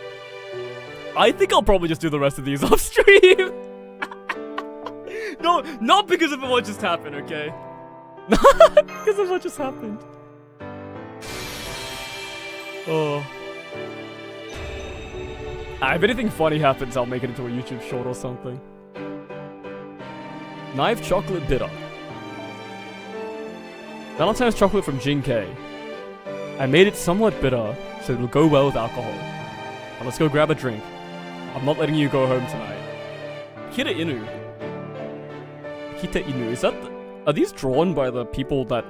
I think I'll probably just do the rest of these off stream. No, not because of what just happened, okay? Not because of what just happened. Oh. If anything funny happens, I'll make it into a YouTube short or something. Knife chocolate bitter. Valentine's chocolate from Jin K. I made it somewhat bitter, so it'll go well with alcohol. Now let's go grab a drink. I'm not letting you go home tonight. Kita Inu. Akita Inu, is that are these drawn by the people that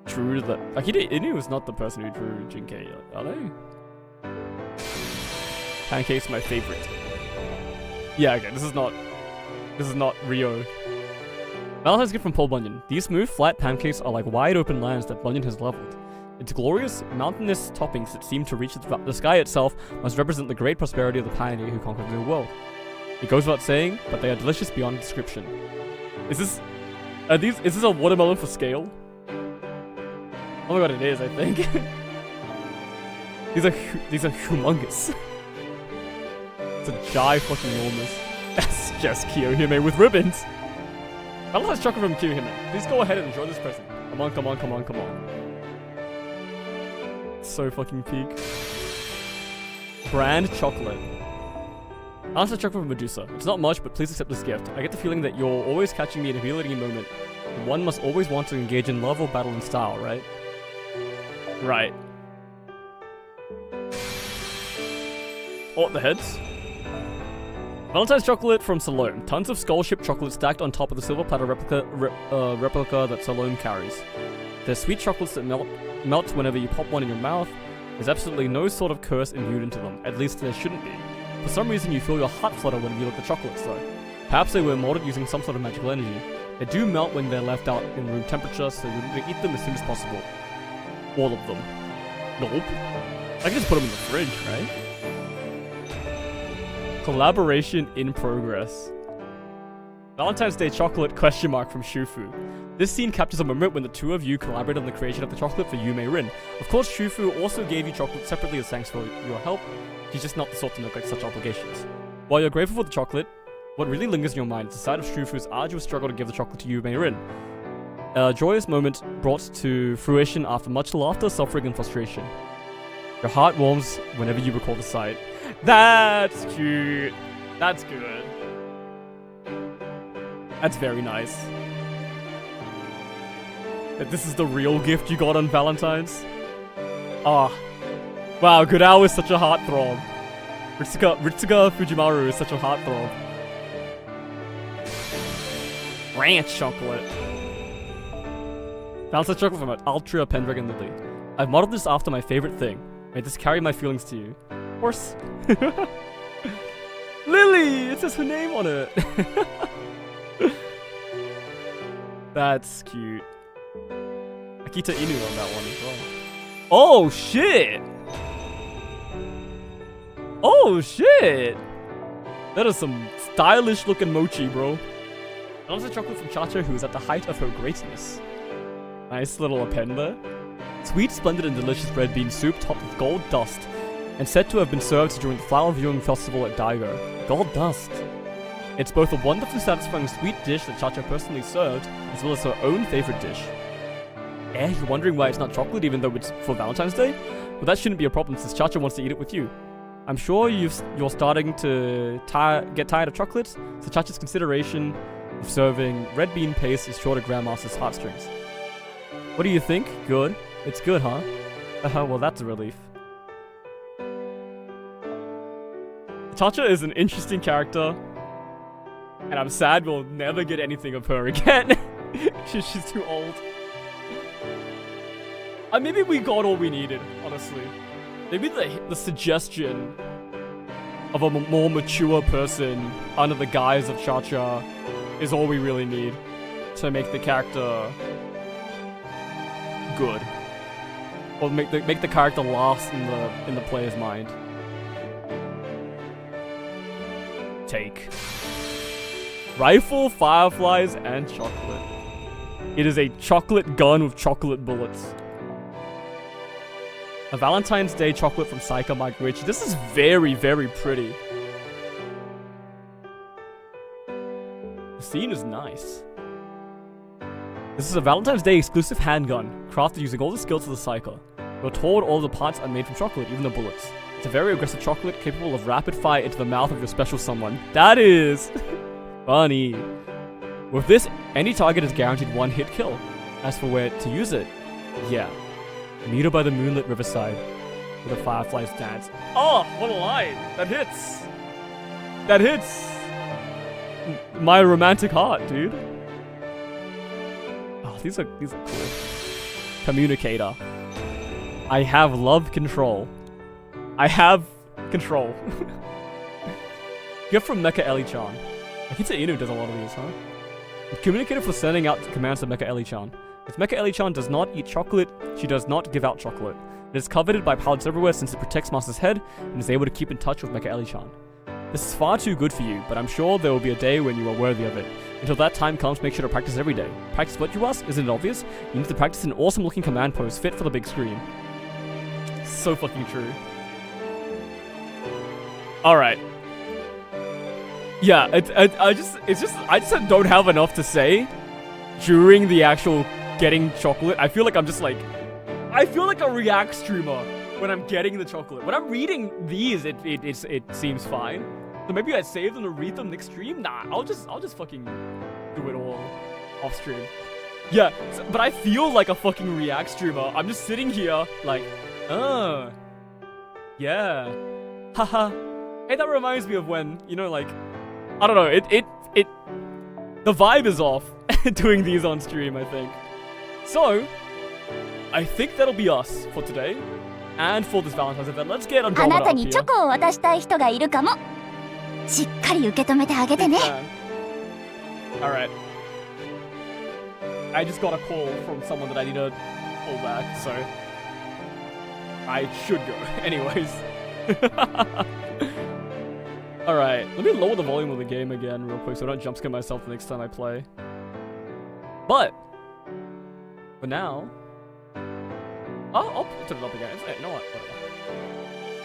drew the... Akita Inu is not the person who drew Jinkei, are they? Pancake's my favorite. Yeah, okay, this is not Rio. Valentine's gift from Paul Bunyan. These smooth, flat pancakes are like wide open lands that Bunyan has leveled. Its glorious, mountainous toppings that seem to reach the sky itself must represent the great prosperity of the pioneer who conquered the new world. It goes without saying, but they are delicious beyond description. Is this a watermelon for scale? Oh my god, it is, I think. These are humongous. It's a jai fucking enormous. That's just Kiyohime with ribbons. Valentine's chocolate from Kiyohime. Please go ahead and enjoy this present. Come on, come on, come on, come on. So fucking peak. Brand chocolate. Answer chocolate from Medusa. It's not much, but please accept this gift. I get the feeling that you're always catching me in a humiliating moment. One must always want to engage in love or battle in style, right? Right. Oh, the heads. Valentine's chocolate from Salome. Tons of skull-shaped chocolate stacked on top of the silver platter replica that Salome carries. They're sweet chocolates that melt whenever you pop one in your mouth. There's absolutely no sort of curse imbued into them. At least there shouldn't be. For some reason, you feel your heart flutter when you look at the chocolates, though. Perhaps they were molded using some sort of magical energy. They do melt when they're left out in room temperature, so you need to eat them as soon as possible. All of them. Nope. I can just put them in the fridge, right? Collaboration in progress. Valentine's Day chocolate ? From Shufu. This scene captures a moment when the two of you collaborate on the creation of the chocolate for Yume Rin. Of course, Shufu also gave you chocolate separately as thanks for your help. She's just not the sort to neglect such obligations. While you're grateful for the chocolate, what really lingers in your mind is the sight of Shufu's arduous struggle to give the chocolate to Yume Rin. A joyous moment brought to fruition after much laughter, suffering, and frustration. Your heart warms whenever you recall the sight. That's cute. That's good. That's very nice. This is the real gift you got on Valentine's? Ah. Wow, Gurao is such a heartthrob. Ritsuga Fujimaru is such a heartthrob. Ranch chocolate. Valentine's chocolate from Altria Pendragon Lily. I've modeled this after my favorite thing. May this carry my feelings to you. Horse. Lily! It says her name on it. That's cute. Akita Inu on that one as well. Oh shit! Oh shit! That is some stylish looking mochi, bro. Loves a chocolate from Cha-Cha, who is at the height of her greatness. Nice little append there. Sweet, splendid, and delicious red bean soup topped with gold dust, and said to have been served during the flower viewing festival at Daigo. Gold dust. It's both a wonderfully satisfying sweet dish that Cha-Cha personally served, as well as her own favorite dish. You're wondering why it's not chocolate even though it's for Valentine's Day? Well, that shouldn't be a problem since Cha-Cha wants to eat it with you. I'm sure you're starting to get tired of chocolates, so Cha-Cha's consideration of serving red bean paste is sure to Grandmaster's heartstrings. What do you think? Good. It's good, huh? Well, that's a relief. Cha-Cha is an interesting character, and I'm sad we'll never get anything of her again. She's too old. Maybe we got all we needed, honestly. Maybe the suggestion of a more mature person under the guise of Cha-Cha is all we really need to make the character good, or make the character last in the player's mind. Take rifle, fireflies, and chocolate. It is a chocolate gun with chocolate bullets. A Valentine's Day chocolate from Saika Maguichi. This is very, very pretty. The scene is nice. This is a Valentine's Day exclusive handgun, crafted using all the skills of the Saika. We're told all the parts are made from chocolate, even the bullets. It's a very aggressive chocolate capable of rapid fire into the mouth of your special someone. That is funny. With this, any target is guaranteed one hit kill. As for where to use it, yeah. Meet her by the moonlit riverside, where the fireflies dance. Oh, what a line! That hits! That hits! My romantic heart, dude. Oh, these are cool. Communicator. I have love control. I have control. Gift from Mecha Ellie-chan. Akita Inu does a lot of these, huh? Communicator for sending out commands to Mecha Ellie-chan. If Mecha Ellie-chan does not eat chocolate, she does not give out chocolate. It is coveted by pilots everywhere since it protects Master's head and is able to keep in touch with Mecha Ellie-chan. This is far too good for you, but I'm sure there will be a day when you are worthy of it. Until that time comes, make sure to practice every day. Practice what you ask? Isn't it obvious? You need to practice an awesome looking command pose fit for the big screen. So fucking true. Alright. Yeah, I just don't have enough to say during the actual getting chocolate. I feel like I'm just like, I feel like a React streamer when I'm getting the chocolate. When I'm reading these, it seems fine. So maybe I save them to read them next stream. Nah, I'll just fucking do it all off stream. Yeah, but I feel like a fucking React streamer. I'm just sitting here like, yeah, haha. Hey, that reminds me of when, you know, like, I don't know, the vibe is off doing these on stream, I think. So, I think that'll be us for today and for this Valentine's event. Let's get Andromeda
あな
up
たに
here.
チョコを渡したい人がいるかも。しっかり受け止めてあげてね。
Alright. I just got a call from someone that I need to call back, so I should go. Anyways. Alright, let me lower the volume of the game again real quick so I don't jump scare myself the next time I play. But, for now, I'll put it up again. You know what? Whatever.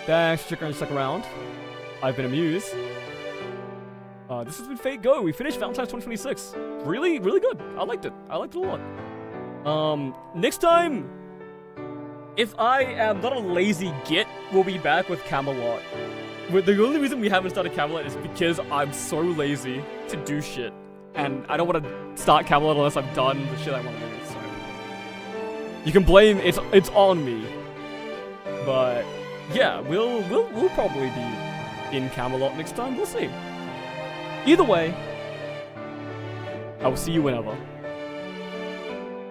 Thanks for checking stuck around. I've been amused. This has been Fate Go. We finished Valentine's 2026. Really, really good. I liked it. I liked it a lot. Next time, if I am not a lazy git, we'll be back with Camelot. But the only reason we haven't started Camelot is because I'm so lazy to do shit. And I don't want to start Camelot unless I've done the shit I want to do, so. You can blame, it's on me. But, yeah, we'll probably be in Camelot next time. We'll see. Either way, I will see you whenever.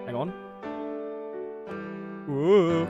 Hang on. Whoa.